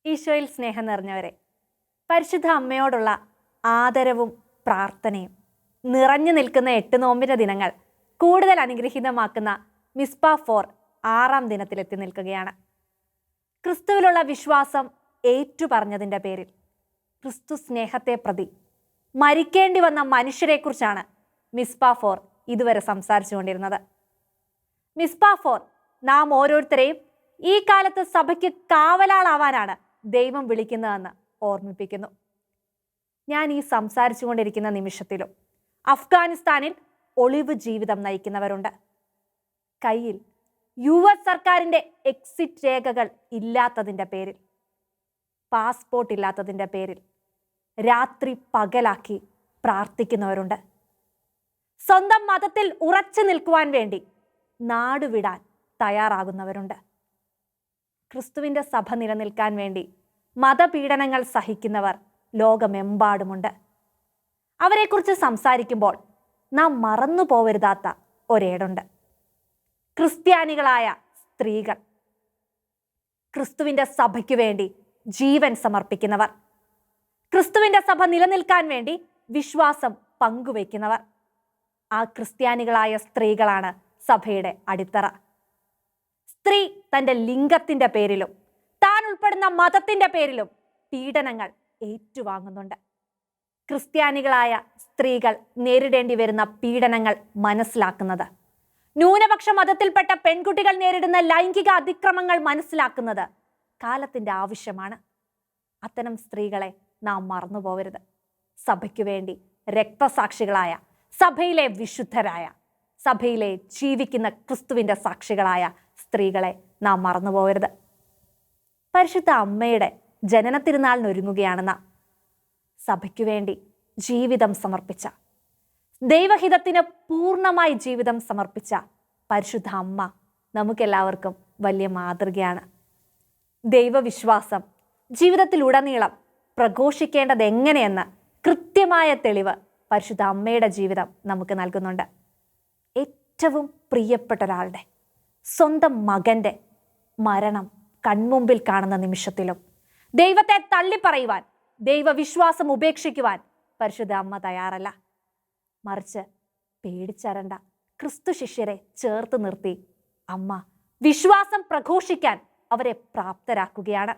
ഈശോയിൽ സ്നേഹം നിറഞ്ഞവരെ, പരിശുദ്ധ അമ്മയോടുള്ള ആദരവും പ്രാർത്ഥനയും നിറഞ്ഞു നിൽക്കുന്ന 8 നോമ്പിന്റെ ദിനങ്ങൾ കൂടുതൽ അനുഗ്രഹീതമാക്കുന്ന മിസ്പ 4 6-ാം ദിനത്തിലെത്തി നിൽക്കുകയാണ്. ക്രിസ്തുവിലുള്ള വിശ്വാസം ഏറ്റുപറഞ്ഞതിൻ്റെ പേരിൽ ക്രിസ്തു സ്നേഹത്തെ പ്രതി മരിക്കേണ്ടി വന്ന മനുഷ്യരെക്കുറിച്ചാണ് മിസ്പ 4 ഇതുവരെ സംസാരിച്ചുകൊണ്ടിരുന്നത്. മിസ്പ 4 നാം ഓരോരുത്തരെയും ഈ കാലത്ത് സഭയ്ക്ക് കാവലാളാവാനാണ് ദൈവം വിളിക്കുന്നതെന്ന് ഓർമ്മിപ്പിക്കുന്നു. ഞാൻ ഈ സംസാരിച്ചുകൊണ്ടിരിക്കുന്ന നിമിഷത്തിലും അഫ്ഗാനിസ്ഥാനിൽ ഒളിവ് ജീവിതം നയിക്കുന്നവരുണ്ട്. കയ്യിൽ US സർക്കാരിൻ്റെ എക്സിറ്റ് രേഖകൾ ഇല്ലാത്തതിൻ്റെ പേരിൽ, പാസ്പോർട്ട് ഇല്ലാത്തതിൻ്റെ പേരിൽ രാത്രി പകലാക്കി പ്രാർത്ഥിക്കുന്നവരുണ്ട്. സ്വന്തം മതത്തിൽ ഉറച്ചു നിൽക്കുവാൻ വേണ്ടി നാടുവിടാൻ തയ്യാറാകുന്നവരുണ്ട്. ക്രിസ്തുവിൻ്റെ സഭ നിലനിൽക്കാൻ വേണ്ടി മതപീഡനങ്ങൾ സഹിക്കുന്നവർ ലോകമെമ്പാടുമുണ്ട്. അവരെക്കുറിച്ച് സംസാരിക്കുമ്പോൾ നാം മറന്നു പോവരുതാത്ത ഒരേടുണ്ട്. ക്രിസ്ത്യാനികളായ സ്ത്രീകൾ, ക്രിസ്തുവിൻ്റെ സഭയ്ക്ക് വേണ്ടി ജീവൻ സമർപ്പിക്കുന്നവർ, ക്രിസ്തുവിൻ്റെ സഭ നിലനിൽക്കാൻ വേണ്ടി വിശ്വാസം പങ്കുവയ്ക്കുന്നവർ. ആ ക്രിസ്ത്യാനികളായ സ്ത്രീകളാണ് സഭയുടെ അടിത്തറ. സ്ത്രീ തൻ്റെ ലിംഗത്തിൻ്റെ പേരിലും താൻ ഉൾപ്പെടുന്ന മതത്തിൻ്റെ പേരിലും പീഡനങ്ങൾ ഏറ്റുവാങ്ങുന്നുണ്ട്. ക്രിസ്ത്യാനികളായ സ്ത്രീകൾ നേരിടേണ്ടി വരുന്ന പീഡനങ്ങൾ മനസ്സിലാക്കുന്നത്, ന്യൂനപക്ഷ മതത്തിൽപ്പെട്ട പെൺകുട്ടികൾ നേരിടുന്ന ലൈംഗിക അതിക്രമങ്ങൾ മനസ്സിലാക്കുന്നത് കാലത്തിൻ്റെ ആവശ്യമാണ്. അത്തരം സ്ത്രീകളെ നാം മറന്നുപോകരുത്. സഭയ്ക്കു വേണ്ടി രക്തസാക്ഷികളായ, സഭയിലെ വിശുദ്ധരായ, സഭയിലെ ജീവിക്കുന്ന ക്രിസ്തുവിൻ്റെ സാക്ഷികളായ സ്ത്രീകളെ നാം മറന്നുപോകരുത്. പരിശുദ്ധ അമ്മയുടെ ജനന തിരുനാളിന് ഒരുങ്ങുകയാണ് നാം. സഭയ്ക്കു വേണ്ടി ജീവിതം സമർപ്പിച്ച, ദൈവഹിതത്തിന് പൂർണ്ണമായി ജീവിതം സമർപ്പിച്ച പരിശുദ്ധ അമ്മ നമുക്കെല്ലാവർക്കും വലിയ മാതൃകയാണ്. ദൈവവിശ്വാസം ജീവിതത്തിലുടനീളം പ്രഘോഷിക്കേണ്ടത് എങ്ങനെയെന്ന് കൃത്യമായ തെളിവ് പരിശുദ്ധ അമ്മയുടെ ജീവിതം നമുക്ക് നൽകുന്നുണ്ട്. ഏറ്റവും പ്രിയപ്പെട്ട ഒരാളുടെ, സ്വന്തം മകൻ്റെ മരണം കൺമുമ്പിൽ കാണുന്ന നിമിഷത്തിലും ദൈവത്തെ തള്ളിപ്പറയുവാൻ, ദൈവവിശ്വാസം ഉപേക്ഷിക്കുവാൻ പരിശുദ്ധ അമ്മ തയ്യാറല്ല. മറിച്ച് പേടിച്ചരണ്ട ക്രിസ്തു ശിഷ്യരെ ചേർത്ത് നിർത്തി അമ്മ വിശ്വാസം പ്രഘോഷിക്കാൻ അവരെ പ്രാപ്തരാക്കുകയാണ്.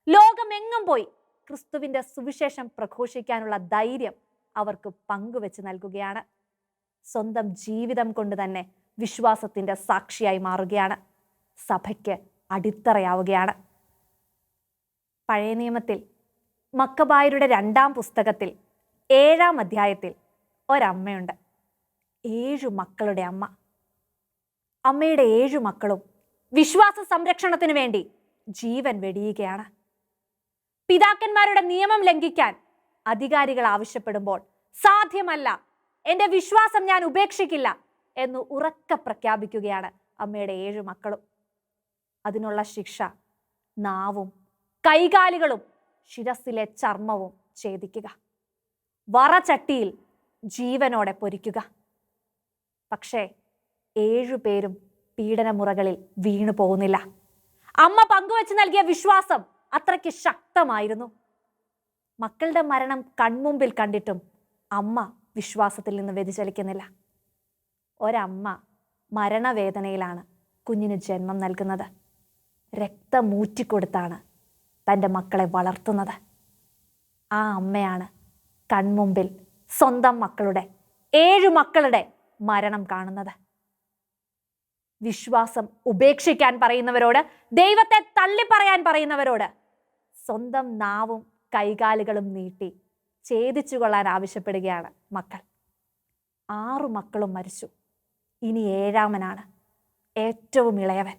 ലോകമെങ്ങും പോയി ക്രിസ്തുവിൻ്റെ സുവിശേഷം പ്രഘോഷിക്കാനുള്ള ധൈര്യം അവർക്ക് പങ്കുവെച്ച് നൽകുകയാണ്. സ്വന്തം ജീവിതം കൊണ്ട് തന്നെ വിശ്വാസത്തിൻ്റെ സാക്ഷിയായി മാറുകയാണ്. സഭയ്ക്ക് അടിത്തറയാവുകയാണ്. പഴയ നിയമത്തിൽ മക്കബായരുടെ 2-ാം പുസ്തകത്തിൽ 7-ാം അധ്യായത്തിൽ ഒരമ്മയുണ്ട്. 7 മക്കളുടെ അമ്മ. അമ്മയുടെ 7 മക്കളും വിശ്വാസ സംരക്ഷണത്തിന് വേണ്ടി ജീവൻ വെടിയുകയാണ്. പിതാക്കന്മാരുടെ നിയമം ലംഘിക്കാൻ അധികാരികൾ ആവശ്യപ്പെടുമ്പോൾ സാധ്യമല്ല, എൻ്റെ വിശ്വാസം ഞാൻ ഉപേക്ഷിക്കില്ല എന്ന് ഉറക്കെ പ്രഖ്യാപിക്കുകയാണ് അമ്മയുടെ 7 മക്കളും. അതിനുള്ള ശിക്ഷ നാവും കൈകാലുകളും ശിരസിലെ ചർമ്മവും ഛേദിക്കുക, വറചട്ടിയിൽ ജീവനോടെ പൊരിക്കുക. പക്ഷേ 7 പേരും പീഡനമുറകളിൽ വീണു പോകുന്നില്ല. അമ്മ പങ്കുവെച്ച് നൽകിയ വിശ്വാസം അത്രയ്ക്ക് ശക്തമായിരുന്നു. മക്കളുടെ മരണം കൺമുമ്പിൽ കണ്ടിട്ടും അമ്മ വിശ്വാസത്തിൽ നിന്ന് വ്യതിചലിക്കുന്നില്ല. ഒരമ്മ മരണവേദനയിലാണ് കുഞ്ഞിന് ജന്മം നൽകുന്നത്. രക്തമൂറ്റിക്കൊടുത്താണ് തൻ്റെ മക്കളെ വളർത്തുന്നത്. ആ അമ്മയാണ് കൺമുമ്പിൽ സ്വന്തം മക്കളുടെ, 7 മക്കളുടെ മരണം കാണുന്നത്. വിശ്വാസം ഉപേക്ഷിക്കാൻ പറയുന്നവരോട്, ദൈവത്തെ തള്ളിപ്പറയാൻ പറയുന്നവരോട് സ്വന്തം നാവും കൈകാലുകളും നീട്ടി ഛേദിച്ചു കൊള്ളാൻ ആവശ്യപ്പെടുകയാണ് മക്കൾ. 6 മക്കളും മരിച്ചു. ഇനി 7-ാമനാണ്, ഏറ്റവും ഇളയവൻ.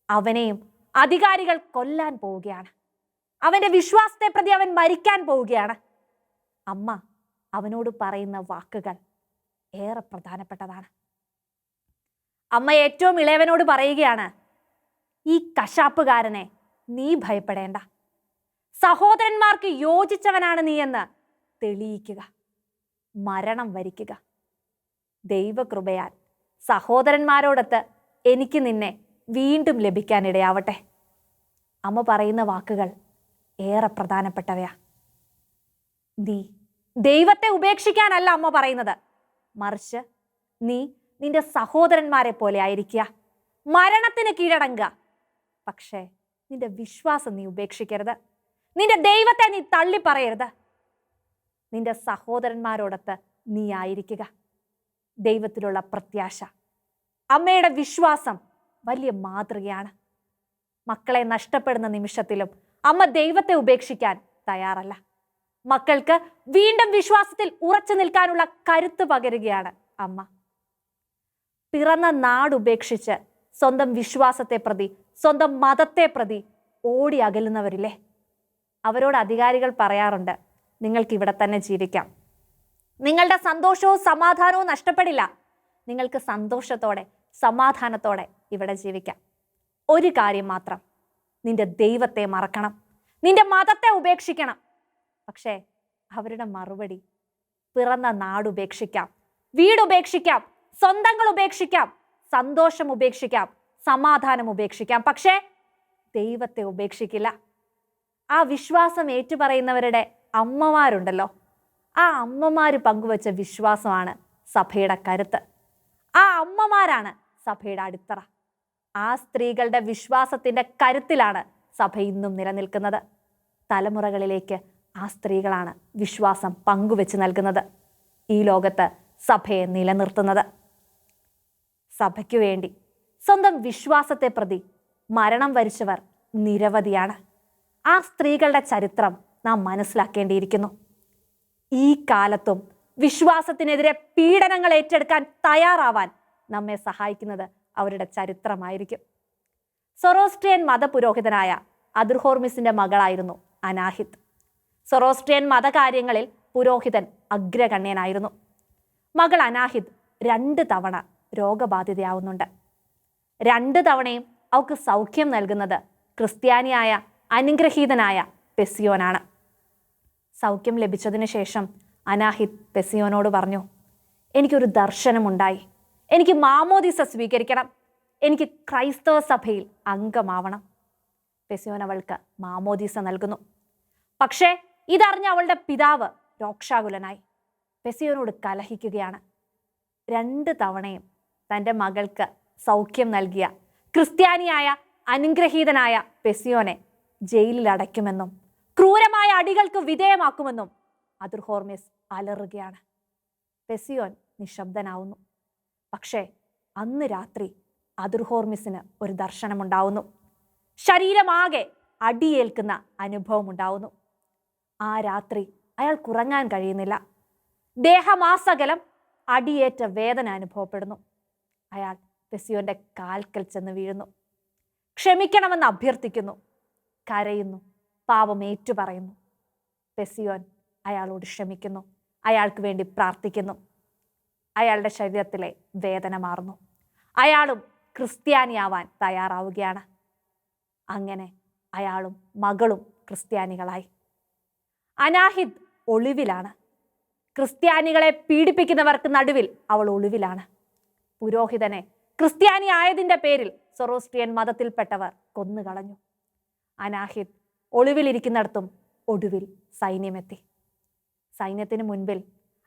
അവനെയും അധികാരികൾ കൊല്ലാൻ പോവുകയാണ്. അവൻ്റെ വിശ്വാസത്തെ പ്രതി അവൻ മരിക്കാൻ പോവുകയാണ്. അമ്മ അവനോട് പറയുന്ന വാക്കുകൾ ഏറെ പ്രധാനപ്പെട്ടതാണ്. അമ്മ ഏറ്റവും ഇളയവനോട് പറയുകയാണ്, ഈ കശാപ്പുകാരനെ നീ ഭയപ്പെടേണ്ട, സഹോദരന്മാർക്ക് യോജിച്ചവനാണ് നീ എന്ന് തെളിയിക്കുക, മരണം വരിക്കുക. ദൈവകൃപയാൽ സഹോദരന്മാരോടൊത്ത് എനിക്ക് നിന്നെ വീണ്ടും ലഭിക്കാനിടയാവട്ടെ. അമ്മ പറയുന്ന വാക്കുകൾ ഏറെ പ്രധാനപ്പെട്ടവയാ. നീ ദൈവത്തെ ഉപേക്ഷിക്കാനല്ല അമ്മ പറയുന്നത്, മറിച്ച് നീ നിന്റെ സഹോദരന്മാരെ പോലെ ആയിരിക്കുക, മരണത്തിന് കീഴടങ്ങുക. പക്ഷേ നിന്റെ വിശ്വാസം നീ ഉപേക്ഷിക്കരുത്, നിന്റെ ദൈവത്തെ നീ തള്ളി പറയരുത്. നിന്റെ സഹോദരന്മാരോടൊത്ത് നീ ആയിരിക്കുക. ദൈവത്തിലുള്ള പ്രത്യാശ, അമ്മയുടെ വിശ്വാസം വലിയ മാതൃകയാണ്. മക്കളെ നഷ്ടപ്പെടുന്ന നിമിഷത്തിലും അമ്മ ദൈവത്തെ ഉപേക്ഷിക്കാൻ തയ്യാറല്ല. മക്കൾക്ക് വീണ്ടും വിശ്വാസത്തിൽ ഉറച്ചു നിൽക്കാനുള്ള കരുത്ത് പകരുകയാണ് അമ്മ. പിറന്ന നാട് ഉപേക്ഷിച്ച് സ്വന്തം വിശ്വാസത്തെ പ്രതി, സ്വന്തം മതത്തെ പ്രതി ഓടി അകലുന്നവരില്ലേ, അവരോട് അധികാരികൾ പറയാറുണ്ട്, നിങ്ങൾക്ക് ഇവിടെ തന്നെ ജീവിക്കാം, നിങ്ങളുടെ സന്തോഷവും സമാധാനവും നഷ്ടപ്പെടില്ല, നിങ്ങൾക്ക് സന്തോഷത്തോടെ സമാധാനത്തോടെ ഇവിടെ ജീവിക്കാം. ഒരു കാര്യം മാത്രം, നിന്റെ ദൈവത്തെ മറക്കണം, നിന്റെ മതത്തെ ഉപേക്ഷിക്കണം. പക്ഷേ അവരുടെ മറുപടി, പിറന്ന നാട് ഉപേക്ഷിക്കാം, വീട് ഉപേക്ഷിക്കാം, സ്വന്തങ്ങൾ ഉപേക്ഷിക്കാം, സന്തോഷം ഉപേക്ഷിക്കാം, സമാധാനം ഉപേക്ഷിക്കാം, പക്ഷേ ദൈവത്തെ ഉപേക്ഷിക്കില്ല. ആ വിശ്വാസം ഏറ്റുപറയുന്നവരുടെ അമ്മമാരുണ്ടല്ലോ, ആ അമ്മമാര് പങ്കുവച്ച വിശ്വാസമാണ് സഭയുടെ കരുത്ത്. ആ അമ്മമാരാണ് സഭയുടെ അടിത്തറ. ആ സ്ത്രീകളുടെ വിശ്വാസത്തിന്റെ കരുത്തിലാണ് സഭ ഇന്നും നിലനിൽക്കുന്നത്. തലമുറകളിലേക്ക് ആ സ്ത്രീകളാണ് വിശ്വാസം പങ്കുവെച്ച് നൽകുന്നത്, ഈ ലോകത്ത് സഭയെ നിലനിർത്തുന്നത്. സഭയ്ക്കു വേണ്ടി സ്വന്തം വിശ്വാസത്തെ പ്രതി മരണം വരിച്ചവർ നിരവധിയാണ്. ആ സ്ത്രീകളുടെ ചരിത്രം നാം മനസ്സിലാക്കേണ്ടിയിരിക്കുന്നു. ഈ കാലത്തും വിശ്വാസത്തിനെതിരെ പീഡനങ്ങൾ ഏറ്റെടുക്കാൻ തയ്യാറാവാൻ നമ്മെ സഹായിക്കുന്നത് അവരുടെ ചരിത്രമായിരിക്കും. സൊറോസ്ട്രിയൻ മതപുരോഹിതനായ അദുർഹോർമിസിന്റെ മകളായിരുന്നു അനാഹിത്. സൊറോസ്ട്രിയൻ മതകാര്യങ്ങളിൽ പുരോഹിതൻ അഗ്രഗണ്യനായിരുന്നു. മകൾ അനാഹിത് 2 തവണ രോഗബാധിതയാവുന്നുണ്ട്. 2 തവണയും അവൾക്ക് സൗഖ്യം നൽകുന്നത് ക്രിസ്ത്യാനിയായ അനുഗ്രഹീതനായ പെസിയോനാണ്. സൗഖ്യം ലഭിച്ചതിന് ശേഷം അനാഹിത് പെസിയോനോട് പറഞ്ഞു, എനിക്കൊരു ദർശനമുണ്ടായി, എനിക്ക് മാമോദിസ സ്വീകരിക്കണം, എനിക്ക് ക്രൈസ്തവ സഭയിൽ അംഗമാവണം. പെസിയോൻ അവൾക്ക് മാമോദിസ നൽകുന്നു. പക്ഷേ ഇതറിഞ്ഞ അവളുടെ പിതാവ് രോക്ഷാകുലനായി പെസിയോനോട് കലഹിക്കുകയാണ്. 2 തവണയും തൻ്റെ മകൾക്ക് സൗഖ്യം നൽകിയ ക്രിസ്ത്യാനിയായ അനുഗ്രഹീതനായ പെസിയോനെ ജയിലിൽ അടയ്ക്കുമെന്നും ക്രൂരമായ അടികൾക്ക് വിധേയമാക്കുമെന്നും അദുർഹോർമിസ് അലറുകയാണ്. പെസിയോൻ നിശബ്ദനാവുന്നു. പക്ഷേ അന്ന് രാത്രി അദുർഹോർമിസിന് ഒരു ദർശനമുണ്ടാവുന്നു. ശരീരമാകെ അടിയേൽക്കുന്ന അനുഭവം ഉണ്ടാവുന്നു. ആ രാത്രി അയാൾക്കുറങ്ങാൻ കഴിയുന്നില്ല. ദേഹമാസകലം അടിയേറ്റ വേദന അനുഭവപ്പെടുന്നു. അയാൾ പെസിയോന്റെ കാൽക്കൽ ചെന്ന് വീഴുന്നു. ക്ഷമിക്കണമെന്ന് അഭ്യർത്ഥിക്കുന്നു, കരയുന്നു, പാപം ഏറ്റുപറയുന്നു. പെസിയോൻ അയാളോട് ക്ഷമിക്കുന്നു, അയാൾക്ക് വേണ്ടി പ്രാർത്ഥിക്കുന്നു. അയാളുടെ ശരീരത്തിലെ വേദന മാറുന്നു. അയാളും ക്രിസ്ത്യാനിയാവാൻ തയ്യാറാവുകയാണ്. അങ്ങനെ അയാളും മകളും ക്രിസ്ത്യാനികളായി. അനാഹിത് ഒളിവിലാണ്. ക്രിസ്ത്യാനികളെ പീഡിപ്പിക്കുന്നവർക്ക് നടുവിൽ അവൾ ഒളിവിലാണ്. പുരോഹിതനെ ക്രിസ്ത്യാനി ആയതിൻ്റെ പേരിൽ സൊറോസ്ട്രിയൻ മതത്തിൽപ്പെട്ടവർ കൊന്നുകളഞ്ഞു. അനാഹിത് ഒളിവിലിരിക്കുന്നിടത്തും ഒടുവിൽ സൈന്യമെത്തി. സൈന്യത്തിന് മുൻപിൽ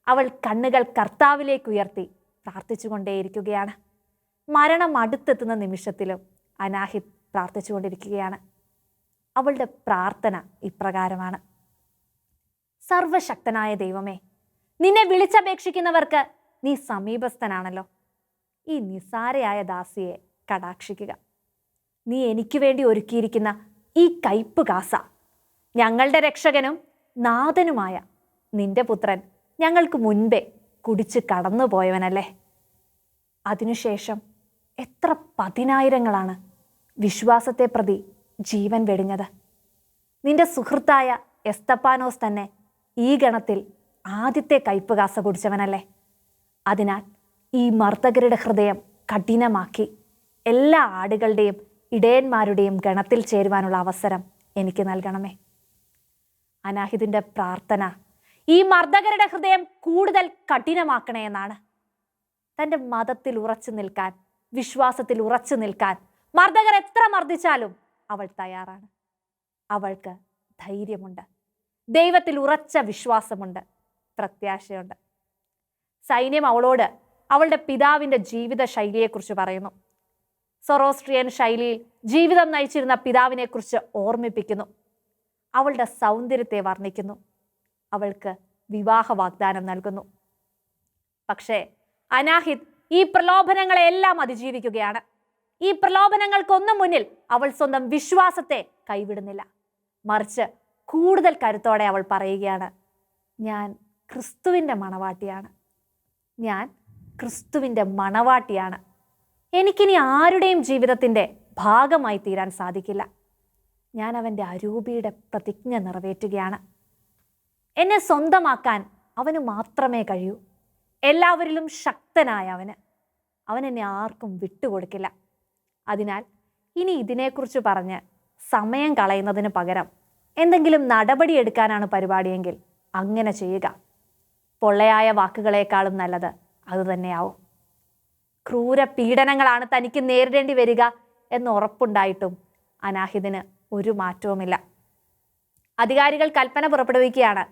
അവൾ കണ്ണുകൾ കർത്താവിലേക്ക് ഉയർത്തി പ്രാർത്ഥിച്ചുകൊണ്ടേയിരിക്കുകയാണ്. മരണം അടുത്തെത്തുന്ന നിമിഷത്തിലും അനാഹിത് പ്രാർത്ഥിച്ചുകൊണ്ടിരിക്കുകയാണ്. അവളുടെ പ്രാർത്ഥന ഇപ്രകാരമാണ്: സർവശക്തനായ ദൈവമേ, നിന്നെ വിളിച്ചപേക്ഷിക്കുന്നവർക്ക് നീ സമീപസ്ഥനാണല്ലോ. ഈ നിസാരയായ ദാസിയെ കടാക്ഷിക്കുക. നീ എനിക്ക് വേണ്ടി ഒരുക്കിയിരിക്കുന്ന ഈ കയ്പ് കാസ ഞങ്ങളുടെ രക്ഷകനും നാഥനുമായ നിന്റെ പുത്രൻ ഞങ്ങൾക്ക് മുൻപേ കുടിച്ച് കടന്നുപോയവനല്ലേ. അതിനുശേഷം എത്ര 10,000-ങ്ങളാണ് വിശ്വാസത്തെ പ്രതി ജീവൻ വെടിഞ്ഞത്. നിന്റെ സുഹൃത്തായ എസ്തപ്പാനോസ് തന്നെ ഈ ഗണത്തിൽ ആദ്യത്തെ കയ്പ് കാസ കുടിച്ചവനല്ലേ. അതിനാൽ ഈ മർദ്ദകരുടെ ഹൃദയം കഠിനമാക്കി എല്ലാ ആടുകളുടെയും ഇടയന്മാരുടെയും ഗണത്തിൽ ചേരുവാനുള്ള അവസരം എനിക്ക് നൽകണമേ. അനാഹിതിൻ്റെ പ്രാർത്ഥന ഈ മർദ്ദകരുടെ ഹൃദയം കൂടുതൽ കഠിനമാക്കണേ എന്നാണ്. തൻ്റെ മതത്തിൽ ഉറച്ചു നിൽക്കാൻ, വിശ്വാസത്തിൽ ഉറച്ചു നിൽക്കാൻ മർദ്ദകർ എത്ര മർദ്ദിച്ചാലും അവൾ തയ്യാറാണ്. അവൾക്ക് ധൈര്യമുണ്ട്, ദൈവത്തിൽ ഉറച്ച വിശ്വാസമുണ്ട്, പ്രത്യാശയുണ്ട്. സൈന്യം അവളോട് അവളുടെ പിതാവിൻ്റെ ജീവിത ശൈലിയെക്കുറിച്ച് പറയുന്നു. സൊറോസ്ട്രിയൻ ശൈലിയിൽ ജീവിതം നയിച്ചിരുന്ന പിതാവിനെക്കുറിച്ച് ഓർമ്മിപ്പിക്കുന്നു. അവളുടെ സൗന്ദര്യത്തെ വർണ്ണിക്കുന്നു. അവൾക്ക് വിവാഹ വാഗ്ദാനം നൽകുന്നു. പക്ഷേ അനാഹിത് ഈ പ്രലോഭനങ്ങളെല്ലാം അതിജീവിക്കുകയാണ്. ഈ പ്രലോഭനങ്ങൾക്കൊന്നും മുന്നിൽ അവൾ സ്വന്തം വിശ്വാസത്തെ കൈവിടുന്നില്ല. മറിച്ച് കൂടുതൽ കരുത്തോടെ അവൾ പറയുകയാണ്, ഞാൻ ക്രിസ്തുവിൻ്റെ മണവാട്ടിയാണ്. ഞാൻ ക്രിസ്തുവിൻ്റെ മണവാട്ടിയാണ്. എനിക്കിനി ആരുടെയും ജീവിതത്തിൻ്റെ ഭാഗമായി തീരാൻ സാധിക്കില്ല. ഞാൻ അവൻ്റെ അരൂപിയുടെ പ്രതിജ്ഞ നിറവേറ്റുകയാണ്. എന്നെ സ്വന്തമാക്കാൻ അവന് മാത്രമേ കഴിയൂ. എല്ലാവരിലും ശക്തനായ അവൻ എന്നെ ആർക്കും വിട്ടുകൊടുക്കില്ല. അതിനാൽ ഇനി ഇതിനെക്കുറിച്ച് പറഞ്ഞ് സമയം കളയുന്നതിന് പകരം എന്തെങ്കിലും നടപടിയെടുക്കാനാണ് പരിപാടിയെങ്കിൽ അങ്ങനെ ചെയ്യുക. പൊള്ളയായ വാക്കുകളേക്കാളും നല്ലത് അതുതന്നെയാവും. ക്രൂര പീഡനങ്ങളാണ് തനിക്ക് നേരിടേണ്ടി വരിക എന്ന് ഉറപ്പുണ്ടായിട്ടും അനാഹിതിന് ഒരു മാറ്റവുമില്ല. അധികാരികൾ കൽപ്പന പുറപ്പെടുവിക്കുകയാണ്,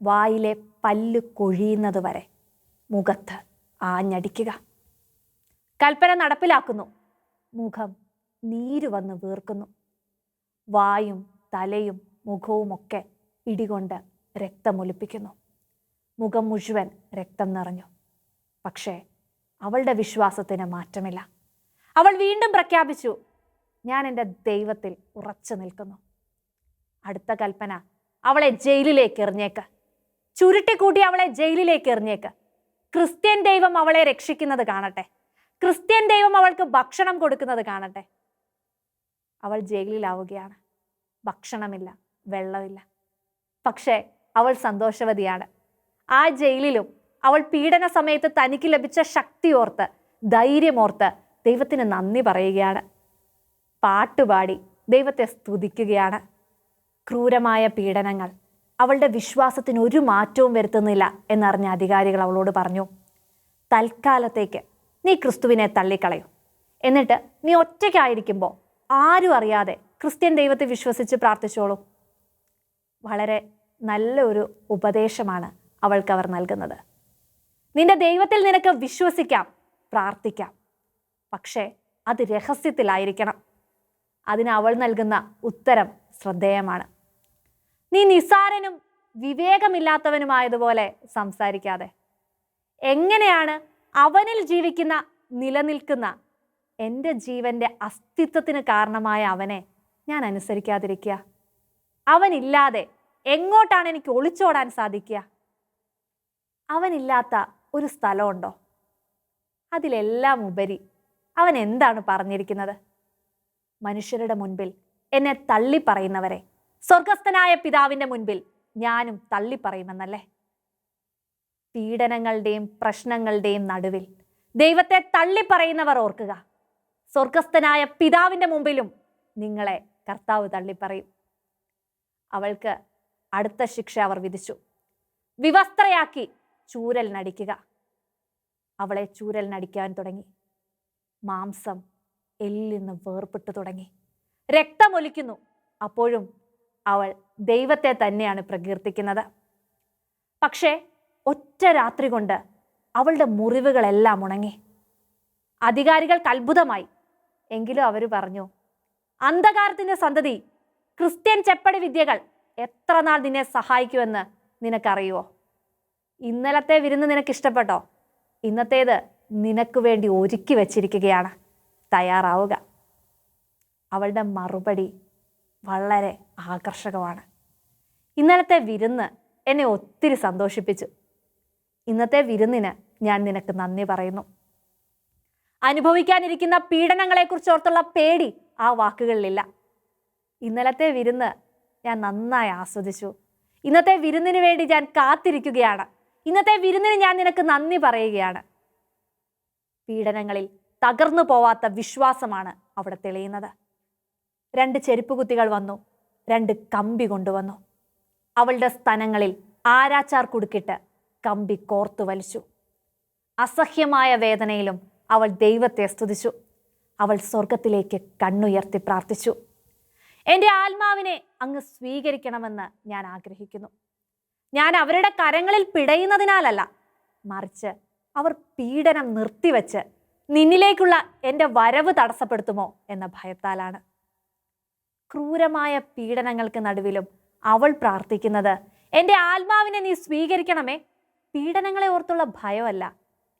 വായിലെ പല്ല് കൊഴിയുന്നത് വരെ മുഖത്ത് ആഞ്ഞടിക്കുക. കൽപ്പന നടപ്പിലാക്കുന്നു. മുഖം നീര് വന്ന് വീർക്കുന്നു. വായും തലയും മുഖവുമൊക്കെ ഇടികൊണ്ട് രക്തമൊലിപ്പിക്കുന്നു. മുഖം മുഴുവൻ രക്തം നിറഞ്ഞു. പക്ഷേ അവളുടെ വിശ്വാസത്തിന് മാറ്റമില്ല. അവൾ വീണ്ടും പ്രഖ്യാപിച്ചു, ഞാൻ എൻ്റെ ദൈവത്തിൽ ഉറച്ചു നിൽക്കുന്നു. അടുത്ത കൽപ്പന, അവളെ ജയിലിലേക്ക് എറിഞ്ഞേക്ക്. ചുരുട്ടിക്കൂട്ടി അവളെ ജയിലിലേക്ക് എറിഞ്ഞേക്ക്. ക്രിസ്ത്യൻ ദൈവം അവളെ രക്ഷിക്കുന്നത് കാണട്ടെ. ക്രിസ്ത്യൻ ദൈവം അവൾക്ക് ഭക്ഷണം കൊടുക്കുന്നത് കാണട്ടെ. അവൾ ജയിലിലാവുകയാണ്. ഭക്ഷണമില്ല, വെള്ളമില്ല. പക്ഷേ അവൾ സന്തോഷവതിയാണ്. ആ ജയിലിലും അവൾ പീഡന സമയത്ത് തനിക്ക് ലഭിച്ച ശക്തിയോർത്ത്, ധൈര്യമോർത്ത് ദൈവത്തിന് നന്ദി പറയുകയാണ്. പാട്ടുപാടി ദൈവത്തെ സ്തുതിക്കുകയാണ്. ക്രൂരമായ പീഡനങ്ങൾ അവളുടെ വിശ്വാസത്തിന് ഒരു മാറ്റവും വരുത്തുന്നില്ല എന്നറിഞ്ഞ അധികാരികൾ അവളോട് പറഞ്ഞു, തൽക്കാലത്തേക്ക് നീ ക്രിസ്തുവിനെ തള്ളിക്കളയൂ. എന്നിട്ട് നീ ഒറ്റയ്ക്കായിരിക്കുമ്പോൾ ആരും അറിയാതെ ക്രിസ്ത്യൻ ദൈവത്തെ വിശ്വസിച്ച് പ്രാർത്ഥിച്ചോളൂ. വളരെ നല്ല ഒരു ഉപദേശമാണ് അവൾക്ക് അവർ നൽകുന്നത്. നിന്റെ ദൈവത്തിൽ നിനക്ക് വിശ്വസിക്കാം, പ്രാർത്ഥിക്കാം. പക്ഷേ അത് രഹസ്യത്തിലായിരിക്കണം. അതിന് അവൾ നൽകുന്ന ഉത്തരം ശ്രദ്ധേയമാണ്. നീ നിസ്സാരനും വിവേകമില്ലാത്തവനുമായതുപോലെ സംസാരിക്കാതെ, എങ്ങനെയാണ് അവനിൽ ജീവിക്കുന്ന, നിലനിൽക്കുന്ന എൻ്റെ ജീവൻ്റെ അസ്തിത്വത്തിന് കാരണമായ അവനെ ഞാൻ അനുസരിക്കാതിരിക്കുക? അവനില്ലാതെ എങ്ങോട്ടാണ് എനിക്ക് ഒളിച്ചോടാൻ സാധിക്കുക? അവനില്ലാത്ത ഒരു സ്ഥലമുണ്ടോ? അതിലെല്ലാം ഉപരി അവൻ എന്താണ് പറഞ്ഞിരിക്കുന്നത്? മനുഷ്യരുടെ മുൻപിൽ എന്നെ തള്ളിപ്പറയുന്നവരെ സ്വർഗസ്ഥനായ പിതാവിൻ്റെ മുൻപിൽ ഞാനും തള്ളിപ്പറയുമെന്നല്ലേ? പീഡനങ്ങളുടെയും പ്രശ്നങ്ങളുടെയും നടുവിൽ ദൈവത്തെ തള്ളിപ്പറയുന്നവർ ഓർക്കുക, സ്വർഗസ്ഥനായ പിതാവിൻ്റെ മുമ്പിലും നിങ്ങളെ കർത്താവ് തള്ളിപ്പറയും. അവൾക്ക് അടുത്ത ശിക്ഷ അവർ വിധിച്ചു. വിവസ്ത്രയാക്കി ചൂരൽ നടിക്കുക. അവളെ ചൂരൽ നടിക്കാൻ തുടങ്ങി. മാംസം എല്ലിൽ നിന്ന് വേർപെട്ടു തുടങ്ങി. രക്തമൊലിക്കുന്നു. അപ്പോഴും അവൾ ദൈവത്തെ തന്നെയാണ് പ്രകീർത്തിക്കുന്നത്. പക്ഷേ ഒറ്റ രാത്രി കൊണ്ട് അവളുടെ മുറിവുകളെല്ലാം ഉണങ്ങി. അധികാരികൾക്ക് അത്ഭുതമായി. എങ്കിലും അവർ പറഞ്ഞു, അന്ധകാരത്തിൻ്റെ സന്തതി, ക്രിസ്ത്യൻ ചെപ്പടി വിദ്യകൾ എത്ര നാൾ നിന്നെ സഹായിക്കുമെന്ന് നിനക്കറിയുമോ? ഇന്നലത്തെ വിരുന്ന് നിനക്ക് ഇഷ്ടപ്പെട്ടോ? ഇന്നത്തേത് നിനക്ക് വേണ്ടി ഒരുക്കി വച്ചിരിക്കുകയാണ്, തയ്യാറാവുക. അവളുടെ മറുപടി വളരെ ആകർഷകമാണ്. ഇന്നലത്തെ വിരുന്ന് എന്നെ ഒത്തിരി സന്തോഷിപ്പിച്ചു. ഇന്നത്തെ വിരുന്നിന് ഞാൻ നിനക്ക് നന്ദി പറയുന്നു. അനുഭവിക്കാനിരിക്കുന്ന പീഡനങ്ങളെക്കുറിച്ച് ഓർത്തുള്ള പേടി ആ വാക്കുകളിലില്ല. ഇന്നലത്തെ വിരുന്ന് ഞാൻ നന്നായി ആസ്വദിച്ചു. ഇന്നത്തെ വിരുന്നിന് വേണ്ടി ഞാൻ കാത്തിരിക്കുകയാണ്. ഇന്നത്തെ വിരുന്നിന് ഞാൻ നിനക്ക് നന്ദി പറയുകയാണ്. പീഡനങ്ങളിൽ തകർന്നു പോവാത്ത വിശ്വാസമാണ് അവിടെ തെളിയുന്നത്. 2 ചെരുപ്പ് കുത്തികൾ വന്നു, 2 കമ്പി കൊണ്ടുവന്നു. അവളുടെ സ്തനങ്ങളിൽ ആരാച്ചാർ കുടുക്കിട്ട് കമ്പി കോർത്തു വലിച്ചു. അസഹ്യമായ വേദനയിലും അവൾ ദൈവത്തെ സ്തുതിച്ചു. അവൾ സ്വർഗത്തിലേക്ക് കണ്ണുയർത്തി പ്രാർത്ഥിച്ചു. എൻ്റെ ആത്മാവിനെ അങ്ങ് സ്വീകരിക്കണമെന്ന് ഞാൻ ആഗ്രഹിക്കുന്നു. ഞാൻ അവരുടെ കരങ്ങളിൽ പിടയുന്നതിനാലല്ല, മറിച്ച് അവർ പീഡനം നിർത്തിവെച്ച് നിന്നിലേക്കുള്ള എൻ്റെ വരവ് തടസ്സപ്പെടുത്തുമോ എന്ന ഭയത്താലാണ്. ക്രൂരമായ പീഡനങ്ങൾക്ക് നടുവിലും അവൾ പ്രാർത്ഥിക്കുന്നത്, എൻ്റെ ആത്മാവിനെ നീ സ്വീകരിക്കണമേ. പീഡനങ്ങളെ ഓർത്തുള്ള ഭയമല്ല,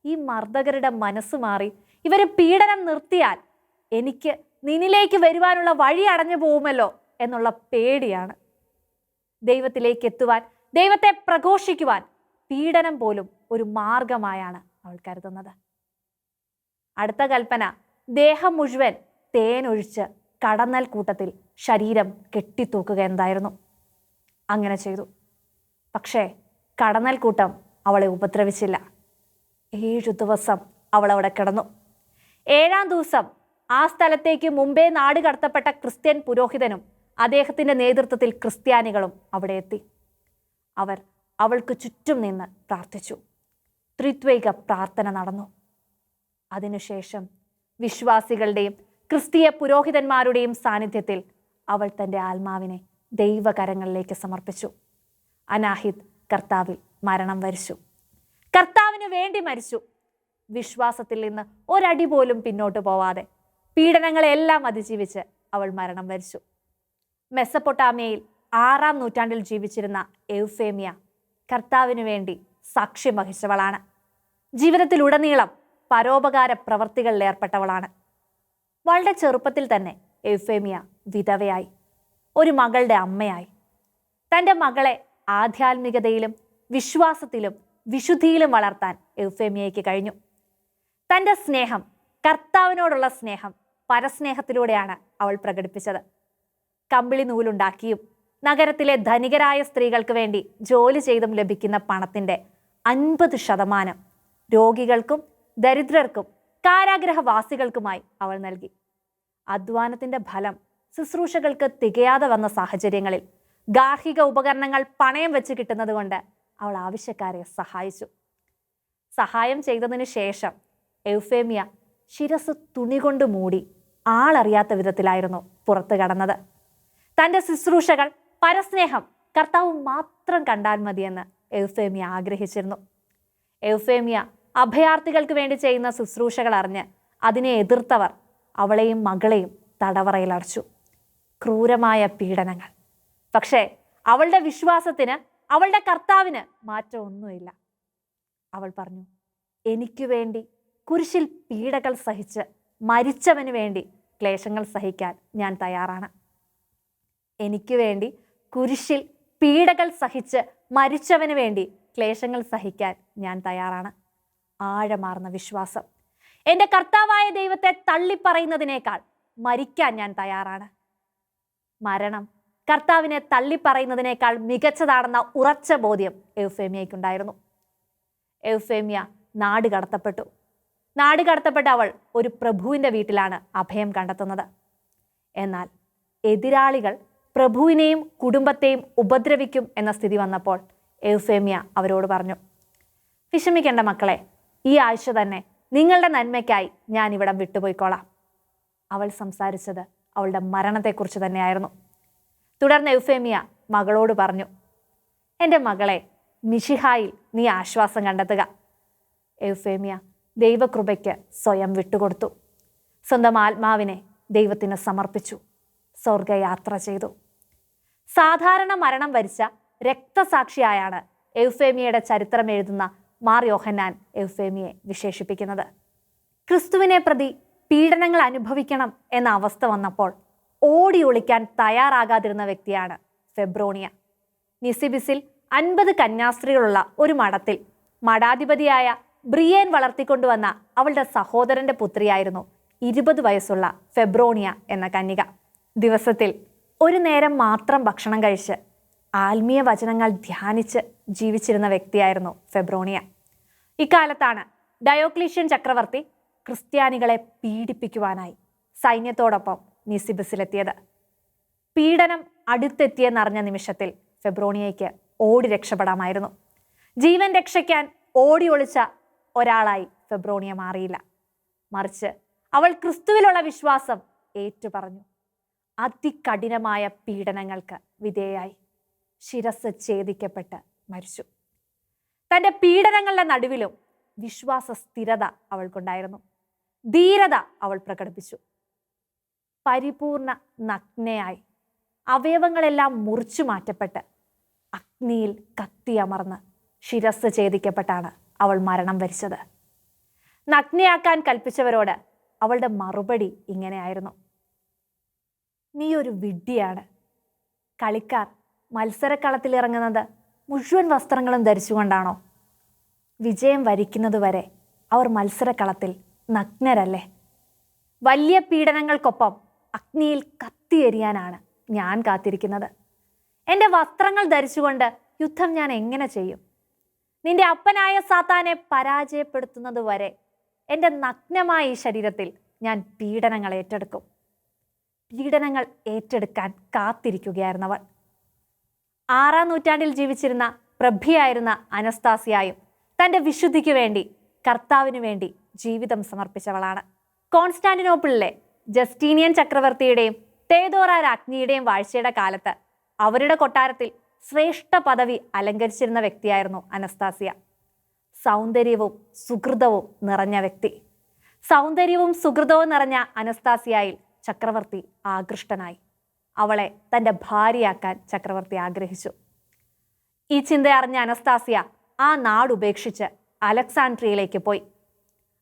ഈ മർദ്ദകരുടെ മനസ്സ് മാറി ഇവര് പീഡനം നിർത്തിയാൽ എനിക്ക് നിന്നിലേക്ക് വരുവാനുള്ള വഴി അടഞ്ഞു പോകുമല്ലോ എന്നുള്ള പേടിയാണ്. ദൈവത്തിലേക്ക് എത്തുവാൻ, ദൈവത്തെ പ്രഘോഷിക്കുവാൻ പീഡനം പോലും ഒരു മാർഗമായാണ് അവൾ കരുതുന്നത്. അടുത്ത കൽപ്പന, ദേഹം മുഴുവൻ തേനൊഴിച്ച് കടന്നൽ കൂട്ടത്തിൽ ശരീരം കെട്ടിത്തൂക്കുക എന്തായിരുന്നു. അങ്ങനെ ചെയ്തു. പക്ഷേ കടന്നൽ കൂട്ടം അവളെ ഉപദ്രവിച്ചില്ല. 7 ദിവസം അവൾ അവിടെ കിടന്നു. 7-ാം ദിവസം ആ സ്ഥലത്തേക്ക് മുമ്പേ നാട് കടത്തപ്പെട്ട ക്രിസ്ത്യൻ പുരോഹിതനും അദ്ദേഹത്തിന്റെ നേതൃത്വത്തിൽ ക്രിസ്ത്യാനികളും അവിടെ എത്തി. അവർ അവൾക്ക് ചുറ്റും നിന്ന് പ്രാർത്ഥിച്ചു. ത്രിത്വൈക പ്രാർത്ഥന നടന്നു. അതിനുശേഷം വിശ്വാസികളുടെയും ക്രിസ്തീയ പുരോഹിതന്മാരുടെയും സാന്നിധ്യത്തിൽ അവൾ തൻ്റെ ആത്മാവിനെ ദൈവകരങ്ങളിലേക്ക് സമർപ്പിച്ചു. അനാഹിത് കർത്താവിൽ മരണം വരിച്ചു. കർത്താവിന് വേണ്ടി മരിച്ചു. വിശ്വാസത്തിൽ നിന്ന് ഒരടി പോലും പിന്നോട്ട് പോവാതെ പീഡനങ്ങളെല്ലാം അതിജീവിച്ച് അവൾ മരണം വരിച്ചു. മെസ്സപ്പൊട്ടാമിയയിൽ 6-ാം നൂറ്റാണ്ടിൽ ജീവിച്ചിരുന്ന എവുഫേമിയ കർത്താവിനു വേണ്ടി സാക്ഷ്യം വഹിച്ചവളാണ്. ജീവിതത്തിലുടനീളം പരോപകാര പ്രവർത്തികളിൽ ഏർപ്പെട്ടവളാണ്. വളരെ ചെറുപ്പത്തിൽ തന്നെ എവുഫേമിയ വിധവയായി, ഒരു മകളുടെ അമ്മയായി. തൻ്റെ മകളെ ആധ്യാത്മികതയിലും വിശ്വാസത്തിലും വിശുദ്ധിയിലും വളർത്താൻ എവുഫേമിയയ്ക്ക് കഴിഞ്ഞു. തൻ്റെ സ്നേഹം, കർത്താവിനോടുള്ള സ്നേഹം പരസ്നേഹത്തിലൂടെയാണ് അവൾ പ്രകടിപ്പിച്ചത്. കമ്പിളി നൂലുണ്ടാക്കിയും നഗരത്തിലെ ധനികരായ സ്ത്രീകൾക്ക് വേണ്ടി ജോലി ചെയ്തും ലഭിക്കുന്ന പണത്തിൻ്റെ 50% രോഗികൾക്കും ദരിദ്രർക്കും കാരാഗ്രഹവാസികൾക്കുമായി അവൾ നൽകി. അധ്വാനത്തിൻ്റെ ഫലം ശുശ്രൂഷകൾക്ക് തികയാതെ വന്ന സാഹചര്യങ്ങളിൽ ഗാർഹിക ഉപകരണങ്ങൾ പണയം വെച്ച് കിട്ടുന്നത് കൊണ്ട് അവൾ ആവശ്യക്കാരെ സഹായിച്ചു. സഹായം ചെയ്തതിനു ശേഷം എവുഫേമിയ ശിരസ് തുണി കൊണ്ട് മൂടി ആളറിയാത്ത വിധത്തിലായിരുന്നു പുറത്തു കടന്നത്. തൻ്റെ ശുശ്രൂഷകൾ, പരസ്നേഹം കർത്താവ് മാത്രം കണ്ടാൽ മതിയെന്ന് എവുഫേമിയ ആഗ്രഹിച്ചിരുന്നു. എവുഫേമിയ അഭയാർത്ഥികൾക്ക് വേണ്ടി ചെയ്യുന്ന ശുശ്രൂഷകൾ അറിഞ്ഞ് അതിനെ എതിർത്തവർ അവളെയും മകളെയും തടവറയിൽ അടച്ചു. ക്രൂരമായ പീഡനങ്ങൾ. പക്ഷേ അവളുടെ വിശ്വാസത്തിന്, അവളുടെ കർത്താവിന് മാറ്റമൊന്നുമില്ല. അവൾ പറഞ്ഞു, എനിക്ക് വേണ്ടി കുരിശിൽ പീഡകൾ സഹിച്ച് മരിച്ചവന് വേണ്ടി ക്ലേശങ്ങൾ സഹിക്കാൻ ഞാൻ തയ്യാറാണ്. എനിക്ക് വേണ്ടി കുരിശിൽ പീഡകൾ സഹിച്ച് മരിച്ചവന് വേണ്ടി ക്ലേശങ്ങൾ സഹിക്കാൻ ഞാൻ തയ്യാറാണ്. ആഴമാർന്ന വിശ്വാസം. എൻ്റെ കർത്താവായ ദൈവത്തെ തള്ളിപ്പറയുന്നതിനേക്കാൾ മരിക്കാൻ ഞാൻ തയ്യാറാണ്. മരണം കർത്താവിനെ തള്ളിപ്പറയുന്നതിനേക്കാൾ മികച്ചതാണെന്ന ഉറച്ച ബോധ്യം എവുഫേമിയയ്ക്കുണ്ടായിരുന്നു. എവുഫേമിയ നാട് കടത്തപ്പെട്ടു. നാട് കടത്തപ്പെട്ട അവൾ ഒരു പ്രഭുവിൻ്റെ വീട്ടിലാണ് അഭയം കണ്ടെത്തുന്നത്. എന്നാൽ എതിരാളികൾ പ്രഭുവിനെയും കുടുംബത്തെയും ഉപദ്രവിക്കും എന്ന സ്ഥിതി വന്നപ്പോൾ എവുഫേമിയ അവരോട് പറഞ്ഞു, വിഷമിക്കേണ്ട മക്കളെ, ഈ ആഴ്ച തന്നെ നിങ്ങളുടെ നന്മയ്ക്കായി ഞാൻ ഇവിടം വിട്ടുപോയിക്കോളാം. അവൾ സംസാരിച്ചത് അവളുടെ മരണത്തെക്കുറിച്ച് തന്നെയായിരുന്നു. തുടർന്ന് എവുഫേമിയ മകളോട് പറഞ്ഞു, എൻ്റെ മകളെ, മിശിഹായിൽ നീ ആശ്വാസം കണ്ടെത്തുക. എവുഫേമിയ ദൈവകൃപയ്ക്ക് സ്വയം വിട്ടുകൊടുത്തു. സ്വന്തം ആത്മാവിനെ ദൈവത്തിന് സമർപ്പിച്ചു. സ്വർഗയാത്ര ചെയ്തു. സാധാരണ മരണം വരിച്ച രക്തസാക്ഷിയായാണ് എവുഫേമിയയുടെ ചരിത്രം എഴുതുന്ന മാർ യോഹന്നാൻ എവുഫേമിയെ വിശേഷിപ്പിക്കുന്നത്. ക്രിസ്തുവിനെ പ്രതി പീഡനങ്ങൾ അനുഭവിക്കണം എന്ന അവസ്ഥ വന്നപ്പോൾ ഓടി ഒളിക്കാൻ തയ്യാറാകാതിരുന്ന വ്യക്തിയാണ് ഫെബ്രോണിയ. നിസിബിസിൽ 50 കന്യാസ്ത്രീകളുള്ള ഒരു മഠത്തിൽ മഠാധിപതിയായ ബ്രിയേൻ വളർത്തിക്കൊണ്ടുവന്ന അവളുടെ സഹോദരന്റെ പുത്രിയായിരുന്നു 20 വയസ്സുള്ള ഫെബ്രോണിയ എന്ന കന്യക. ദിവസത്തിൽ ഒരു നേരം മാത്രം ഭക്ഷണം കഴിച്ച് ആത്മീയ വചനങ്ങൾ ധ്യാനിച്ച് ജീവിച്ചിരുന്ന വ്യക്തിയായിരുന്നു ഫെബ്രോണിയ. ഇക്കാലത്താണ് ഡയോക്ലീഷ്യൻ ചക്രവർത്തി ക്രിസ്ത്യാനികളെ പീഡിപ്പിക്കുവാനായി സൈന്യത്തോടൊപ്പം നിസിബസിലെത്തിയത്. പീഡനം അടുത്തെത്തിയെന്നറിഞ്ഞ നിമിഷത്തിൽ ഫെബ്രോണിയയ്ക്ക് ഓടി രക്ഷപ്പെടാമായിരുന്നു. ജീവൻ രക്ഷയ്ക്കാൻ ഓടി ഒളിച്ച ഒരാളായി ഫെബ്രോണിയ മാറിയില്ല. മറിച്ച് അവൾ ക്രിസ്തുവിലുള്ള വിശ്വാസം ഏറ്റുപറഞ്ഞു. അതികഠിനമായ പീഡനങ്ങൾക്ക് വിധേയായി ശിരസ് ഛേദിക്കപ്പെട്ട് മരിച്ചു. തൻ്റെ പീഡനങ്ങളുടെ നടുവിലും വിശ്വാസ സ്ഥിരത അവൾക്കുണ്ടായിരുന്നു. ധീരത അവൾ പ്രകടിപ്പിച്ചു. പരിപൂർണ നഗ്നയായി അവയവങ്ങളെല്ലാം മുറിച്ചു മാറ്റപ്പെട്ട് അഗ്നിയിൽ കത്തിയമർന്ന് ശിരസ് ഛേദിക്കപ്പെട്ടാണ് അവൾ മരണം വരിച്ചത്. നഗ്നയാക്കാൻ കൽപ്പിച്ചവരോട് അവളുടെ മറുപടി ഇങ്ങനെയായിരുന്നു: നീ ഒരു വിഡ്ഢിയാണ്. കളിക്കാർ മത്സരക്കളത്തിലിറങ്ങുന്നത് മുഴുവൻ വസ്ത്രങ്ങളും ധരിച്ചുകൊണ്ടാണോ? വിജയം വരിക്കുന്നതുവരെ അവർ മത്സരക്കളത്തിൽ നഗ്നരല്ലേ? വലിയ പീഡനങ്ങൾക്കൊപ്പം അഗ്നിയിൽ കത്തിയെരിയാനാണ് ഞാൻ കാത്തിരിക്കുന്നത്. എൻ്റെ വസ്ത്രങ്ങൾ ധരിച്ചുകൊണ്ട് യുദ്ധം ഞാൻ എങ്ങനെ ചെയ്യും? നിന്റെ അപ്പനായ സാത്താനെ പരാജയപ്പെടുത്തുന്നതുവരെ എൻ്റെ നഗ്നമായ ഈ ശരീരത്തിൽ ഞാൻ പീഡനങ്ങൾ ഏറ്റെടുക്കും. പീഡനങ്ങൾ ഏറ്റെടുക്കാൻ കാത്തിരിക്കുകയായിരുന്നവൾ. 6-ാം നൂറ്റാണ്ടിൽ ജീവിച്ചിരുന്ന പ്രഭ്യയായിരുന്ന അനസ്താസിയായും തൻ്റെ വിശുദ്ധിക്ക് വേണ്ടി, കർത്താവിന് വേണ്ടി ജീവിതം സമർപ്പിച്ചവളാണ്. കോൺസ്റ്റാന്റിനോപ്പിളിലെ ജസ്റ്റീനിയൻ ചക്രവർത്തിയുടെയും തേദോറ രാജ്ഞിയുടെയും വാഴ്ചയുടെ കാലത്ത് അവരുടെ കൊട്ടാരത്തിൽ ശ്രേഷ്ഠ പദവി അലങ്കരിച്ചിരുന്ന വ്യക്തിയായിരുന്നു അനസ്താസിയ. സൗന്ദര്യവും സുഹൃതവും നിറഞ്ഞ വ്യക്തി. സൗന്ദര്യവും സുഹൃതവും നിറഞ്ഞ അനസ്താസിയായിൽ ചക്രവർത്തി ആകൃഷ്ടനായി. അവളെ തൻ്റെ ഭാര്യയാക്കാൻ ചക്രവർത്തി ആഗ്രഹിച്ചു. ഈ ചിന്ത അറിഞ്ഞ അനസ്താസിയ ആ നാടുപേക്ഷിച്ച് അലക്സാൻഡ്രിയയിലേക്ക് പോയി.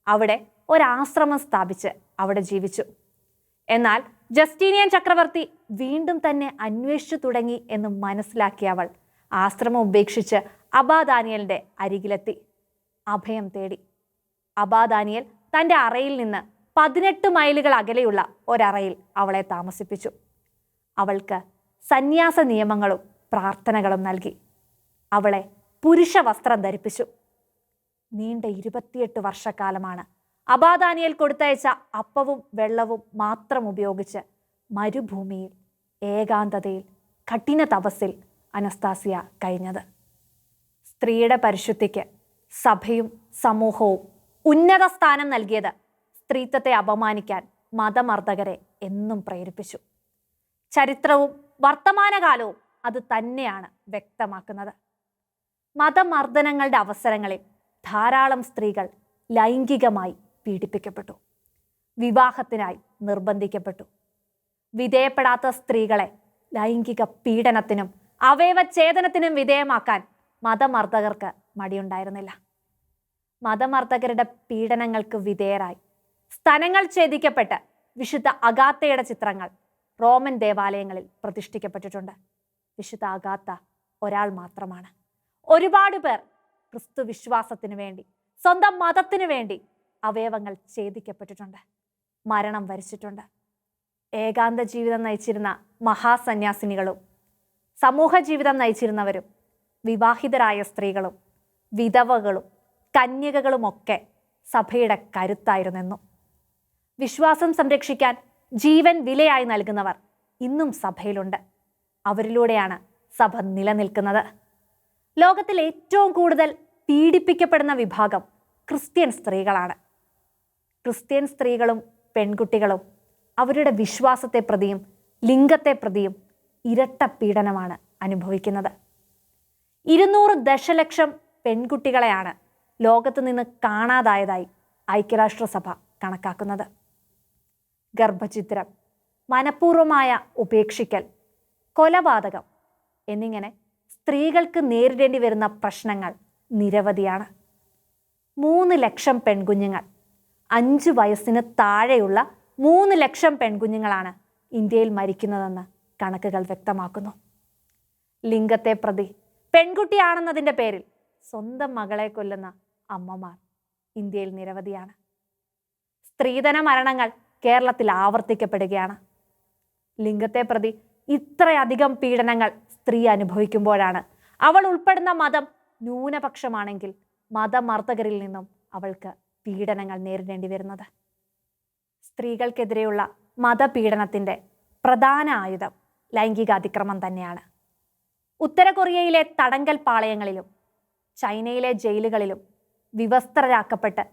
അവിടെ ഒരാശ്രമം സ്ഥാപിച്ച് അവിടെ ജീവിച്ചു. എന്നാൽ ജസ്റ്റീനിയൻ ചക്രവർത്തി വീണ്ടും തന്നെ അന്വേഷിച്ചു തുടങ്ങി എന്ന് മനസ്സിലാക്കിയ അവൾ ആശ്രമം ഉപേക്ഷിച്ച് അബാ ദാനിയലിന്റെ അരികിലെത്തി. അഭയം തേടി. അബാ ദാനിയൽ തൻ്റെ അറയിൽ നിന്ന് 18 മൈലുകൾ അകലെയുള്ള ഒരറയിൽ അവളെ താമസിപ്പിച്ചു. അവൾക്ക് സന്യാസ നിയമങ്ങളും പ്രാർത്ഥനകളും നൽകി. അവളെ പുരുഷ വസ്ത്രം ധരിപ്പിച്ചു. നീണ്ട 28 വർഷക്കാലമാണ് അബാ ദാനിയൽ കൊടുത്തയച്ച അപ്പവും വെള്ളവും മാത്രം ഉപയോഗിച്ച് മരുഭൂമിയിൽ ഏകാന്തതയിൽ കഠിന തപസ്സിൽ അനസ്താസിയ കഴിഞ്ഞത്. സ്ത്രീയുടെ പരിശുദ്ധിക്ക് സഭയും സമൂഹവും ഉന്നത സ്ഥാനം നൽകിയത് സ്ത്രീത്വത്തെ അപമാനിക്കാൻ മതമർദ്ദകരെ എന്നും പ്രേരിപ്പിച്ചു. ചരിത്രവും വർത്തമാനകാലവും അത് തന്നെയാണ് വ്യക്തമാക്കുന്നത്. മതമർദ്ദനങ്ങളുടെ അവസരങ്ങളിൽ ധാരാളം സ്ത്രീകൾ ലൈംഗികമായി പീഡിപ്പിക്കപ്പെട്ടു. വിവാഹത്തിനായി നിർബന്ധിക്കപ്പെട്ടു. വിധേയപ്പെടാത്ത സ്ത്രീകളെ ലൈംഗിക പീഡനത്തിനും അവയവഛേദനത്തിനും വിധേയമാക്കാൻ മതമർദ്ദകർക്ക് മടിയുണ്ടായിരുന്നില്ല. മതമർദ്ദകരുടെ പീഡനങ്ങൾക്ക് വിധേയരായി സ്തനങ്ങൾ ഛേദിക്കപ്പെട്ട് വിശുദ്ധ അഗാത്തയുടെ ചിത്രങ്ങൾ റോമൻ ദേവാലയങ്ങളിൽ പ്രതിഷ്ഠിക്കപ്പെട്ടിട്ടുണ്ട്. വിശുദ്ധ അഗാത്ത ഒരാൾ മാത്രമാണ്. ഒരുപാട് പേർ ക്രിസ്തു വിശ്വാസത്തിനു വേണ്ടി, സ്വന്തം മതത്തിനു വേണ്ടി അവയവങ്ങൾ ഛേദിക്കപ്പെട്ടിട്ടുണ്ട്, മരണം വരിച്ചിട്ടുണ്ട്. ഏകാന്ത ജീവിതം നയിച്ചിരുന്ന മഹാസന്യാസിനികളും സമൂഹ ജീവിതം നയിച്ചിരുന്നവരും വിവാഹിതരായ സ്ത്രീകളും വിധവകളും കന്യകകളുമൊക്കെ സഭയുടെ കരുത്തായിരുന്നെന്നും. വിശ്വാസം സംരക്ഷിക്കാൻ ജീവൻ വിലയായി നൽകുന്നവർ ഇന്നും സഭയിലുണ്ട്. അവരിലൂടെയാണ് സഭ നിലനിൽക്കുന്നത്. ലോകത്തിൽ ഏറ്റവും കൂടുതൽ പീഡിപ്പിക്കപ്പെടുന്ന വിഭാഗം ക്രിസ്ത്യൻ സ്ത്രീകളാണ്. ക്രിസ്ത്യൻ സ്ത്രീകളും പെൺകുട്ടികളും അവരുടെ വിശ്വാസത്തെ പ്രതിയും ലിംഗത്തെ പ്രതിയും ഇരട്ട പീഡനമാണ് അനുഭവിക്കുന്നത്. 200 ദശലക്ഷം പെൺകുട്ടികളെയാണ് ലോകത്ത് നിന്ന് കാണാതായതായി ഐക്യരാഷ്ട്രസഭ കണക്കാക്കുന്നത്. ഗർഭഛിദ്രം, മനഃപൂർവമായ ഉപേക്ഷിക്കൽ, കൊലപാതകം എന്നിങ്ങനെ സ്ത്രീകൾക്ക് നേരിടേണ്ടി വരുന്ന പ്രശ്നങ്ങൾ നിരവധിയാണ്. 3 ലക്ഷം പെൺകുഞ്ഞുങ്ങൾ, 5 വയസ്സിന് താഴെയുള്ള 3 ലക്ഷം പെൺകുഞ്ഞുങ്ങളാണ് ഇന്ത്യയിൽ മരിക്കുന്നതെന്ന് കണക്കുകൾ വ്യക്തമാക്കുന്നു. ലിംഗത്തെ പ്രതി പെൺകുട്ടിയാണെന്നതിൻ്റെ പേരിൽ സ്വന്തം മകളെ കൊല്ലുന്ന അമ്മമാർ ഇന്ത്യയിൽ നിരവധിയാണ്. സ്ത്രീധന മരണങ്ങൾ കേരളത്തിൽ ആവർത്തിക്കപ്പെടുകയാണ്. ലിംഗത്തെ പ്രതി ഇത്രയധികം പീഡനങ്ങൾ സ്ത്രീ അനുഭവിക്കുമ്പോഴാണ് അവൾ ഉൾപ്പെടുന്ന മതം ന്യൂനപക്ഷമാണെങ്കിൽ മതമർദ്ദകരിൽ നിന്നും അവൾക്ക് പീഡനങ്ങൾ നേരിടേണ്ടി വരുന്നത്. സ്ത്രീകൾക്കെതിരെയുള്ള മതപീഡനത്തിൻ്റെ പ്രധാന ആയുധം ലൈംഗിക അതിക്രമം തന്നെയാണ്. ഉത്തര കൊറിയയിലെ തടങ്കൽ പാളയങ്ങളിലും ചൈനയിലെ ജയിലുകളിലും വിവസ്ത്രരാക്കപ്പെട്ട്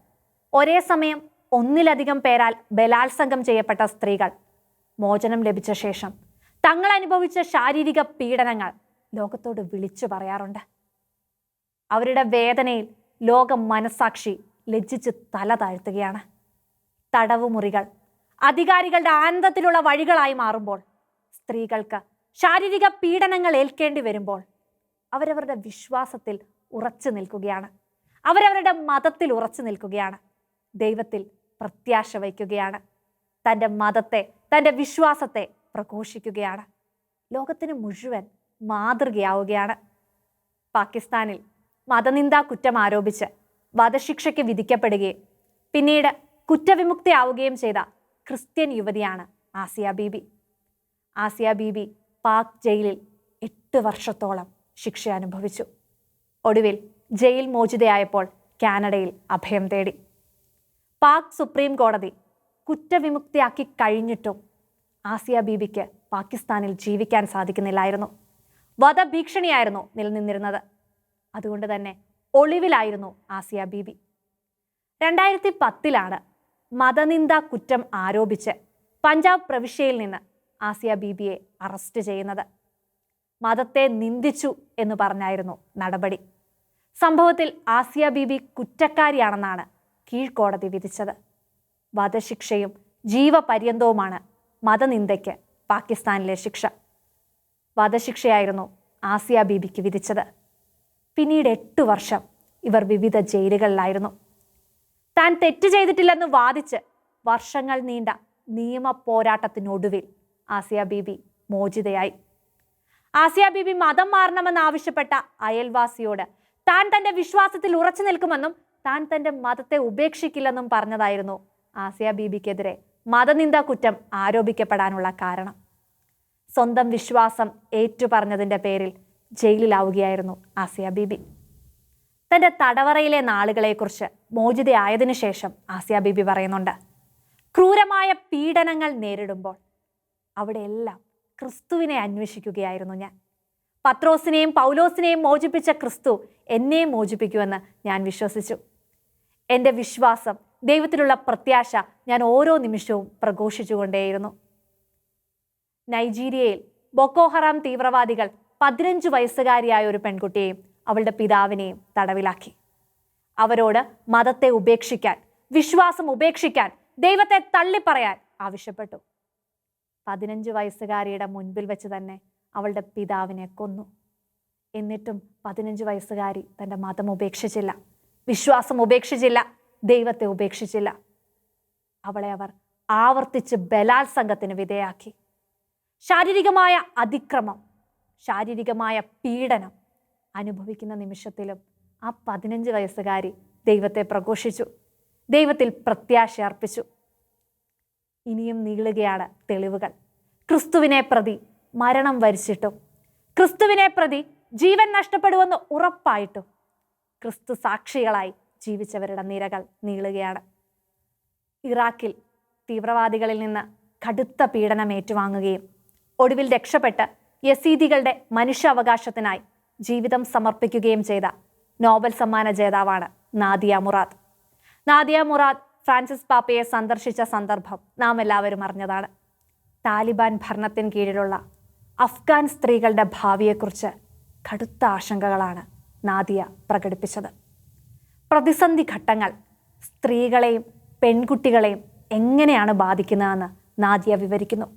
ഒരേ സമയം 1-ലധികം പേരാൽ ബലാത്സംഗം ചെയ്യപ്പെട്ട സ്ത്രീകൾ മോചനം ലഭിച്ച ശേഷം തങ്ങൾ അനുഭവിച്ച ശാരീരിക പീഡനങ്ങൾ ലോകത്തോട് വിളിച്ചു പറയാറുണ്ട്. അവരുടെ വേദനയിൽ ലോക മനസാക്ഷി ലജ്ജിച്ച് തല താഴ്ത്തുകയാണ്. തടവുമുറികൾ അധികാരികളുടെ ആനന്ദത്തിലുള്ള വഴികളായി മാറുമ്പോൾ, സ്ത്രീകൾക്ക് ശാരീരിക പീഡനങ്ങൾ ഏൽക്കേണ്ടി വരുമ്പോൾ അവരവരുടെ വിശ്വാസത്തിൽ ഉറച്ചു നിൽക്കുകയാണ്. അവരവരുടെ മതത്തിൽ ഉറച്ചു നിൽക്കുകയാണ്. ദൈവത്തിൽ പ്രത്യാശ വയ്ക്കുകയാണ്. തൻ്റെ മതത്തെ, തൻ്റെ വിശ്വാസത്തെ പ്രഘോഷിക്കുകയാണ്. ലോകത്തിന് മുഴുവൻ മാതൃകയാവുകയാണ്. പാകിസ്ഥാനിൽ മതനിന്ദാ കുറ്റം ആരോപിച്ച് വധശിക്ഷയ്ക്ക് വിധിക്കപ്പെടുകയും പിന്നീട് കുറ്റവിമുക്തയാവുകയും ചെയ്ത ക്രിസ്ത്യൻ യുവതിയാണ് ആസിയ ബീബി. ആസിയ ബീബി പാക് ജയിലിൽ 8 വർഷത്തോളം ശിക്ഷ അനുഭവിച്ചു. ഒടുവിൽ ജയിൽ മോചിതയായപ്പോൾ കാനഡയിൽ അഭയം തേടി. പാക് സുപ്രീം കോടതി കുറ്റവിമുക്തിയാക്കി കഴിഞ്ഞിട്ടും ആസിയ ബീബിക്ക് പാകിസ്ഥാനിൽ ജീവിക്കാൻ സാധിക്കുന്നില്ലായിരുന്നു. വധഭീഷണിയായിരുന്നു നിലനിന്നിരുന്നത്. അതുകൊണ്ട് തന്നെ ഒളിവിലായിരുന്നു ആസിയ ബീബി. 2010 മതനിന്ദാ കുറ്റം ആരോപിച്ച് പഞ്ചാബ് പ്രവിശ്യയിൽ നിന്ന് ആസിയ ബീബിയെ അറസ്റ്റ് ചെയ്യുന്നത്. മതത്തെ നിന്ദിച്ചു എന്ന് പറഞ്ഞായിരുന്നു നടപടി. സംഭവത്തിൽ ആസിയ ബീബി കുറ്റക്കാരിയാണെന്നാണ് കീഴ്ക്കോടതി വിധിച്ചത്. വധശിക്ഷയും ജീവപര്യന്തവുമാണ് മതനിന്ദയ്ക്ക് പാകിസ്ഥാനിലെ ശിക്ഷ. വധശിക്ഷയായിരുന്നു ആസിയ ബീബിക്ക് വിധിച്ചത്. പിന്നീട് 8 വർഷം ഇവർ വിവിധ ജയിലുകളിലായിരുന്നു. താൻ തെറ്റ് ചെയ്തിട്ടില്ലെന്ന് വാദിച്ച് വർഷങ്ങൾ നീണ്ട നിയമ പോരാട്ടത്തിനൊടുവിൽ ആസിയ ബീബി മോചിതയായി. ആസിയ ബീബി മതം മാറണമെന്നാവശ്യപ്പെട്ട അയൽവാസിയോട് താൻ തൻ്റെ വിശ്വാസത്തിൽ ഉറച്ചു നിൽക്കുമെന്നും താൻ തൻ്റെ മതത്തെ ഉപേക്ഷിക്കില്ലെന്നും പറഞ്ഞതായിരുന്നു ആസിയ ബീബിക്കെതിരെ മതനിന്ദാ കുറ്റം ആരോപിക്കപ്പെടാനുള്ള കാരണം. സ്വന്തം വിശ്വാസം ഏറ്റുപറഞ്ഞതിൻ്റെ പേരിൽ ജയിലിലാവുകയായിരുന്നു ആസിയ ബീബി. തൻ്റെ തടവറയിലെ നാളുകളെക്കുറിച്ച് മോചിതയായതിനു ശേഷം ആസിയ ബീബി പറയുന്നുണ്ട്, ക്രൂരമായ പീഡനങ്ങൾ നേരിടുമ്പോൾ അവിടെയെല്ലാം ക്രിസ്തുവിനെ അന്വേഷിക്കുകയായിരുന്നു ഞാൻ. പത്രോസിനെയും പൗലോസിനെയും മോചിപ്പിച്ച ക്രിസ്തു എന്നെയും മോചിപ്പിക്കുമെന്ന് ഞാൻ വിശ്വസിച്ചു. എൻ്റെ വിശ്വാസം, ദൈവത്തിലുള്ള പ്രത്യാശ ഞാൻ ഓരോ നിമിഷവും പ്രഘോഷിച്ചുകൊണ്ടേയിരുന്നു. നൈജീരിയയിൽ ബൊക്കോ ഹറാം തീവ്രവാദികൾ 15 വയസ്സുകാരിയായ ഒരു പെൺകുട്ടിയെയും അവളുടെ പിതാവിനെയും തടവിലാക്കി. അവരോട് മതത്തെ ഉപേക്ഷിക്കാൻ, വിശ്വാസം ഉപേക്ഷിക്കാൻ, ദൈവത്തെ തള്ളിപ്പറയാൻ ആവശ്യപ്പെട്ടു. 15 വയസ്സുകാരിയുടെ മുൻപിൽ വെച്ച് തന്നെ അവളുടെ പിതാവിനെ കൊന്നു. എന്നിട്ടും 15 വയസ്സുകാരി തൻ്റെ മതം ഉപേക്ഷിച്ചില്ല, വിശ്വാസം ഉപേക്ഷിച്ചില്ല, ദൈവത്തെ ഉപേക്ഷിച്ചില്ല. അവളെ അവർ ആവർത്തിച്ച് ബലാത്സംഗത്തിന് വിധേയാക്കി. ശാരീരികമായ അതിക്രമം, ശാരീരികമായ പീഡനം അനുഭവിക്കുന്ന നിമിഷത്തിലും ആ 15 വയസ്സുകാരി ദൈവത്തെ പ്രഘോഷിച്ചു, ദൈവത്തിൽ പ്രത്യാശ അർപ്പിച്ചു. ഇനിയും നീളുകയാണ് തെളിവുകൾ. ക്രിസ്തുവിനെ പ്രതി മരണം വരിച്ചിട്ടും, ക്രിസ്തുവിനെ പ്രതി ജീവൻ നഷ്ടപ്പെടുമെന്ന് ഉറപ്പായിട്ടും ക്രിസ്തു സാക്ഷികളായി ജീവിച്ചവരുടെ നിരകൾ നീളുകയാണ്. ഇറാഖിൽ തീവ്രവാദികളിൽ നിന്ന് കടുത്ത പീഡനം ഏറ്റുവാങ്ങുകയും ഒടുവിൽ രക്ഷപ്പെട്ട് യസീദികളുടെ മനുഷ്യാവകാശത്തിനായി ജീവിതം സമർപ്പിക്കുകയും ചെയ്ത നോബൽ സമ്മാന ജേതാവാണ് നാദിയ മുറാദ്. നാദിയ മുറാദ് ഫ്രാൻസിസ് പാപ്പയെ സന്ദർശിച്ച സന്ദർഭം നാം എല്ലാവരും അറിഞ്ഞതാണ്. താലിബാൻ ഭരണത്തിന് കീഴിലുള്ള അഫ്ഗാൻ സ്ത്രീകളുടെ ഭാവിയെക്കുറിച്ച് കടുത്ത ആശങ്കകളാണ് നാദിയ പ്രകടിപ്പിച്ചത്. പ്രതിസന്ധി ഘട്ടങ്ങൾ സ്ത്രീകളെയും പെൺകുട്ടികളെയും എങ്ങനെയാണ് ബാധിക്കുന്നതെന്ന് നാദിയ വിവരിക്കുന്നു.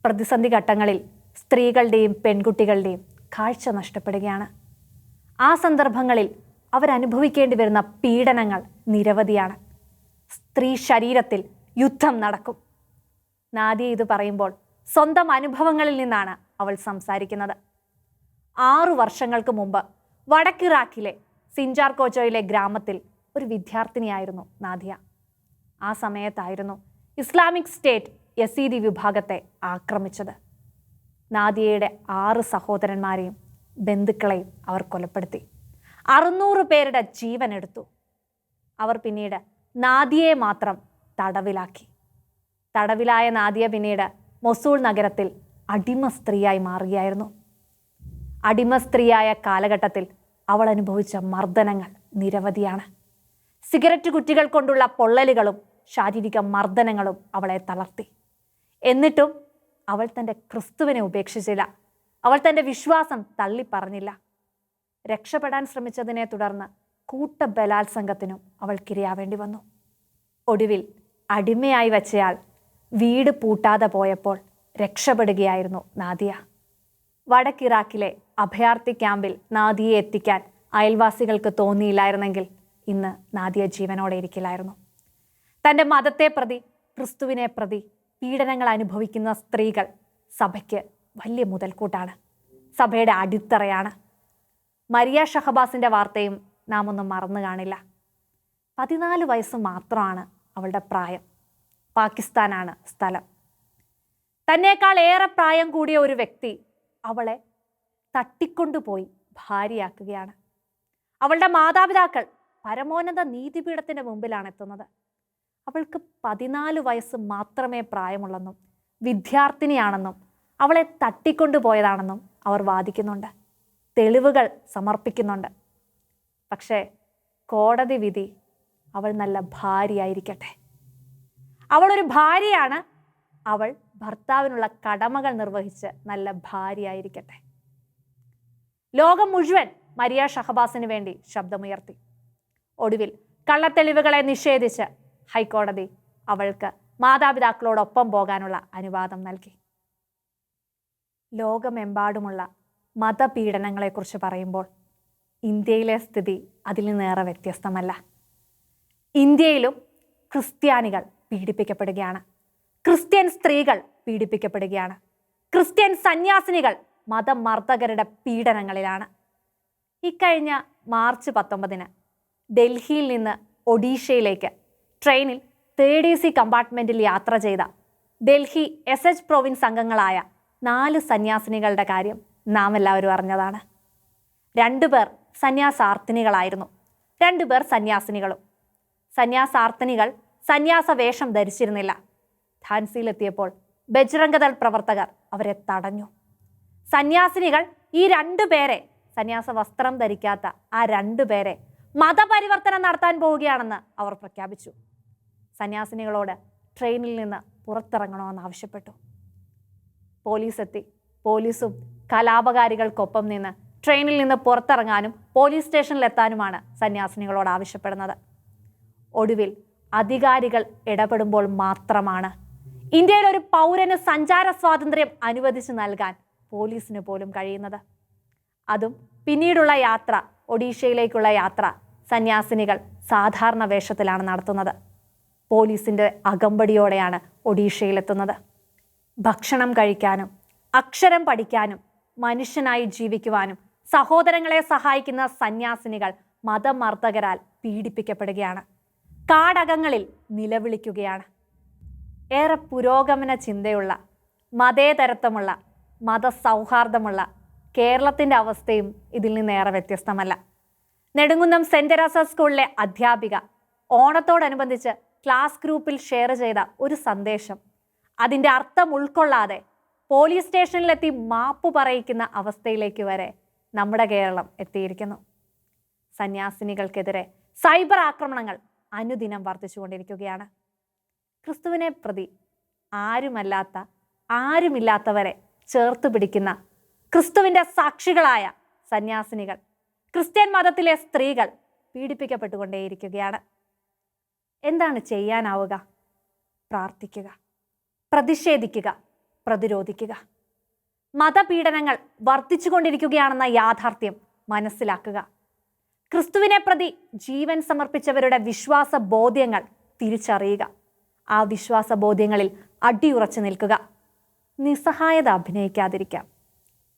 പ്രതിസന്ധി ഘട്ടങ്ങളിൽ സ്ത്രീകളുടെയും പെൺകുട്ടികളുടെയും കാഴ്ച നഷ്ടപ്പെടുകയാണ്. ആ സന്ദർഭങ്ങളിൽ അവരനുഭവിക്കേണ്ടി വരുന്ന പീഡനങ്ങൾ നിരവധിയാണ്. സ്ത്രീ ശരീരത്തിൽ യുദ്ധം നടക്കും. നാദിയ ഇത് പറയുമ്പോൾ സ്വന്തം അനുഭവങ്ങളിൽ നിന്നാണ് അവൾ സംസാരിക്കുന്നത്. 6 വർഷങ്ങൾക്ക് മുമ്പ് വടക്കിറാഖിലെ സിൻജാർ കോച്ചോയിലെ ഗ്രാമത്തിൽ ഒരു വിദ്യാർത്ഥിനിയായിരുന്നു നാദിയ. ആ സമയത്തായിരുന്നു ഇസ്ലാമിക് സ്റ്റേറ്റ് യസീദി വിഭാഗത്തെ ആക്രമിച്ചത്. നാദിയയുടെ 6 സഹോദരന്മാരെയും ബന്ധുക്കളെയും അവർ കൊലപ്പെടുത്തി. 600 പേരുടെ ജീവൻ എടുത്തു. അവർ പിന്നീട് നാദിയയെ മാത്രം തടവിലാക്കി. തടവിലായ നാദിയ പിന്നീട് മൊസൂൾ നഗരത്തിൽ അടിമ സ്ത്രീയായി മാറുകയായിരുന്നു. അടിമ സ്ത്രീയായ കാലഘട്ടത്തിൽ അവൾ അനുഭവിച്ച മർദ്ദനങ്ങൾ നിരവധിയാണ്. സിഗരറ്റ് കുറ്റികൾ കൊണ്ടുള്ള പൊള്ളലുകളും ശാരീരിക മർദ്ദനങ്ങളും അവളെ തളർത്തി. എന്നിട്ടും അവൾ തൻ്റെ ക്രിസ്തുവിനെ ഉപേക്ഷിച്ചില്ല. അവൾ തൻ്റെ വിശ്വാസം തള്ളിപ്പറഞ്ഞില്ല. രക്ഷപ്പെടാൻ ശ്രമിച്ചതിനെ തുടർന്ന് കൂട്ട ബലാത്സംഗത്തിനും അവൾക്കിരയാവേണ്ടി വന്നു. ഒടുവിൽ അടിമയായി വച്ചയാൾ വീട് പൂട്ടാതെ പോയപ്പോൾ രക്ഷപ്പെടുകയായിരുന്നു നാദിയ. വടക്കിറാഖിലെ അഭയാർത്ഥി ക്യാമ്പിൽ നാദിയെ എത്തിക്കാൻ അയൽവാസികൾക്ക് തോന്നിയില്ലായിരുന്നെങ്കിൽ ഇന്ന് നാദിയ ജീവനോടെ ഇരിക്കില്ലായിരുന്നു. തൻ്റെ മതത്തെ പ്രതി, ക്രിസ്തുവിനെ പ്രതി പീഡനങ്ങൾ അനുഭവിക്കുന്ന സ്ത്രീകൾ സഭയ്ക്ക് വലിയ മുതൽക്കൂട്ടാണ്, സഭയുടെ അടിത്തറയാണ്. മരിയ ഷഹബാസിൻ്റെ വാർത്തയും നാം ഒന്നും മറന്നു കാണില്ല. 14 വയസ്സ് മാത്രമാണ് അവളുടെ പ്രായം. പാകിസ്ഥാനാണ് സ്ഥലം. തന്നേക്കാൾ ഏറെ പ്രായം കൂടിയ ഒരു വ്യക്തി അവളെ തട്ടിക്കൊണ്ടുപോയി ഭാര്യയാക്കുകയാണ്. അവളുടെ മാതാപിതാക്കൾ പരമോന്നത നീതിപീഠത്തിൻ്റെ മുമ്പിലാണ് എത്തുന്നത്. അവൾക്ക് 14 വയസ്സ് മാത്രമേ പ്രായമുള്ളെന്നും വിദ്യാർത്ഥിനിയാണെന്നും അവളെ തട്ടിക്കൊണ്ടുപോയതാണെന്നും അവർ വാദിക്കുന്നുണ്ട്, തെളിവുകൾ സമർപ്പിക്കുന്നുണ്ട്. പക്ഷേ കോടതി വിധി അവൾ നല്ല ഭാര്യയായിരിക്കട്ടെ. അവളൊരു ഭാര്യയാണ്. അവൾ ഭർത്താവിനുള്ള കടമകൾ നിർവഹിച്ച് നല്ല ഭാര്യയായിരിക്കട്ടെ. ലോകം മുഴുവൻ മരിയ ഷഹബാസിന് വേണ്ടി ശബ്ദമുയർത്തി. ഒടുവിൽ കള്ളത്തെളിവുകളെ നിഷേധിച്ച് ഹൈക്കോടതി അവൾക്ക് മാതാപിതാക്കളോടൊപ്പം പോകാനുള്ള അനുവാദം നൽകി. ലോകമെമ്പാടുമുള്ള മതപീഡനങ്ങളെക്കുറിച്ച് പറയുമ്പോൾ ഇന്ത്യയിലെ സ്ഥിതി അതിൽ നിന്നേറെ വ്യത്യസ്തമല്ല. ഇന്ത്യയിലും ക്രിസ്ത്യാനികൾ പീഡിപ്പിക്കപ്പെടുകയാണ്. ക്രിസ്ത്യൻ സ്ത്രീകൾ പീഡിപ്പിക്കപ്പെടുകയാണ്. ക്രിസ്ത്യൻ സന്യാസിനികൾ മതമർദ്ദകരുടെ പീഡനങ്ങളിലാണ്. ഇക്കഴിഞ്ഞ മാർച്ച് 19 ഡൽഹിയിൽ നിന്ന് ഒഡീഷയിലേക്ക് ട്രെയിനിൽ 3rd AC കമ്പാർട്ട്മെൻറ്റിൽ യാത്ര ചെയ്ത ഡൽഹി SH പ്രൊവിൻസ് അംഗങ്ങളായ 4 സന്യാസിനികളുടെ കാര്യം നാം എല്ലാവരും അറിഞ്ഞതാണ്. 2 പേർ സന്യാസാർത്ഥിനികളായിരുന്നു, 2 പേർ സന്യാസിനികളും. സന്യാസാർത്ഥിനികൾ സന്യാസ വേഷം ധരിച്ചിരുന്നില്ല. ഝാൻസിയിലെത്തിയപ്പോൾ ബജ്രംഗദൾ പ്രവർത്തകർ അവരെ തടഞ്ഞു. സന്യാസിനികൾ ഈ 2 പേരെ, സന്യാസ വസ്ത്രം ധരിക്കാത്ത ആ 2 പേരെ മതപരിവർത്തനം നടത്താൻ പോവുകയാണെന്ന് അവർ പ്രഖ്യാപിച്ചു. സന്യാസിനികളോട് ട്രെയിനിൽ നിന്ന് പുറത്തിറങ്ങണമെന്ന് ആവശ്യപ്പെട്ടു. പോലീസ് എത്തി. പോലീസും കലാപകാരികൾക്കൊപ്പം നിന്ന് ട്രെയിനിൽ നിന്ന് പുറത്തിറങ്ങാനും പോലീസ് സ്റ്റേഷനിലെത്താനുമാണ് സന്യാസിനികളോട് ആവശ്യപ്പെടുന്നത്. ഒടുവിൽ അധികാരികൾ ഇടപെടുമ്പോൾ മാത്രമാണ് ഇന്ത്യയിൽ ഒരു പൗരന് സഞ്ചാര സ്വാതന്ത്ര്യം അനുവദിച്ചു നൽകാൻ പോലീസിന് പോലും കഴിയുന്നത്. അതും പിന്നീടുള്ള യാത്ര, ഒഡീഷയിലേക്കുള്ള യാത്ര സന്യാസിനികൾ സാധാരണ വേഷത്തിലാണ് നടത്തുന്നത്. പോലീസിൻ്റെ അകമ്പടിയോടെയാണ് ഒഡീഷയിലെത്തുന്നത്. ഭക്ഷണം കഴിക്കാനും അക്ഷരം പഠിക്കാനും മനുഷ്യനായി ജീവിക്കുവാനും സഹോദരങ്ങളെ സഹായിക്കുന്ന സന്യാസിനികൾ മതമർദ്ദകരാൽ പീഡിപ്പിക്കപ്പെടുകയാണ്. കാടകങ്ങളിൽ നിലവിളിക്കുകയാണ്. ഏറെ പുരോഗമന ചിന്തയുള്ള, മതേതരത്വമുള്ള, മതസൗഹാർദ്ദമുള്ള കേരളത്തിൻ്റെ അവസ്ഥയും ഇതിൽ നിന്നേറെ വ്യത്യസ്തമല്ല. നെടുങ്കുന്നം സെന്റ് തെരേസാസ് സ്കൂളിലെ അധ്യാപിക ഓണത്തോടനുബന്ധിച്ച് ക്ലാസ് ഗ്രൂപ്പിൽ ഷെയർ ചെയ്ത ഒരു സന്ദേശം അതിൻ്റെ അർത്ഥം ഉൾക്കൊള്ളാതെ പോലീസ് സ്റ്റേഷനിലെത്തി മാപ്പ് പറയിക്കുന്ന അവസ്ഥയിലേക്ക് വരെ നമ്മുടെ കേരളം എത്തിയിരിക്കുന്നു. സന്യാസിനികൾക്കെതിരെ സൈബർ ആക്രമണങ്ങൾ അനുദിനം വർദ്ധിച്ചുകൊണ്ടിരിക്കുകയാണ്. ക്രിസ്തുവിനെ പ്രതി ആരുമില്ലാത്തവരെ ചേർത്ത് പിടിക്കുന്ന ക്രിസ്തുവിൻ്റെ സാക്ഷികളായ സന്യാസിനികൾ, ക്രിസ്ത്യൻ മതത്തിലെ സ്ത്രീകൾ പീഡിപ്പിക്കപ്പെട്ടുകൊണ്ടേയിരിക്കുകയാണ്. എന്താണ് ചെയ്യാനാവുക? പ്രാർത്ഥിക്കുക, പ്രതിഷേധിക്കുക, പ്രതിരോധിക്കുക. മതപീഡനങ്ങൾ വർദ്ധിച്ചുകൊണ്ടിരിക്കുകയാണെന്ന യാഥാർത്ഥ്യം മനസ്സിലാക്കുക. ക്രിസ്തുവിനെ പ്രതി ജീവൻ സമർപ്പിച്ചവരുടെ വിശ്വാസ ബോധ്യങ്ങൾ തിരിച്ചറിയുക. ആ വിശ്വാസ ബോധ്യങ്ങളിൽ അടിയുറച്ചു നിൽക്കുക. നിസ്സഹായത അഭിനയിക്കാതിരിക്കാം,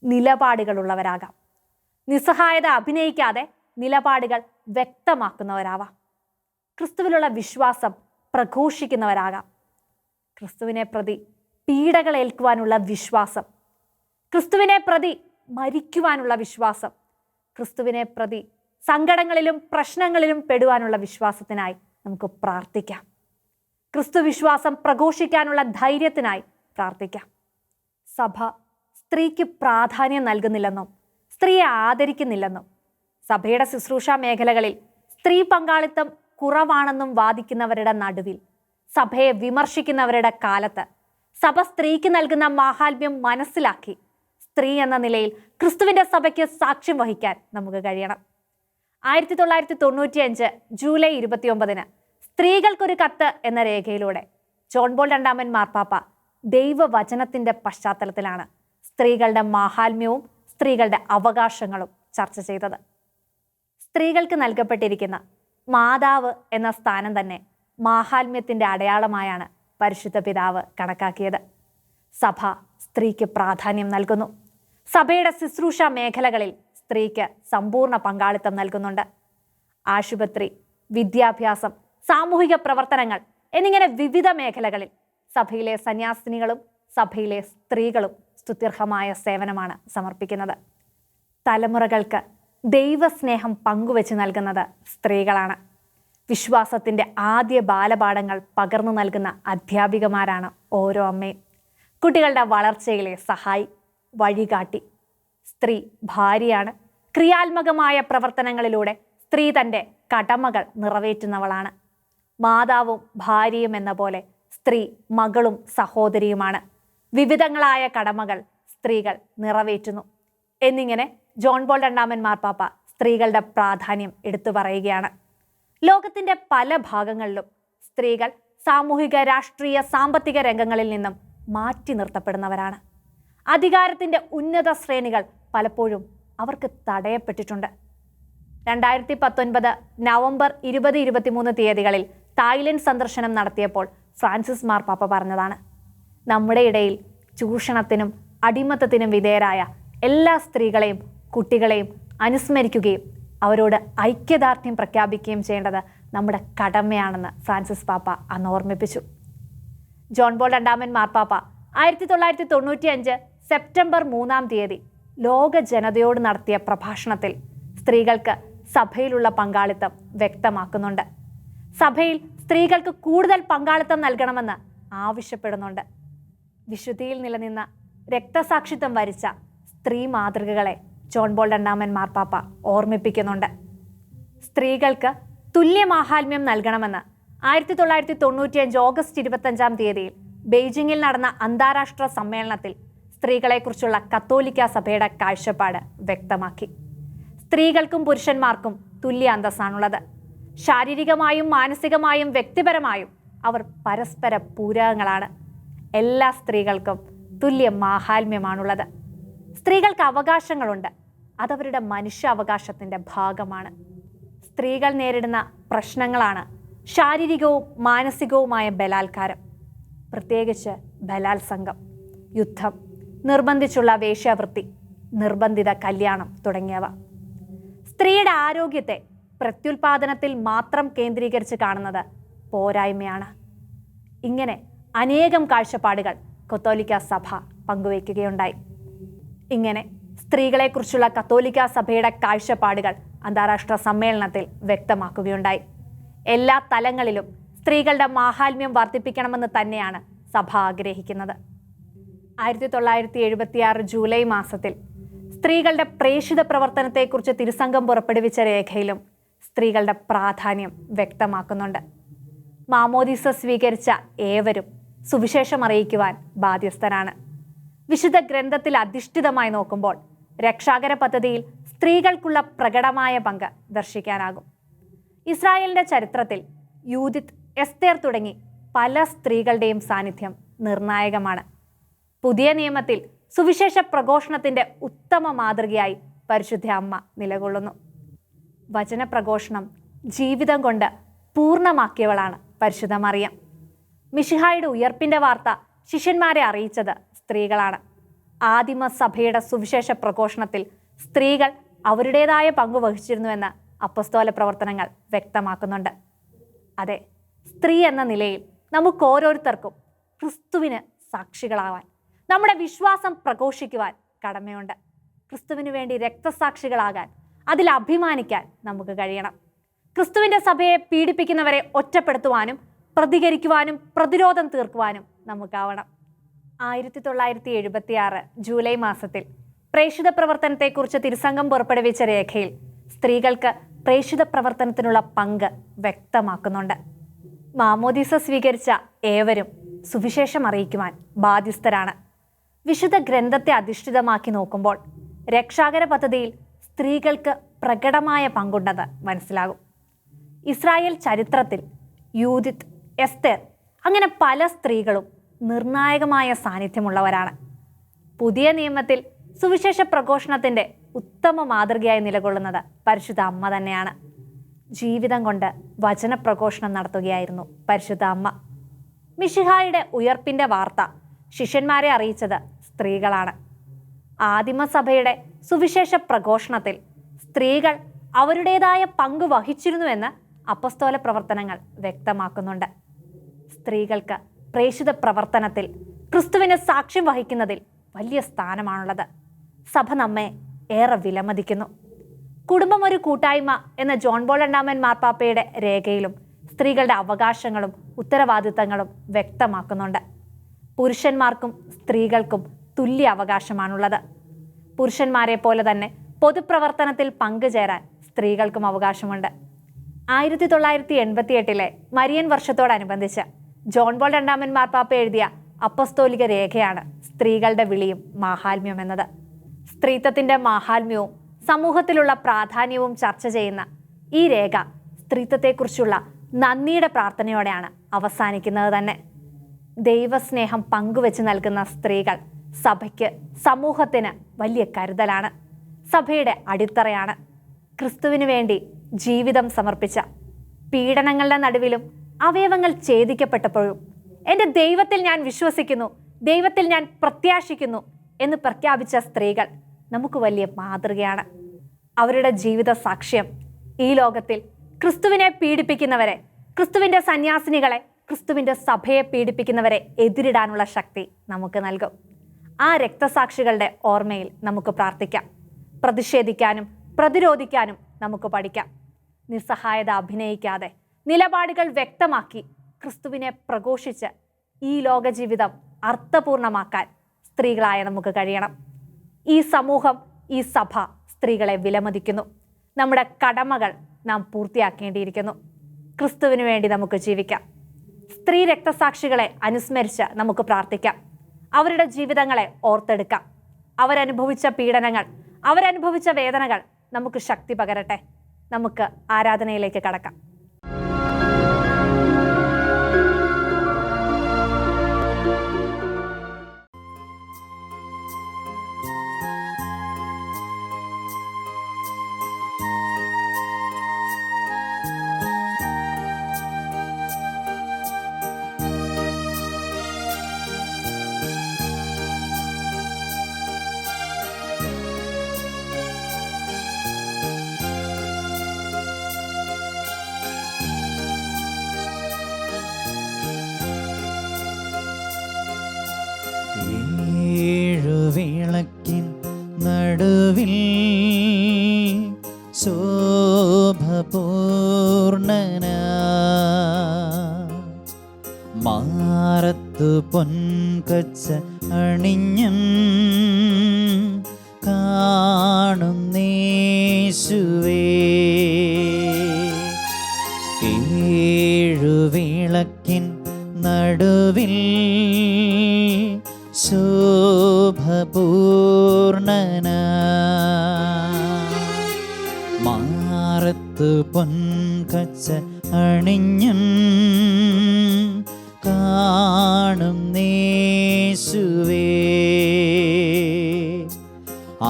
നിലപാടുകളുള്ളവരാകാം. നിസ്സഹായത അഭിനയിക്കാതെ നിലപാടുകൾ വ്യക്തമാക്കുന്നവരാവാം. ക്രിസ്തുവിലുള്ള വിശ്വാസം പ്രഘോഷിക്കുന്നവരാകാം. ക്രിസ്തുവിനെ പ്രതി പീഡകൾ ഏൽക്കുവാനുള്ള വിശ്വാസം, ക്രിസ്തുവിനെ പ്രതി മരിക്കുവാനുള്ള വിശ്വാസം, ക്രിസ്തുവിനെ പ്രതി സങ്കടങ്ങളിലും പ്രശ്നങ്ങളിലും പെടുവാനുള്ള വിശ്വാസത്തിനായി നമുക്ക് പ്രാർത്ഥിക്കാം. ക്രിസ്തു വിശ്വാസം പ്രഘോഷിക്കാനുള്ള ധൈര്യത്തിനായി പ്രാർത്ഥിക്കാം. സഭ സ്ത്രീക്ക് പ്രാധാന്യം നൽകുന്നില്ലെന്നും സ്ത്രീയെ ആദരിക്കുന്നില്ലെന്നും സഭയുടെ ശുശ്രൂഷ മേഖലകളിൽ സ്ത്രീ പങ്കാളിത്തം കുറവാണെന്നും വാദിക്കുന്നവരുടെ നടുവിൽ, സഭയെ വിമർശിക്കുന്നവരുടെ കാലത്ത് സഭ സ്ത്രീക്ക് നൽകുന്ന മാഹാത്മ്യം മനസ്സിലാക്കി സ്ത്രീ എന്ന നിലയിൽ ക്രിസ്തുവിന്റെ സഭയ്ക്ക് സാക്ഷ്യം വഹിക്കാൻ നമുക്ക് കഴിയണം. 1995 ജൂലൈ 29 സ്ത്രീകൾക്കൊരു കത്ത് എന്ന രേഖയിലൂടെ ജോൺ പോൾ രണ്ടാമൻ മാർപ്പാപ്പ ദൈവവചനത്തിന്റെ പശ്ചാത്തലത്തിലാണ് സ്ത്രീകളുടെ മാഹാത്മ്യവും സ്ത്രീകളുടെ അവകാശങ്ങളും ചർച്ച ചെയ്തത്. സ്ത്രീകൾക്ക് നൽകപ്പെട്ടിരിക്കുന്ന മാതാവ് എന്ന സ്ഥാനം തന്നെ മാഹാത്മ്യത്തിന്റെ അടയാളമായാണ് പരിശുദ്ധ പിതാവ് കണക്കാക്കിയത്. സഭ സ്ത്രീക്ക് പ്രാധാന്യം നൽകുന്നു. സഭയുടെ ശുശ്രൂഷ മേഖലകളിൽ സ്ത്രീക്ക് സമ്പൂർണ്ണ പങ്കാളിത്തം നൽകുന്നുണ്ട്. ആശുപത്രി, വിദ്യാഭ്യാസം, സാമൂഹിക പ്രവർത്തനങ്ങൾ എന്നിങ്ങനെ വിവിധ മേഖലകളിൽ സഭയിലെ സന്യാസിനികളും സഭയിലെ സ്ത്രീകളും സ്തുത്യർഹമായ സേവനമാണ് സമർപ്പിക്കുന്നത്. തലമുറകൾക്ക് ദൈവസ്നേഹം പങ്കുവെച്ച് നൽകുന്നത് സ്ത്രീകളാണ്. വിശ്വാസത്തിന്റെ ആദ്യ ബാലപാഠങ്ങൾ പകർന്നു നൽകുന്ന അധ്യാപികമാരാണ് ഓരോ അമ്മയും. കുട്ടികളുടെ വളർച്ചയിലെ സഹായി, വഴികാട്ടി. സ്ത്രീ ഭാര്യയാണ്. ക്രിയാത്മകമായ പ്രവർത്തനങ്ങളിലൂടെ സ്ത്രീ തൻ്റെ കടമകൾ നിറവേറ്റുന്നവളാണ്. മാതാവും ഭാര്യയും എന്ന പോലെ സ്ത്രീ മകളും സഹോദരിയുമാണ്. വിവിധങ്ങളായ കടമകൾ സ്ത്രീകൾ നിറവേറ്റുന്നു എന്നിങ്ങനെ ജോൺ പോൾ രണ്ടാമൻ മാർപ്പാപ്പ സ്ത്രീകളുടെ പ്രാധാന്യം എടുത്തു പറയുകയാണ്. ലോകത്തിന്റെ പല ഭാഗങ്ങളിലും സ്ത്രീകൾ സാമൂഹിക, രാഷ്ട്രീയ, സാമ്പത്തിക രംഗങ്ങളിൽ നിന്നും മാറ്റി നിർത്തപ്പെടുന്നവരാണ്. അധികാരത്തിന്റെ ഉന്നത ശ്രേണികൾ പലപ്പോഴും അവർക്ക് തടയപ്പെട്ടിട്ടുണ്ട്. 2019 നവംബർ 20-23 തീയതികളിൽ തായ്ലൻഡ് സന്ദർശനം നടത്തിയപ്പോൾ ഫ്രാൻസിസ് മാർപ്പാപ്പ പറഞ്ഞതാണ്: നമ്മുടെ ഇടയിൽ ചൂഷണത്തിനും അടിമത്തത്തിനും വിധേയരായ എല്ലാ സ്ത്രീകളെയും കുട്ടികളെയും അനുസ്മരിക്കുകയും അവരോട് ഐക്യദാർഢ്യം പ്രഖ്യാപിക്കുകയും ചെയ്യേണ്ടത് നമ്മുടെ കടമയാണെന്ന് ഫ്രാൻസിസ് പാപ്പ അന്ന് ഓർമ്മിപ്പിച്ചു. ജോൺ പോൾ രണ്ടാമൻ മാർപ്പാപ്പ 1995 സെപ്റ്റംബർ 3 തീയതി ലോക ജനതയോട് നടത്തിയ പ്രഭാഷണത്തിൽ സ്ത്രീകൾക്ക് സഭയിലുള്ള പങ്കാളിത്തം വ്യക്തമാക്കുന്നുണ്ട്. സഭയിൽ സ്ത്രീകൾക്ക് കൂടുതൽ പങ്കാളിത്തം നൽകണമെന്ന് ആവശ്യപ്പെടുന്നുണ്ട്. വിശുദ്ധിയിൽ നിലനിന്ന രക്തസാക്ഷിത്വം വരിച്ച സ്ത്രീ മാതൃകകളെ ജോൺ പോൾ രണ്ടാമൻ മാർപ്പാപ്പ ഓർമ്മിപ്പിക്കുന്നുണ്ട്. സ്ത്രീകൾക്ക് തുല്യമാഹാത്മ്യം നൽകണമെന്ന് 1995 ഓഗസ്റ്റ് 25 തീയതിയിൽ ബെയ്ജിങ്ങിൽ നടന്ന അന്താരാഷ്ട്ര സമ്മേളനത്തിൽ സ്ത്രീകളെക്കുറിച്ചുള്ള കത്തോലിക്ക സഭയുടെ കാഴ്ചപ്പാട് വ്യക്തമാക്കി. സ്ത്രീകൾക്കും പുരുഷന്മാർക്കും തുല്യ അന്തസ്സാണുള്ളത്. ശാരീരികമായും മാനസികമായും വ്യക്തിപരമായും അവർ പരസ്പര പൂരകങ്ങളാണ്. എല്ലാ സ്ത്രീകൾക്കും തുല്യ മാഹാത്മ്യമാണുള്ളത്. സ്ത്രീകൾക്ക് അവകാശങ്ങളുണ്ട്. അതവരുടെ മനുഷ്യാവകാശത്തിൻ്റെ ഭാഗമാണ്. സ്ത്രീകൾ നേരിടുന്ന പ്രശ്നങ്ങളാണ് ശാരീരികവും മാനസികവുമായ ബലാത്കാരം, പ്രത്യേകിച്ച് ബലാത്സംഗം, യുദ്ധം, നിർബന്ധിച്ചുള്ള വേശ്യാവൃത്തി, നിർബന്ധിത കല്യാണം തുടങ്ങിയവ. സ്ത്രീയുടെ ആരോഗ്യത്തെ പ്രത്യുൽപാദനത്തിൽ മാത്രം കേന്ദ്രീകരിച്ച് കാണുന്നത് പോരായ്മയാണ്. ഇങ്ങനെ അനേകം കാഴ്ചപ്പാടുകൾ കത്തോലിക്ക സഭ പങ്കുവയ്ക്കുകയുണ്ടായി. ഇങ്ങനെ സ്ത്രീകളെക്കുറിച്ചുള്ള കത്തോലിക്ക സഭയുടെ കാഴ്ചപ്പാടുകൾ അന്താരാഷ്ട്ര സമ്മേളനത്തിൽ വ്യക്തമാക്കുകയുണ്ടായി. എല്ലാ തലങ്ങളിലും സ്ത്രീകളുടെ മാഹാത്മ്യം വർദ്ധിപ്പിക്കണമെന്ന് തന്നെയാണ് സഭ ആഗ്രഹിക്കുന്നത്. 1976 ജൂലൈ മാസത്തിൽ സ്ത്രീകളുടെ പ്രേഷിത പ്രവർത്തനത്തെക്കുറിച്ച് തിരുസംഘം പുറപ്പെടുവിച്ച രേഖയിലും സ്ത്രീകളുടെ പ്രാധാന്യം വ്യക്തമാക്കുന്നുണ്ട്. മാമോദീസ സ്വീകരിച്ച ഏവരും സുവിശേഷം അറിയിക്കുവാൻ ബാധ്യസ്ഥരാണ്. വിശുദ്ധ ഗ്രന്ഥത്തിൽ അധിഷ്ഠിതമായി നോക്കുമ്പോൾ രക്ഷാകര പദ്ധതിയിൽ സ്ത്രീകൾക്കുള്ള പ്രകടമായ പങ്ക് ദർശിക്കാനാകും. ഇസ്രായേലിന്റെ ചരിത്രത്തിൽ യൂദിത്ത്, എസ്തേർ തുടങ്ങി പല സ്ത്രീകളുടെയും സാന്നിധ്യം നിർണായകമാണ്. പുതിയ നിയമത്തിൽ സുവിശേഷ പ്രഘോഷണത്തിന്റെ ഉത്തമ മാതൃകയായി പരിശുദ്ധ അമ്മ നിലകൊള്ളുന്നു. വചനപ്രഘോഷണം ജീവിതം കൊണ്ട് പൂർണ്ണമാക്കിയവളാണ് പരിശുദ്ധ മറിയം. മിശിഹായുടെ ഉയർപ്പിന്റെ വാർത്ത ശിഷ്യന്മാരെ അറിയിച്ചത് സ്ത്രീകളാണ്. ആദിമ സഭയുടെ സുവിശേഷ പ്രഘോഷണത്തിൽ സ്ത്രീകൾ അവരുടേതായ പങ്കു വഹിച്ചിരുന്നുവെന്ന് അപ്പസ്തോല പ്രവർത്തനങ്ങൾ വ്യക്തമാക്കുന്നുണ്ട്. അതെ, സ്ത്രീ എന്ന നിലയിൽ നമുക്ക് ഓരോരുത്തർക്കും ക്രിസ്തുവിന് സാക്ഷികളാവാൻ, നമ്മുടെ വിശ്വാസം പ്രഘോഷിക്കുവാൻ കടമയുണ്ട്. ക്രിസ്തുവിന് വേണ്ടി രക്തസാക്ഷികളാകാൻ, അതിൽ അഭിമാനിക്കാൻ നമുക്ക് കഴിയണം. ക്രിസ്തുവിന്റെ സഭയെ പീഡിപ്പിക്കുന്നവരെ ഒറ്റപ്പെടുത്തുവാനും പ്രതികരിക്കുവാനും പ്രതിരോധം തീർക്കുവാനും നമുക്കാവണം. 1976 ജൂലൈ മാസത്തിൽ പ്രേഷിത പ്രവർത്തനത്തെക്കുറിച്ച് തിരുസംഘം പുറപ്പെടുവിച്ച രേഖയിൽ സ്ത്രീകൾക്ക് പ്രേഷിത പ്രവർത്തനത്തിനുള്ള പങ്ക് വ്യക്തമാക്കുന്നുണ്ട്. മാമോദീസ സ്വീകരിച്ച ഏവരും സുവിശേഷം അറിയിക്കുവാൻ ബാധ്യസ്ഥരാണ്. വിശുദ്ധ ഗ്രന്ഥത്തെ അധിഷ്ഠിതമാക്കി നോക്കുമ്പോൾ രക്ഷാകര പദ്ധതിയിൽ സ്ത്രീകൾക്ക് പ്രകടമായ പങ്കുണ്ടെന്ന് മനസ്സിലാകും. ഇസ്രായേൽ ചരിത്രത്തിൽ യൂദിത്ത്, എസ്തേർ അങ്ങനെ പല സ്ത്രീകളും നിർണായകമായ സാന്നിധ്യമുള്ളവരാണ്. പുതിയ നിയമത്തിൽ സുവിശേഷ പ്രഘോഷണത്തിൻ്റെ ഉത്തമ മാതൃകയായി നിലകൊള്ളുന്നത് പരിശുദ്ധ അമ്മ തന്നെയാണ്. ജീവിതം കൊണ്ട് വചനപ്രഘോഷണം നടത്തുകയായിരുന്നു പരിശുദ്ധ അമ്മ. മിശിഹായുടെ ഉയർപ്പിൻ്റെ വാർത്ത ശിഷ്യന്മാരെ അറിയിച്ചത് സ്ത്രീകളാണ്. ആദിമസഭയുടെ സുവിശേഷ പ്രഘോഷണത്തിൽ സ്ത്രീകൾ അവരുടേതായ പങ്ക് വഹിച്ചിരുന്നുവെന്ന് അപ്പസ്തോല പ്രവർത്തനങ്ങൾ വ്യക്തമാക്കുന്നുണ്ട്. സ്ത്രീകൾക്ക് പ്രേഷിത പ്രവർത്തനത്തിൽ ക്രിസ്തുവിനെ സാക്ഷ്യം വഹിക്കുന്നതിൽ വലിയ സ്ഥാനമാണുള്ളത്. സഭ നമ്മെ ഏറെ വിലമതിക്കുന്നു. കുടുംബം ഒരു കൂട്ടായ്മ എന്ന ജോൺ പോൾ രണ്ടാമൻ മാർപ്പാപ്പയുടെ രേഖയിലും സ്ത്രീകളുടെ അവകാശങ്ങളും ഉത്തരവാദിത്തങ്ങളും വ്യക്തമാക്കുന്നുണ്ട്. പുരുഷന്മാർക്കും സ്ത്രീകൾക്കും തുല്യ അവകാശമാണുള്ളത്. പുരുഷന്മാരെ പോലെ തന്നെ പൊതുപ്രവർത്തനത്തിൽ പങ്കുചേരാൻ സ്ത്രീകൾക്കും അവകാശമുണ്ട്. 1988 മരിയൻ വർഷത്തോടനുബന്ധിച്ച് ജോൺ പോൾ രണ്ടാമൻ മാർപ്പാപ്പ എഴുതിയ അപ്പസ്തോലിക രേഖയാണ് സ്ത്രീകളുടെ വിളിയും മാഹാത്മ്യം എന്നത്. സ്ത്രീത്വത്തിൻ്റെ മാഹാത്മ്യവും സമൂഹത്തിലുള്ള പ്രാധാന്യവും ചർച്ച ചെയ്യുന്ന ഈ രേഖ സ്ത്രീത്വത്തെക്കുറിച്ചുള്ള നന്ദിയുടെ പ്രാർത്ഥനയോടെയാണ് അവസാനിക്കുന്നത് തന്നെ. ദൈവസ്നേഹം പങ്കുവെച്ച് നൽകുന്ന സ്ത്രീകൾ സഭയ്ക്ക്, സമൂഹത്തിന് വലിയ കരുതലാണ്. സഭയുടെ അടിത്തറയാണ്. ക്രിസ്തുവിന് വേണ്ടി ജീവിതം സമർപ്പിച്ച, പീഡനങ്ങളുടെ നടുവിലും അവയവങ്ങൾ ഛേദിക്കപ്പെട്ടപ്പോഴും എൻ്റെ ദൈവത്തിൽ ഞാൻ വിശ്വസിക്കുന്നു, ദൈവത്തിൽ ഞാൻ പ്രത്യാശിക്കുന്നു എന്ന് പ്രഖ്യാപിച്ച സ്ത്രീകൾ നമുക്ക് വലിയ മാതൃകയാണ്. അവരുടെ ജീവിത സാക്ഷ്യം ഈ ലോകത്തിൽ ക്രിസ്തുവിനെ പീഡിപ്പിക്കുന്നവരെ, ക്രിസ്തുവിൻ്റെ സന്യാസിനികളെ, ക്രിസ്തുവിൻ്റെ സഭയെ പീഡിപ്പിക്കുന്നവരെ എതിരിടാനുള്ള ശക്തി നമുക്ക് നൽകും. ആ രക്തസാക്ഷികളുടെ ഓർമ്മയിൽ നമുക്ക് പ്രാർത്ഥിക്കാം. പ്രതിഷേധിക്കാനും പ്രതിരോധിക്കാനും നമുക്ക് പഠിക്കാം. നിസ്സഹായത അഭിനയിക്കാതെ നിലപാടുകൾ വ്യക്തമാക്കി ക്രിസ്തുവിനെ പ്രഘോഷിച്ച് ഈ ലോക ജീവിതം അർത്ഥപൂർണമാക്കാൻ സ്ത്രീകളായ നമുക്ക് കഴിയണം. ഈ സമൂഹം, ഈ സഭ സ്ത്രീകളെ വിലമതിക്കുന്നു. നമ്മുടെ കടമകൾ നാം പൂർത്തിയാക്കേണ്ടിയിരിക്കുന്നു. ക്രിസ്തുവിന് വേണ്ടി നമുക്ക് ജീവിക്കാം. സ്ത്രീ രക്തസാക്ഷികളെ അനുസ്മരിച്ച് നമുക്ക് പ്രാർത്ഥിക്കാം. അവരുടെ ജീവിതങ്ങളെ ഓർത്തെടുക്കാം. അവരനുഭവിച്ച പീഡനങ്ങൾ, അവരനുഭവിച്ച വേദനകൾ നമുക്ക് ശക്തി പകരട്ടെ. നമുക്ക് ആരാധനയിലേക്ക് കടക്കാം. വിളക്കിൻ നടുവിൽ ശോഭപൂർണന മാറത്തു പൊൻകച്ച അണിഞ്ഞും കാണുന്നേശുവേ ഏഴുവിളക്കിൻ നടുവിൽ ശോഭപൂർണന മാറത്തു പൊൻകച്ച അണിഞ്ഞും കാണുന്നേശുവേ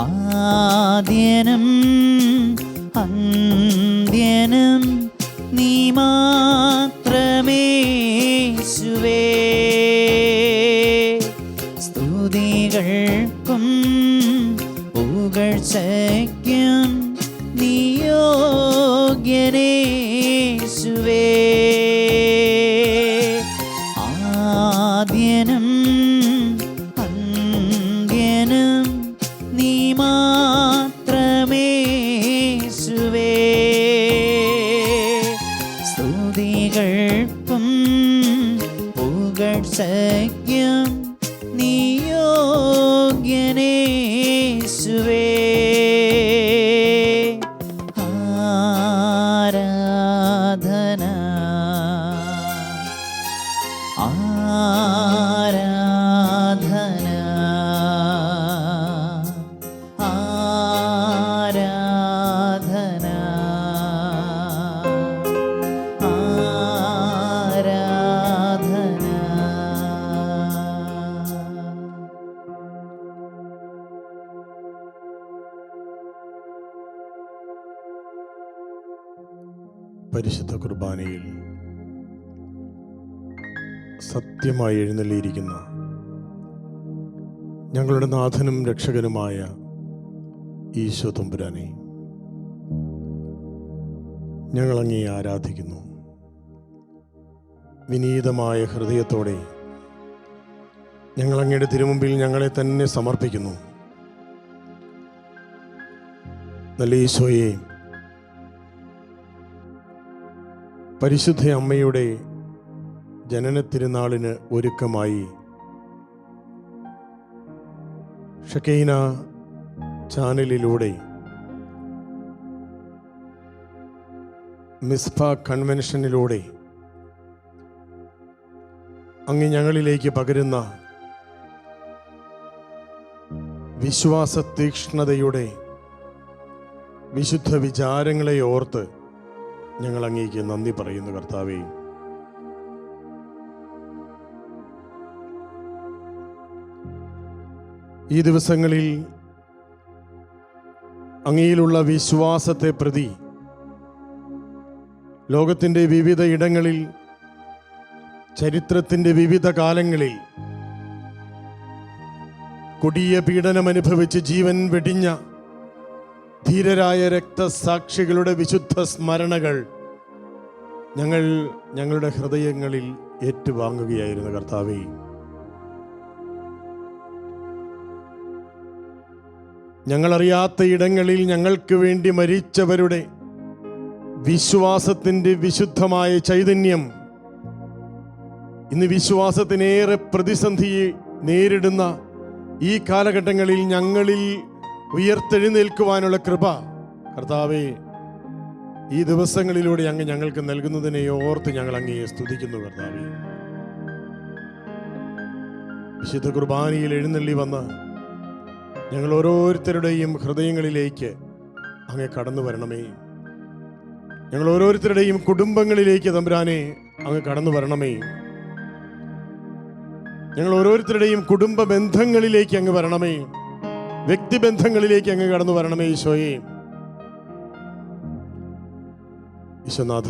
ആദ്യനും അന്ത്യനും നീ മാത്രമേശുവേ സ്തുതികൾക്കും പുകഴ്ചയ്ക്കും നീ യോഗ്യനേശുവേ ആദ്യനും അന്ത്യനും നീ മാത്രമേശുവേ സ്തുതികൾക്കും പുകഴ്ചയ്ക്കും നീ യോഗ്യനേശുവേ ആരാധന പരിശുദ്ധ കുർബാനയിൽ സത്യമായി എഴുന്നള്ളിയിരിക്കുന്ന ഞങ്ങളുടെ നാഥനും രക്ഷകനുമായ ഈശോ തമ്പുരാനെ, ഞങ്ങൾ അങ്ങേ ആരാധിക്കുന്നു. വിനീതമായ ഹൃദയത്തോടെ ഞങ്ങൾ അങ്ങയുടെ തിരുമുമ്പിൽ ഞങ്ങളെ തന്നെ സമർപ്പിക്കുന്നു. നല്ല ഈശോയെ, പരിശുദ്ധ അമ്മയുടെ ജനന തിരുനാളിന് ഒരുക്കമായി ഷക്കൈന ചാനലിലൂടെ മിസ്ഫ കൺവെൻഷനിലൂടെ അങ്ങ് ഞങ്ങളിലേക്ക് പകരുന്ന വിശ്വാസ തീക്ഷ്ണതയുടെ വിശുദ്ധ വിചാരങ്ങളെ ഓർത്ത് ഞങ്ങൾ അങ്ങേക്ക് നന്ദി പറയുന്നു കർത്താവേ. ഈ ദിവസങ്ങളിൽ അങ്ങയിലുള്ള വിശ്വാസത്തെ പ്രതി ലോകത്തിൻ്റെ വിവിധ ഇടങ്ങളിൽ, ചരിത്രത്തിൻ്റെ വിവിധ കാലങ്ങളിൽ കൊടിയ പീഡനമനുഭവിച്ച് ജീവൻ വെടിഞ്ഞ ധീരരായ രക്തസാക്ഷികളുടെ വിശുദ്ധ സ്മരണകൾ ഞങ്ങളുടെ ഹൃദയങ്ങളിൽ ഏറ്റുവാങ്ങുകയായിരുന്നു കർത്താവേ. ഞങ്ങളറിയാത്ത ഇടങ്ങളിൽ ഞങ്ങൾക്ക് വേണ്ടി മരിച്ചവരുടെ വിശ്വാസത്തിൻ്റെ വിശുദ്ധമായ ചൈതന്യം ഇന്ന് വിശ്വാസത്തിനേറെ പ്രതിസന്ധി നേരിടുന്ന ഈ കാലഘട്ടങ്ങളിൽ ഞങ്ങളിൽ ഉയർത്തെഴുന്നേൽക്കുവാനുള്ള കൃപ കർത്താവേ ഈ ദിവസങ്ങളിലൂടെ അങ്ങ് ഞങ്ങൾക്ക് നൽകുന്നതിനെ ഓർത്ത് ഞങ്ങൾ അങ്ങയെ സ്തുതിക്കുന്നു കർത്താവേ. വിശുദ്ധ കുർബാനയിൽ എഴുന്നള്ളി വന്ന ഞങ്ങൾ ഓരോരുത്തരുടെയും ഹൃദയങ്ങളിലേക്ക് അങ്ങ് കടന്നു വരണമേ. ഞങ്ങൾ ഓരോരുത്തരുടെയും കുടുംബങ്ങളിലേക്ക് തമ്പുരാനെ അങ്ങ് കടന്നു വരണമേ. ഞങ്ങൾ ഓരോരുത്തരുടെയും കുടുംബ ബന്ധങ്ങളിലേക്ക് അങ്ങ് വരണമേ. വ്യക്തിബന്ധങ്ങളിലേക്ക് അങ്ങ് കടന്നു വരണമേ ഈശോയെ. ഈശോനാഥ,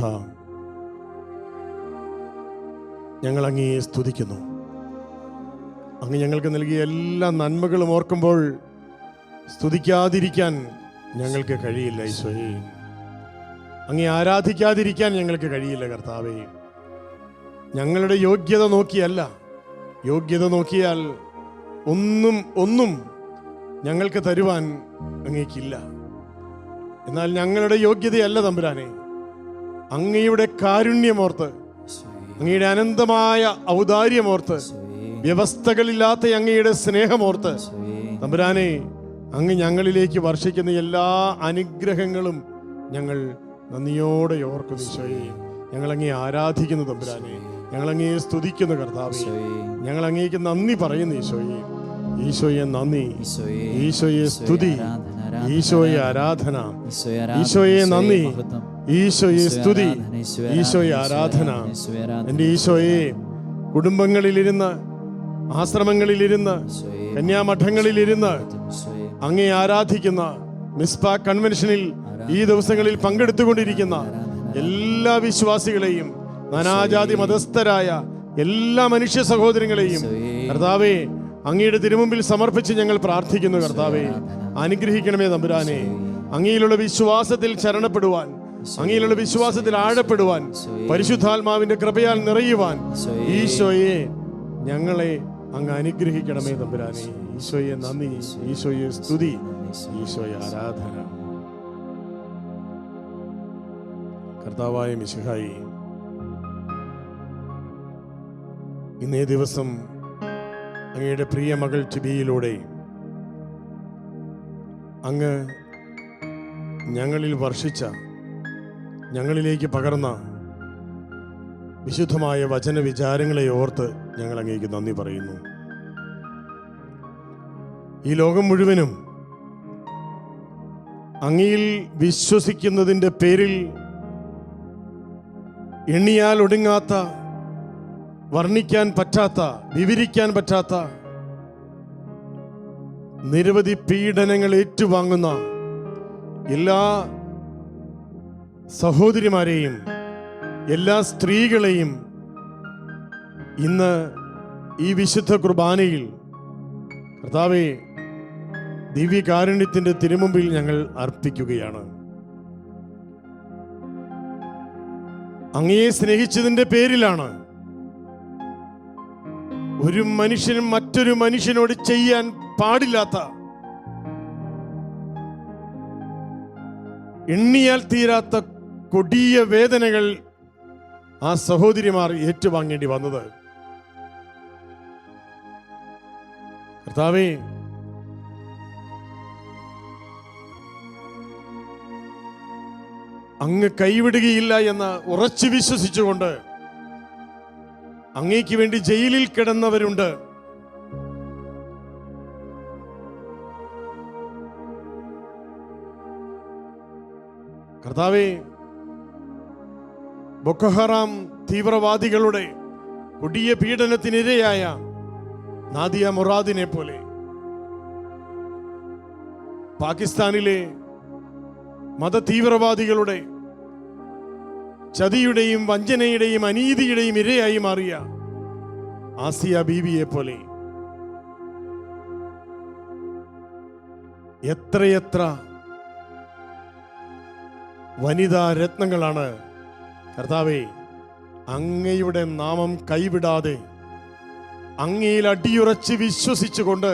ഞങ്ങൾ അങ്ങയെ സ്തുതിക്കുന്നു. അങ്ങ് ഞങ്ങൾക്ക് നൽകിയ എല്ലാ നന്മകളും ഓർക്കുമ്പോൾ സ്തുതിക്കാതിരിക്കാൻ ഞങ്ങൾക്ക് കഴിയില്ല ഈശോയെ. അങ്ങേ ആരാധിക്കാതിരിക്കാൻ ഞങ്ങൾക്ക് കഴിയില്ല കർത്താവേ. ഞങ്ങളുടെ യോഗ്യത നോക്കിയല്ല, യോഗ്യത നോക്കിയാൽ ഒന്നും ഞങ്ങൾക്ക് തരുവാൻ അങ്ങേക്കില്ല. എന്നാൽ ഞങ്ങളുടെ യോഗ്യതയല്ല തമ്പുരാനെ, അങ്ങയുടെ കാരുണ്യമോർത്ത്, അങ്ങയുടെ അനന്തമായ ഔദാര്യമോർത്ത്, വ്യവസ്ഥകളില്ലാത്ത അങ്ങയുടെ സ്നേഹമോർത്ത് തമ്പുരാനെ, അങ്ങ് ഞങ്ങളിലേക്ക് വർഷിക്കുന്ന എല്ലാ അനുഗ്രഹങ്ങളും ഞങ്ങൾ നന്ദിയോടെ ഓർക്കുന്നു ഈശോയെ. ഞങ്ങൾ അങ്ങേ ആരാധിക്കുന്നു തമ്പുരാനെ, ഞങ്ങൾ അങ്ങയെ സ്തുതിക്കുന്നു കർത്താവേ. ഞങ്ങൾ അങ്ങേക്ക് നന്ദി പറയുന്നു ഈശോയെ. ഈശോയെ നന്ദി, ഈശോയെ സ്തുതി, ഈശോയെ ആരാധന, ഈശോയെ നന്ദി, ഈശോയെ സ്തുതി, ഈശോയെ ആരാധന. എൻ്റെ ഈശോയെ, കുടുംബങ്ങളിലിരുന്ന്, ആശ്രമങ്ങളിലിരുന്ന്, കന്യാമഠങ്ങളിലിരുന്ന് അങ്ങേ ആരാധിക്കുന്ന മിസ്ഫ കൺവെൻഷനിൽ ഈ ദിവസങ്ങളിൽ പങ്കെടുത്തുകൊണ്ടിരിക്കുന്ന എല്ലാ വിശ്വാസികളെയും, നാനാജാതി മതസ്ഥരായ എല്ലാ മനുഷ്യ സഹോദരങ്ങളെയും കർത്താവേ അങ്ങയുടെ തിരുമുമ്പിൽ സമർപ്പിച്ച് ഞങ്ങൾ പ്രാർത്ഥിക്കുന്നു കർത്താവേ. അനുഗ്രഹിക്കണമേ തമ്പുരാനെ. അങ്ങയിലുള്ള വിശ്വാസത്തിൽ ശരണപ്പെടുവാൻ, അങ്ങയിലുള്ള വിശ്വാസത്തിൽ ആഴപ്പെടുവാൻ, പരിശുദ്ധാത്മാവിന്റെ കൃപയാൽ നിറയുവാൻ ഈശോയെ ഞങ്ങളെ അങ്ങ് അനുഗ്രഹിക്കണമേ തമ്പുരാനെ. ഈശോയെ നന്ദി, ഈശോയെ സ്തുതി, ഈശോയെ ആരാധന. കർത്താവായ മിശിഹായി, ഇന്നേ ദിവസം അങ്ങയുടെ പ്രിയ മകൾ ടിബിയിലൂടെ അങ്ങ് ഞങ്ങളിൽ വർഷിച്ച, ഞങ്ങളിലേക്ക് പകർന്ന വിശുദ്ധമായ വചന വിചാരങ്ങളെ ഓർത്ത് ഞങ്ങൾ അങ്ങേക്ക് നന്ദി പറയുന്നു. ഈ ലോകം മുഴുവനും അങ്ങയിൽ വിശ്വസിക്കുന്നതിൻ്റെ പേരിൽ എണ്ണിയാൽ ഒടുങ്ങാത്ത, വർണ്ണിക്കാൻ പറ്റാത്ത, വിവരിക്കാൻ പറ്റാത്ത നിരവധി പീഡനങ്ങൾ ഏറ്റുവാങ്ങുന്ന എല്ലാ സഹോദരിമാരെയും എല്ലാ സ്ത്രീകളെയും ഇന്ന് ഈ വിശുദ്ധ കുർബാനയിൽ കർത്താവേ ദിവ്യകാരുണ്യത്തിന്റെ തിരുമുമ്പിൽ ഞങ്ങൾ അർപ്പിക്കുകയാണ്. അങ്ങയെ സ്നേഹിച്ചതിന്റെ പേരിലാണ് ഒരു മനുഷ്യനും മറ്റൊരു മനുഷ്യനോട് ചെയ്യാൻ പാടില്ലാത്ത, എണ്ണിയാൽ തീരാത്ത കൊടിയ വേദനകൾ ആ സഹോദരിമാർ ഏറ്റുവാങ്ങേണ്ടി വന്നത്. കർത്താവേ, അങ്ങ് കൈവിടുകയില്ല എന്ന് ഉറച്ചു വിശ്വസിച്ചുകൊണ്ട് അങ്ങേക്ക് വേണ്ടി ജയിലിൽ കിടന്നവരുണ്ട്. കർത്താവേ, ബൊക്കോ ഹറാം തീവ്രവാദികളുടെ കൊടിയ പീഡനത്തിനിരയായ നാദിയ മുറാദിനെ പോലെ, പാകിസ്ഥാനിലെ മത തീവ്രവാദികളുടെ ചതിയുടെയും വഞ്ചനയുടെയും അനീതിയുടെയും ഇരയായി മാറിയ ആസിയ ബീവിയെ പോലെ എത്രയെത്ര വനിതാ രത്നങ്ങളാണ് കർത്താവേ അങ്ങയുടെ നാമം കൈവിടാതെ അങ്ങയിൽ അടിയുറച്ച് വിശ്വസിച്ചുകൊണ്ട്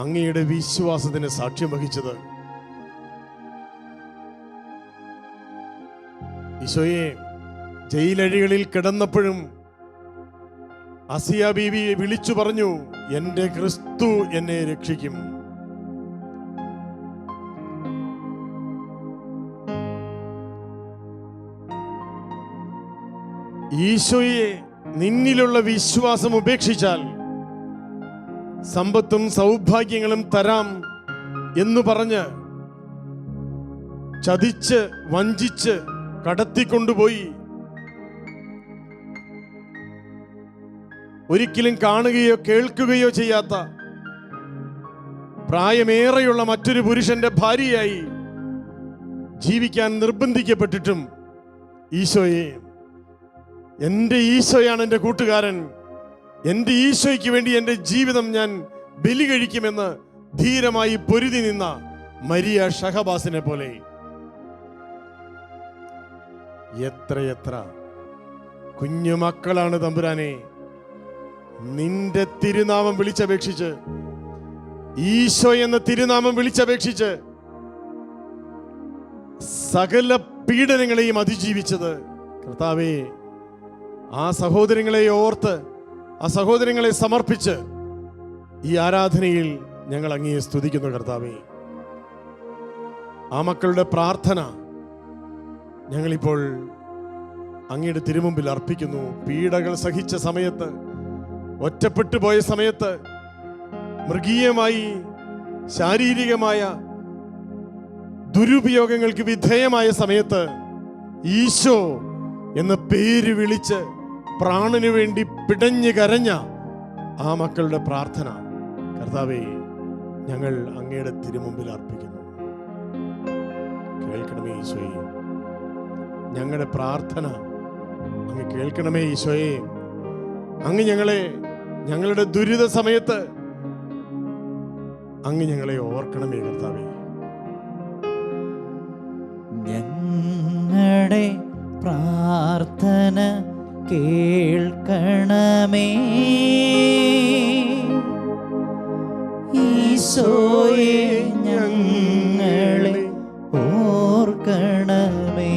അങ്ങയുടെ വിശ്വാസത്തിന് സാക്ഷ്യം വഹിച്ചത്. ഈശോയെ, ജയിലഴികളിൽ കിടന്നപ്പോഴും ആസിയ ബീവി വിളിച്ചു പറഞ്ഞു, എന്റെ ക്രിസ്തു എന്നെ രക്ഷിക്കും. ഈശോയെ നിന്നിലുള്ള വിശ്വാസം ഉപേക്ഷിച്ചാൽ സമ്പത്തും സൗഭാഗ്യങ്ങളും തരാം എന്ന് പറഞ്ഞ് ചതിച്ച് വഞ്ചിച്ച് കടത്തിക്കൊണ്ടുപോയി ഒരിക്കലും കാണുകയോ കേൾക്കുകയോ ചെയ്യാത്ത പ്രായമേറെയുള്ള മറ്റൊരു പുരുഷന്റെ ഭാര്യയായി ജീവിക്കാൻ നിർബന്ധിക്കപ്പെട്ടിട്ടും ഈശോയെ, എൻ്റെ ഈശോയാണ് എൻ്റെ കൂട്ടുകാരൻ, എൻ്റെ ഈശോയ്ക്ക് വേണ്ടി എൻ്റെ ജീവിതം ഞാൻ ബലി കഴിക്കുമെന്ന് ധീരമായി പൊരുതി നിന്ന മരിയ ഷഹബാസിനെ പോലെ എത്രയെത്ര കുഞ്ഞുമക്കളാണ് തമ്പുരാനെ നിന്റെ തിരുനാമം വിളിച്ചപേക്ഷിച്ച്, ഈശോ എന്ന തിരുനാമം വിളിച്ചപേക്ഷിച്ച് സകല പീഡനങ്ങളെയും അതിജീവിച്ചത്. കർത്താവേ, ആ സഹോദരങ്ങളെ ഓർത്ത്, ആ സഹോദരങ്ങളെ സമർപ്പിച്ച് ഈ ആരാധനയിൽ ഞങ്ങൾ അങ്ങയെ സ്തുതിക്കുന്നു. കർത്താവേ, ആ മക്കളുടെ പ്രാർത്ഥന ഞങ്ങളിപ്പോൾ അങ്ങയുടെ തിരുമുമ്പിൽ അർപ്പിക്കുന്നു. പീഡകൾ സഹിച്ച സമയത്ത്, ഒറ്റപ്പെട്ടു പോയ സമയത്ത്, മൃഗീയമായി ശാരീരികമായ ദുരുപയോഗങ്ങൾക്ക് വിധേയമായ സമയത്ത് ഈശോ എന്ന പേര് വിളിച്ച് പ്രാണനു വേണ്ടി പിടഞ്ഞു കരഞ്ഞ ആ മക്കളുടെ പ്രാർത്ഥന കർത്താവേ ഞങ്ങൾ അങ്ങയുടെ തിരുമുമ്പിൽ അർപ്പിക്കുന്നു. കേൾക്കണമേ ഈശോയെ, ഞങ്ങളുടെ പ്രാർത്ഥന അങ്ങ് കേൾക്കണമേ ഈശോയെ. അങ്ങ് ഞങ്ങളുടെ ദുരിത സമയത്ത് അങ്ങ് ഞങ്ങളെ ഓർക്കണമേ കർത്താവേ. ഞങ്ങളുടെ പ്രാർത്ഥന കേൾക്കണമേ ഈശോയെ, ഞങ്ങളെ ഓർക്കണമേ.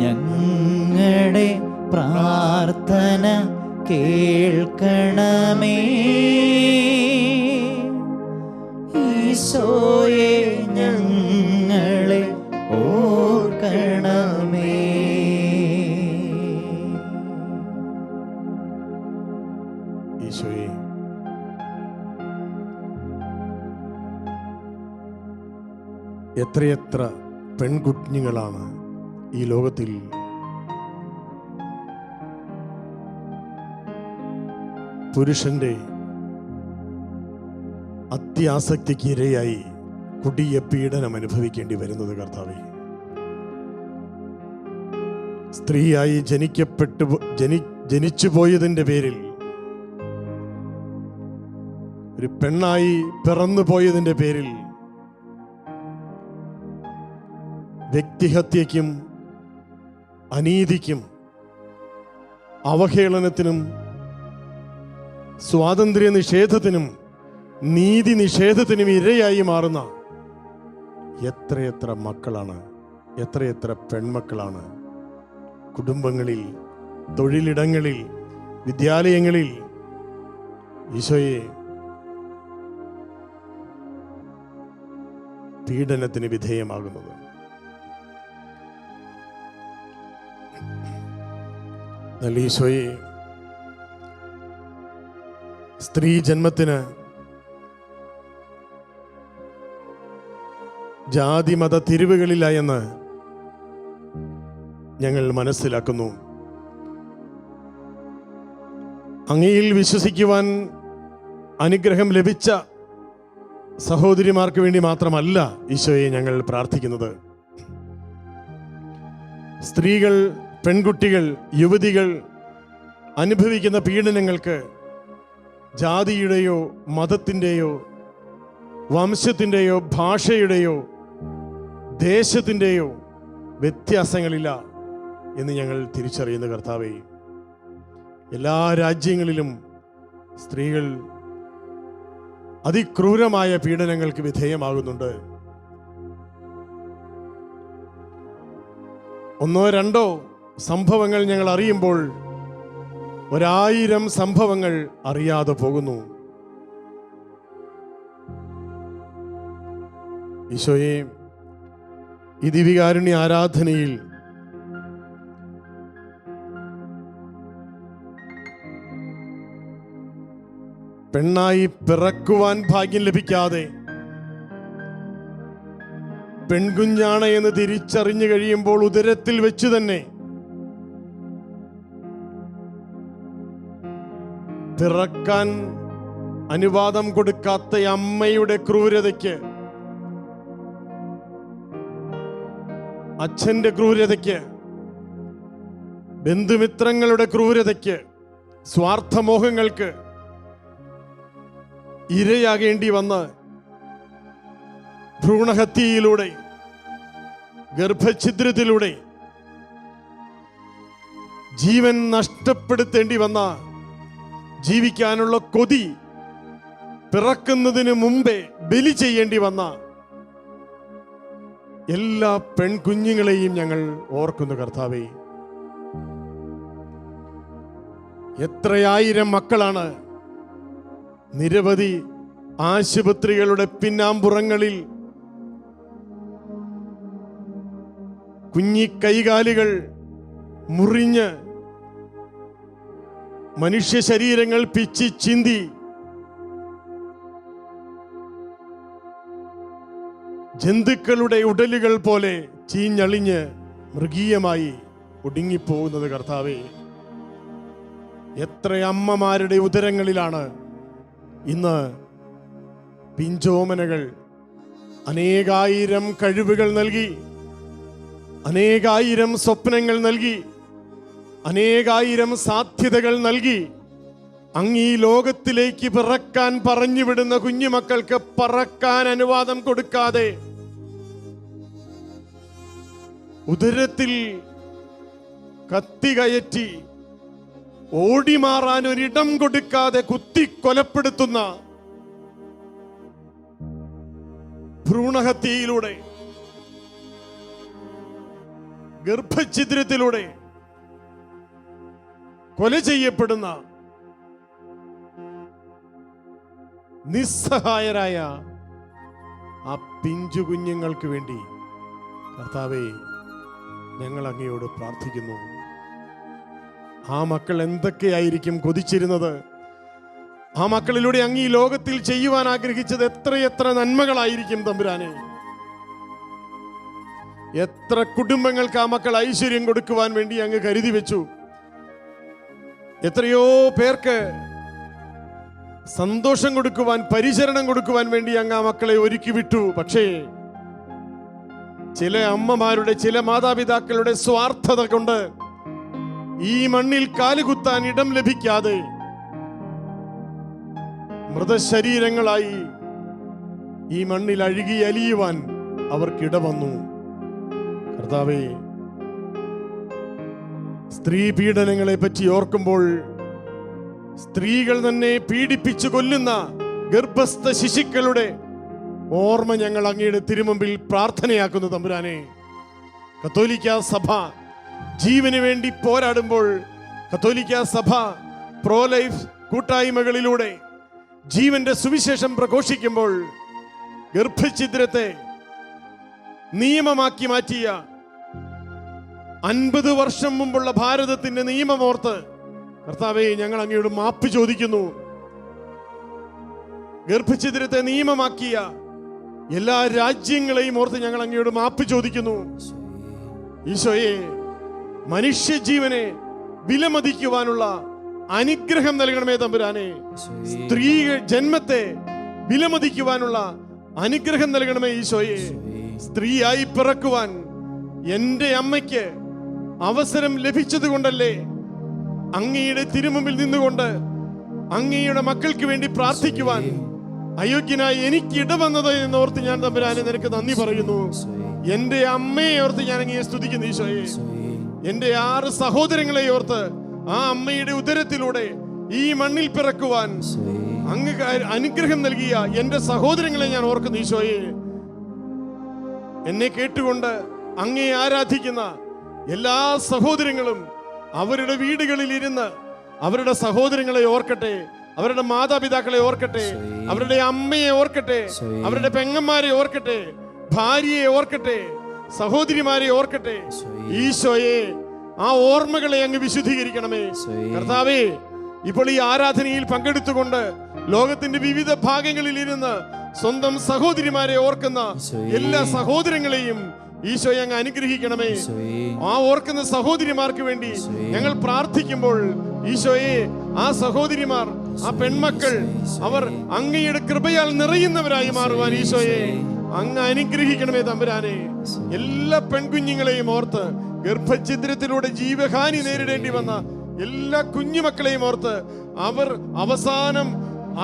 ഞങ്ങളുടെ പ്രാർത്ഥന കേൾക്കണമേ ഈശോയെ, ഞങ്ങളെ ഓർക്കണമേ. ഈശോയെ, എത്രയെത്ര പെൺകുഞ്ഞുങ്ങളാണ് ഈ ലോകത്തിൽ പുരുഷന്റെ അത്യാസക്തിക്ക് ഇരയായി കൊടിയ പീഡനം അനുഭവിക്കേണ്ടി വരുന്നത് കർത്താവേ. സ്ത്രീയായി ജനിച്ചു പോയതിൻ്റെ പേരിൽ, ഒരു പെണ്ണായി പിറന്നു പോയതിൻ്റെ പേരിൽ വ്യക്തിഹത്യയ്ക്കും അനീതിക്കും അവഹേളനത്തിനും സ്വാതന്ത്ര്യ നിഷേധത്തിനും നീതി നിഷേധത്തിനും ഇരയായി മാറുന്ന എത്രയെത്ര മക്കളാണ്, എത്രയെത്ര പെൺമക്കളാണ് കുടുംബങ്ങളിൽ, തൊഴിലിടങ്ങളിൽ, വിദ്യാലയങ്ങളിൽ ഈശോയെ പീഡനത്തിന് വിധേയമാകുന്നത്. നല്ല ഈശോയെ, സ്ത്രീ ജന്മത്തിന് ജാതി മത തിരിവുകളില്ല എന്ന് ഞങ്ങൾ മനസ്സിലാക്കുന്നു. അങ്ങയിൽ വിശ്വസിക്കുവാൻ അനുഗ്രഹം ലഭിച്ച സഹോദരിമാർക്ക് വേണ്ടി മാത്രമല്ല ഈശോയെ ഞങ്ങൾ പ്രാർത്ഥിക്കുന്നത്. സ്ത്രീകൾ, പെൺകുട്ടികൾ, യുവതികൾ അനുഭവിക്കുന്ന പീഡനങ്ങൾക്ക് ജാതിയുടെയോ മതത്തിൻ്റെയോ വംശത്തിൻ്റെയോ ഭാഷയുടെയോ ദേശത്തിൻ്റെയോ വ്യത്യാസങ്ങളില്ല എന്ന് ഞങ്ങൾ തിരിച്ചറിയുന്ന കർത്താവേ, എല്ലാ രാജ്യങ്ങളിലും സ്ത്രീകൾ അതിക്രൂരമായ പീഡനങ്ങൾക്ക് വിധേയമാകുന്നുണ്ട്. ഒന്നോ രണ്ടോ സംഭവങ്ങൾ ഞങ്ങൾ അറിയുമ്പോൾ 1000 സംഭവങ്ങൾ അറിയാതെ പോകുന്നു. ഈശോയെ, ഈ ദിവ്യകാരുണ്യ ആരാധനയിൽ പെണ്ണായി പിറക്കുവാൻ ഭാഗ്യം ലഭിക്കാതെ പെൺകുഞ്ഞാണ് എന്ന് തിരിച്ചറിഞ്ഞു കഴിയുമ്പോൾ ഉദരത്തിൽ വെച്ച് തന്നെ പിറക്കാൻ അനുവാദം കൊടുക്കാത്ത അമ്മയുടെ ക്രൂരതയ്ക്ക്, അച്ഛന്റെ ക്രൂരതയ്ക്ക്, ബന്ധുമിത്രങ്ങളുടെ ക്രൂരതയ്ക്ക്, സ്വാർത്ഥമോഹങ്ങൾക്ക് ഇരയാകേണ്ടി വന്ന് ഭ്രൂണഹത്യയിലൂടെ, ഗർഭഛിദ്രത്തിലൂടെ ജീവൻ നഷ്ടപ്പെടുത്തേണ്ടി വന്ന, ജീവിക്കാനുള്ള കൊതി പിറക്കുന്നതിന് മുമ്പേ ബലി ചെയ്യേണ്ടി വന്ന എല്ലാ പെൺകുഞ്ഞുങ്ങളെയും ഞങ്ങൾ ഓർക്കുന്നു കർത്താവേ. എത്രയായിരം മക്കളാണ് നിരവധി ആശുപത്രികളുടെ പിന്നാമ്പുറങ്ങളിൽ കുഞ്ഞി കൈകാലുകൾ മുറിഞ്ഞ് മനുഷ്യ ശരീരങ്ങൾ പിച്ചി ചിന്തി ജന്തുക്കളുടെ ഉടലുകൾ പോലെ ചീഞ്ഞളിഞ്ഞ് മൃഗീയമായി ഒടുങ്ങിപ്പോകുന്നത് കർത്താവേ. എത്ര അമ്മമാരുടെ ഉദരങ്ങളിലാണ് ഇന്ന് പിഞ്ചോമനകൾ അനേകായിരം കഴിവുകൾ നൽകി, അനേകായിരം സ്വപ്നങ്ങൾ നൽകി, അനേകായിരം സാധ്യതകൾ നൽകി അങ്ങ് ഈ ലോകത്തിലേക്ക് പിറക്കാൻ പറഞ്ഞുവിടുന്ന കുഞ്ഞുമക്കൾക്ക് പറക്കാൻ അനുവാദം കൊടുക്കാതെ, ഉദരത്തിൽ കത്തി കയറ്റി ഓടിമാറാൻ ഒരിടം കൊടുക്കാതെ കുത്തിക്കൊലപ്പെടുത്തുന്ന ഭ്രൂണഹത്യയിലൂടെ, ഗർഭഛിദ്രത്തിലൂടെ കൊല ചെയ്യപ്പെടുന്ന നിസ്സഹായരായ ആ പിഞ്ചു കുഞ്ഞുങ്ങൾക്ക് വേണ്ടി കർത്താവേ, ഞങ്ങൾ അങ്ങയോട് പ്രാർത്ഥിക്കുന്നു. ആ മക്കൾ എന്തൊക്കെയായിരിക്കും കൊതിച്ചിരുന്നത്? ആ മക്കളിലൂടെ അങ്ങ് ഈ ലോകത്തിൽ ചെയ്യുവാൻ ആഗ്രഹിച്ചത് എത്രയെത്ര നന്മകളായിരിക്കും തമ്പുരാനെ. എത്ര കുടുംബങ്ങൾക്ക് ആ മക്കൾ ഐശ്വര്യം കൊടുക്കുവാൻ വേണ്ടി അങ്ങ് കരുതി വെച്ചു. എത്രയോ പേർക്ക് സന്തോഷം കൊടുക്കുവാൻ, പരിചരണം കൊടുക്കുവാൻ വേണ്ടി അങ്ങ് ആ മക്കളെ ഒരുക്കി വിട്ടു. പക്ഷേ ചില അമ്മമാരുടെ, ചില മാതാപിതാക്കളുടെ സ്വാർത്ഥത കൊണ്ട് ഈ മണ്ണിൽ കാലുകുത്താൻ ഇടം ലഭിക്കാതെ മൃതശരീരങ്ങളായി ഈ മണ്ണിൽ അഴുകി അലിയുവാൻ അവർക്കിട വന്നു. കർത്താവേ, സ്ത്രീ പീഡനങ്ങളെ പറ്റി ഓർക്കുമ്പോൾ സ്ത്രീകൾ തന്നെ പീഡിപ്പിച്ചു കൊല്ലുന്ന ഗർഭസ്ഥ ശിശുക്കളുടെ ഓർമ്മ ഞങ്ങൾ അങ്ങയുടെ തിരുമുമ്പിൽ പ്രാർത്ഥനയാക്കുന്നു തമ്പുരാനെ. കത്തോലിക്ക സഭ ജീവന് വേണ്ടി പോരാടുമ്പോൾ, കത്തോലിക്ക സഭ പ്രോ ലൈഫ് കൂട്ടായ്മകളിലൂടെ ജീവന്റെ സുവിശേഷം പ്രഘോഷിക്കുമ്പോൾ, ഗർഭഛിദ്രത്തെ നിയമമാക്കി മാറ്റിയ 50 വർഷം മുമ്പുള്ള ഭാരതത്തിന്റെ നിയമമോർത്ത് കർത്താവേ, ഞങ്ങൾ അങ്ങയോട് മാപ്പ് ചോദിക്കുന്നു. ഗർഭഛിദ്രത്തെ നിയമമാക്കിയ എല്ലാ രാജ്യങ്ങളെയും ഓർത്ത് ഞങ്ങൾ അങ്ങയോട് മാപ്പ് ചോദിക്കുന്നു. ഈശോയെ, മനുഷ്യജീവനെ വിലമതിക്കുവാനുള്ള അനുഗ്രഹം നൽകണമേ തമ്പുരാനെ. സ്ത്രീ ജന്മത്തെ വിലമതിക്കുവാനുള്ള അനുഗ്രഹം നൽകണമേ ഈശോയെ. സ്ത്രീയായി പിറക്കുവാൻ എന്റെ അമ്മയ്ക്ക് അവസരം ലഭിച്ചത് കൊണ്ടല്ലേ അങ്ങയുടെ തിരുമുമ്പിൽ നിന്നുകൊണ്ട് അങ്ങയുടെ മക്കൾക്ക് വേണ്ടി പ്രാർത്ഥിക്കുവാൻ അയോഗ്യനായി എനിക്ക് ഇടവന്നത് എന്നോർത്ത് ഞാൻ തമ്പുരാനെ നിനക്ക് നന്ദി പറയുന്നു. എന്റെ അമ്മയെ ഓർത്ത് ഞാൻ അങ്ങയെ സ്തുതിക്കുന്നു ഈശോയെ. എന്റെ 6 സഹോദരങ്ങളെ ഓർത്ത് ആ അമ്മയുടെ ഉദരത്തിലൂടെ ഈ മണ്ണിൽ പിറക്കുവാൻ അങ്ങ് അനുഗ്രഹം നൽകിയ എന്റെ സഹോദരങ്ങളെ ഞാൻ ഓർക്കുന്നു ഈശോയെ. എന്നെ കേട്ടുകൊണ്ട് അങ്ങയെ ആരാധിക്കുന്ന എല്ലാ സഹോദരങ്ങളും അവരുടെ വീടുകളിൽ ഇരുന്ന് അവരുടെ സഹോദരങ്ങളെ ഓർക്കട്ടെ, അവരുടെ മാതാപിതാക്കളെ ഓർക്കട്ടെ, അവരുടെ അമ്മയെ ഓർക്കട്ടെ, അവരുടെ പെങ്ങന്മാരെ ഓർക്കട്ടെ, ഭാര്യയെ ഓർക്കട്ടെ, സഹോദരിമാരെ ഓർക്കട്ടെ. ഈശോയെ, ആ ഓർമ്മകളെ അങ്ങ് വിശുദ്ധീകരിക്കണമേ കർത്താവേ. ഇപ്പോൾ ഈ ആരാധനയിൽ പങ്കെടുത്തുകൊണ്ട് ലോകത്തിന്റെ വിവിധ ഭാഗങ്ങളിൽ ഇരുന്ന് സ്വന്തം സഹോദരിമാരെ ഓർക്കുന്ന എല്ലാ സഹോദരങ്ങളെയും ഈശോയെ അങ്ങ് അനുഗ്രഹിക്കണമേ. ആ ഓർക്കുന്ന സഹോദരിമാർക്ക് വേണ്ടി ഞങ്ങൾ പ്രാർത്ഥിക്കുമ്പോൾ ഈശോയെ, ആ സഹോദരിമാർ, ആ പെൺമക്കൾ, അവർ അങ്ങയുടെ കൃപയാൽ നിറയുന്നവരായി മാറുവാൻ ഈശോയെ അങ്ങ് അനുഗ്രഹിക്കണമേ തമ്പുരാനെ. എല്ലാ പെൺകുഞ്ഞുങ്ങളെയും ഓർത്ത്, ഗർഭഛിദ്രത്തിലൂടെ ജീവഹാനി നേരിടേണ്ടി വന്ന എല്ലാ കുഞ്ഞുമക്കളെയും ഓർത്ത്, അവർ അവസാനം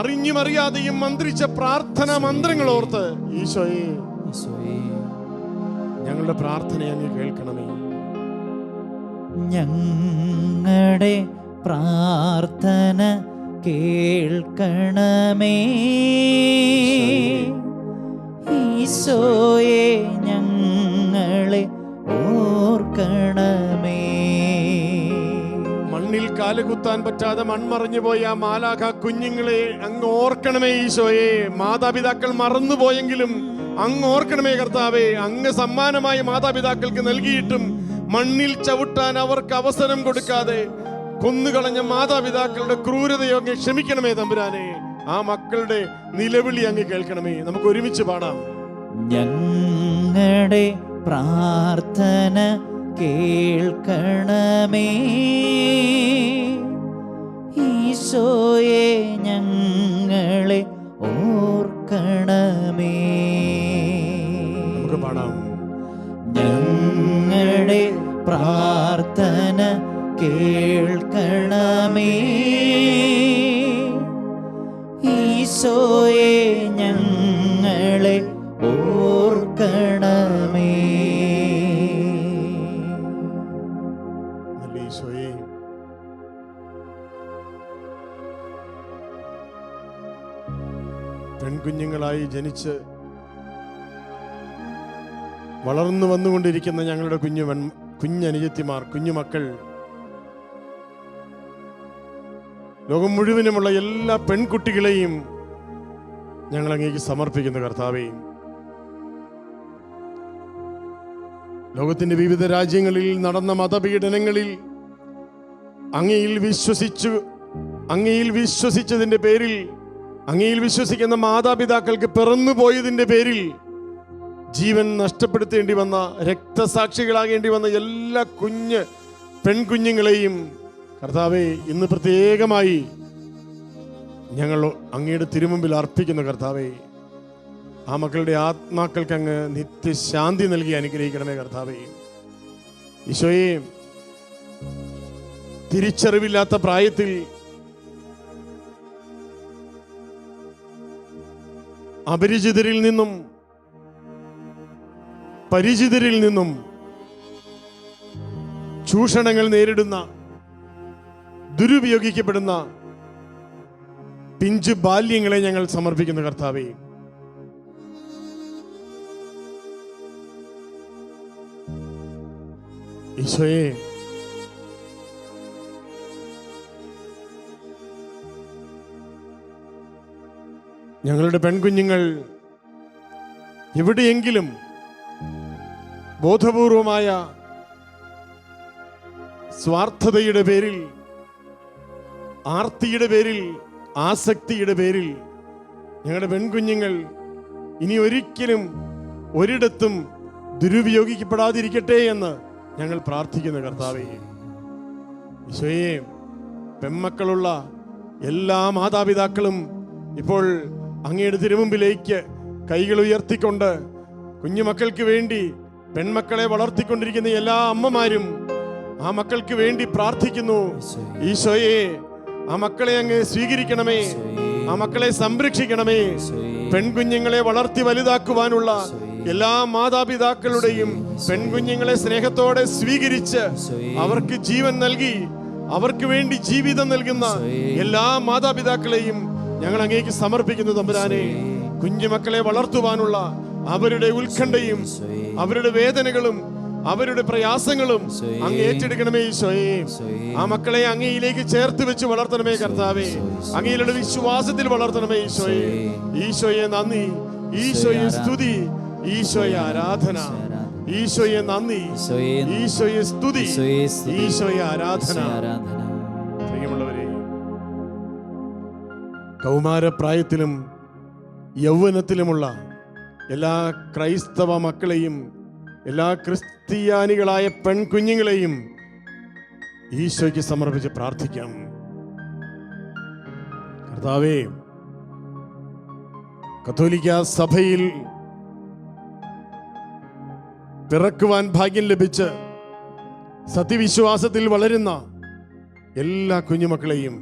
അറിഞ്ഞും അറിയാതെയും മന്ത്രിച്ച പ്രാർത്ഥനാ മന്ത്രങ്ങൾ ഓർത്ത് ഈശോയെ ഞങ്ങളുടെ പ്രാർത്ഥന അങ്ങ് കേൾക്കണമേ. ഞങ്ങളുടെ പ്രാർത്ഥന കേൾക്കണമേ ഈശോയെ, ഞങ്ങളെ ഓർക്കണമേ. മണ്ണിൽ കാലുകുത്താൻ പറ്റാതെ മൺമറഞ്ഞു പോയ ആ മാലാഖ കുഞ്ഞുങ്ങളെ അങ്ങ് ഓർക്കണമേ ഈശോയെ. മാതാപിതാക്കൾ മറന്നുപോയെങ്കിലും അങ്ങ് ഓർക്കണമേ കർത്താവേ. അങ്ങ് സമ്മാനമായി മാതാപിതാക്കൾക്ക് നൽകിയിട്ടും മണ്ണിൽ ചവിട്ടാൻ അവർക്ക് അവസരം കൊടുക്കാതെ കൊന്നുകളഞ്ഞ മാതാപിതാക്കളുടെ ക്രൂരതയോ അങ്ങ് ക്ഷമിക്കണമേ തമ്പുരാനെ. ആ മക്കളുടെ നിലവിളി അങ്ങ് കേൾക്കണമേ. നമുക്ക് ഒരുമിച്ച് പാടാം. ഞങ്ങളുടെ പ്രാർത്ഥന കേൾക്കണമേ ഈശോയെ, ഞങ്ങളെ ഓർക്കണമേ. നമുക്ക് പാടാം. ഞങ്ങളുടെ പ്രാർത്ഥന കേൾക്കണമേ ഈശോയെ, ഞങ്ങളെ ഓർക്കണമേ. നല്ല ഈശോയെ, പെൺകുഞ്ഞുങ്ങളായി ജനിച്ച് വളർന്നു വന്നുകൊണ്ടിരിക്കുന്ന ഞങ്ങളുടെ കുഞ്ഞനുജത്തിമാർ, കുഞ്ഞുമക്കൾ, ലോകം മുഴുവനുമുള്ള എല്ലാ പെൺകുട്ടികളെയും ഞങ്ങൾ അങ്ങേക്ക് സമർപ്പിക്കുന്നു കർത്താവേ. ലോകത്തിന്റെ വിവിധ രാജ്യങ്ങളിൽ നടന്ന മതപീഡനങ്ങളിൽ അങ്ങയിൽ വിശ്വസിച്ചതിന്റെ പേരിൽ, അങ്ങയിൽ വിശ്വസിക്കുന്ന മാതാപിതാക്കൾക്ക് പിറന്നുപോയതിന്റെ പേരിൽ ജീവൻ നഷ്ടപ്പെടുത്തേണ്ടി വന്ന, രക്തസാക്ഷികളാകേണ്ടി വന്ന എല്ലാ പെൺകുഞ്ഞുങ്ങളെയും കർത്താവേ ഇന്ന് പ്രത്യേകമായി ഞങ്ങൾ അങ്ങയുടെ തിരുമുമ്പിൽ അർപ്പിക്കുന്ന കർത്താവേ, ആ മക്കളുടെ ആത്മാക്കൾക്ക് അങ്ങ് നിത്യശാന്തി നൽകി അനുഗ്രഹിക്കണമേ കർത്താവേ. ഈശോയെ, തിരിച്ചറിവില്ലാത്ത പ്രായത്തിൽ അപരിചിതരിൽ നിന്നും പരിചിതരിൽ നിന്നും ചൂഷണങ്ങൾ നേരിടുന്ന, ദുരുപയോഗിക്കപ്പെടുന്ന പിഞ്ചു ബാല്യങ്ങളെ ഞങ്ങൾ സമർപ്പിക്കുന്നു കർത്താവേ. ഈശോയെ, ഞങ്ങളുടെ പെൺകുഞ്ഞുങ്ങൾ എവിടെയെങ്കിലും ബോധപൂർവമായ സ്വാർത്ഥതയുടെ പേരിൽ, ആർത്തിയുടെ പേരിൽ, ആസക്തിയുടെ പേരിൽ ഞങ്ങളുടെ പെൺകുഞ്ഞുങ്ങൾ ഇനി ഒരിക്കലും ഒരിടത്തും ദുരുപയോഗിക്കപ്പെടാതിരിക്കട്ടെ എന്ന് ഞങ്ങൾ പ്രാർത്ഥിക്കുന്നു കർത്താവേ. ഈശോയെ, പെൺമക്കളുള്ള എല്ലാ മാതാപിതാക്കളും ഇപ്പോൾ അങ്ങയുടെ തിരുമുമ്പിലേക്ക് കൈകൾ ഉയർത്തിക്കൊണ്ട് കുഞ്ഞുമക്കൾക്ക് വേണ്ടി, പെൺമക്കളെ വളർത്തിക്കൊണ്ടിരിക്കുന്ന എല്ലാ അമ്മമാരും ആ മക്കൾക്ക് വേണ്ടി പ്രാർത്ഥിക്കുന്നു. ഈശോയെ, ആ മക്കളെ അങ്ങ് സ്വീകരിക്കണമേ, ആ മക്കളെ സംരക്ഷിക്കണമേ. പെൺകുഞ്ഞുങ്ങളെ വളർത്തി വലുതാക്കുവാനുള്ള എല്ലാ മാതാപിതാക്കളുടെയും പെൺകുഞ്ഞുങ്ങളെ സ്നേഹത്തോടെ സ്വീകരിച്ച് അവർക്ക് ജീവൻ നൽകി അവർക്ക് വേണ്ടി ജീവിതം നൽകുന്ന എല്ലാ മാതാപിതാക്കളെയും ഞങ്ങൾ അങ്ങേക്ക് സമർപ്പിക്കുന്നു തമ്പുരാനെ. കുഞ്ഞുമക്കളെ വളർത്തുവാനുള്ള അവരുടെ ഉത്കണ്ഠയും അവരുടെ വേദനകളും അവരുടെ പ്രയാസങ്ങളും അങ്ങ് ഏറ്റെടുക്കണമേ ഈശോയെ. ആ മക്കളെ അങ്ങയിലേക്ക് ചേർത്ത് വെച്ച് വളർത്തണമേ കർത്താവേ. അങ്ങയിലുള്ള വിശ്വാസത്തിൽ വളർത്തണമേ ഈശോയെ. ഈശോയെ നന്ദി, ഈശോയെ സ്തുതി, ഈശോയെ ആരാധന. ഈശോയെ നന്ദി, ഈശോയെ സ്തുതി, ഈശോയെ ആരാധന. പ്രിയമുള്ളവരെ, കൗമാരപ്രായത്തിലും യൗവനത്തിലുമുള്ള എല്ലാ ക്രൈസ്തവ മക്കളെയും എല്ലാ ക്രിസ്ത്യാനികളായ പെൺകുഞ്ഞുങ്ങളെയും ഈശോയ്ക്ക് സമർപ്പിച്ച് പ്രാർത്ഥിക്കാം. കർത്താവേ, കത്തോലിക്ക സഭയിൽ പിറക്കുവാൻ ഭാഗ്യം ലഭിച്ച് സത്യവിശ്വാസത്തിൽ വളരുന്ന എല്ലാ കുഞ്ഞുമക്കളെയും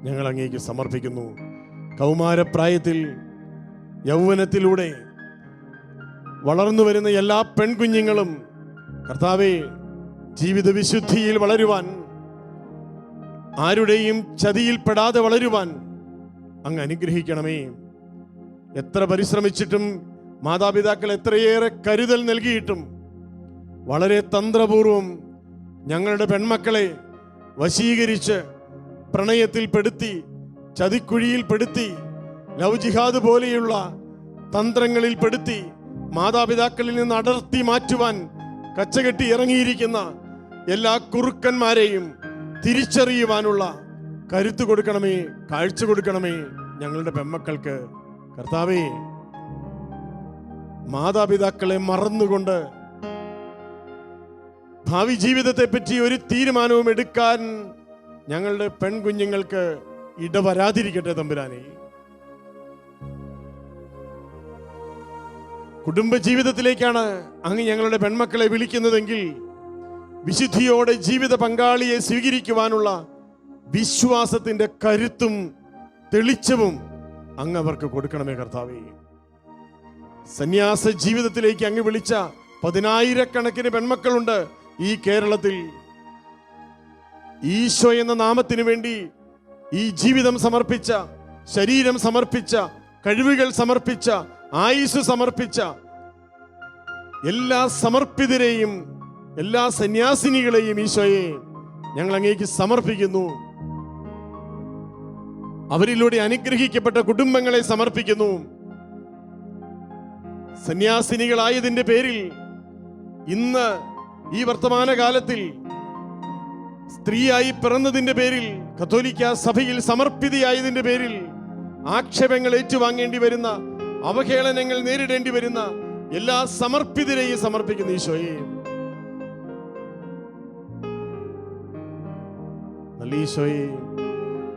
ഞങ്ങൾ അങ്ങേക്ക് സമർപ്പിക്കുന്നു. കൗമാരപ്രായത്തിൽ യൗവനത്തിലൂടെ വളർന്നു വരുന്ന എല്ലാ പെൺകുഞ്ഞുങ്ങളും കർത്താവേ, ജീവിത വിശുദ്ധിയിൽ വളരുവാൻ, ആരുടെയും ചതിയിൽപ്പെടാതെ വളരുവാൻ അങ്ങ് അനുഗ്രഹിക്കണമേ. എത്ര പരിശ്രമിച്ചിട്ടും മാതാപിതാക്കൾ എത്രയേറെ കരുതൽ നൽകിയിട്ടും വളരെ തന്ത്രപൂർവം ഞങ്ങളുടെ പെൺമക്കളെ വശീകരിച്ച് പ്രണയത്തിൽപ്പെടുത്തി, ചതിക്കുഴിയിൽപ്പെടുത്തി, ലവ് ജിഹാദ് പോലെയുള്ള തന്ത്രങ്ങളിൽപ്പെടുത്തി മാതാപിതാക്കളിൽ നിന്ന് അടർത്തി മാറ്റുവാൻ കച്ചകെട്ടി ഇറങ്ങിയിരിക്കുന്ന എല്ലാ കുറുക്കന്മാരെയും തിരിച്ചറിയുവാനുള്ള കരുത്ത് കൊടുക്കണമേ, കാഴ്ച കൊടുക്കണമേ ഞങ്ങളുടെ പെൺമക്കൾക്ക്. കർത്താവേ, മാതാപിതാക്കളെ മറന്നുകൊണ്ട് ഭാവി ജീവിതത്തെ പറ്റി ഒരു തീരുമാനവും എടുക്കാൻ ഞങ്ങളുടെ പെൺകുഞ്ഞുങ്ങൾക്ക് ഇടവരാതിരിക്കട്ടെ തമ്പുരാനെ. കുടുംബജീവിതത്തിലേക്കാണ് അങ്ങ് ഞങ്ങളുടെ പെൺമക്കളെ വിളിക്കുന്നതെങ്കിൽ വിശുദ്ധിയോടെ ജീവിത പങ്കാളിയെ സ്വീകരിക്കുവാനുള്ള വിശ്വാസത്തിന്റെ കരുത്തും തെളിച്ചവും അങ്ങ് അവർക്ക് കൊടുക്കണമേ കർത്താവേ. സന്യാസ ജീവിതത്തിലേക്ക് അങ്ങ് വിളിച്ച 10,000-കണക്കിന് പെൺമക്കളുണ്ട് ഈ കേരളത്തിൽ. ഈശോ എന്ന നാമത്തിന് വേണ്ടി ഈ ജീവിതം സമർപ്പിച്ച, ശരീരം സമർപ്പിച്ച, കഴിവുകൾ സമർപ്പിച്ച, ആയുസ് സമർപ്പിച്ച എല്ലാ സമർപ്പിതരെയും എല്ലാ സന്യാസിനികളെയും ഈശോയെ ഞങ്ങൾ അങ്ങേക്ക് സമർപ്പിക്കുന്നു. അവരിലൂടെ അനുഗ്രഹിക്കപ്പെട്ട കുടുംബങ്ങളെ സമർപ്പിക്കുന്നു. സന്യാസിനികളായതിന്റെ പേരിൽ ഇന്ന് ഈ വർത്തമാനകാലത്തിൽ സ്ത്രീയായി പിറന്നതിന്റെ പേരിൽ, കത്തോലിക്ക സഭയിൽ സമർപ്പിതയായതിന്റെ പേരിൽ ആക്ഷേപങ്ങൾ ഏറ്റുവാങ്ങേണ്ടി വരുന്ന, അവഹേളനങ്ങൾ നേരിടേണ്ടി വരുന്ന എല്ലാ സമർപ്പിതരെയും സമർപ്പിക്കുന്നു ഈശോയെ. നല്ല ഈശോയെ,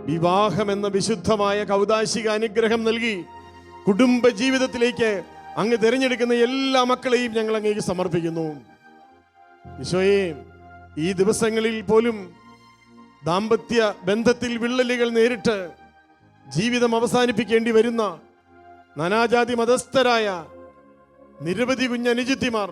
വിവാഹം എന്ന വിശുദ്ധമായ കൗദാശിക അനുഗ്രഹം നൽകി കുടുംബ ജീവിതത്തിലേക്ക് അങ്ങ് തിരഞ്ഞെടുക്കുന്ന എല്ലാ മക്കളെയും ഞങ്ങൾ അങ്ങേക്ക് സമർപ്പിക്കുന്നു. ഈശോയെ, ഈ ദിവസങ്ങളിൽ പോലും ദാമ്പത്യ ബന്ധത്തിൽ വിള്ളലുകൾ നേരിട്ട് ജീവിതം അവസാനിപ്പിക്കേണ്ടി വരുന്ന നാനാജാതി മതസ്ഥരായ നിരവധി കുഞ്ഞനുജത്തിമാർ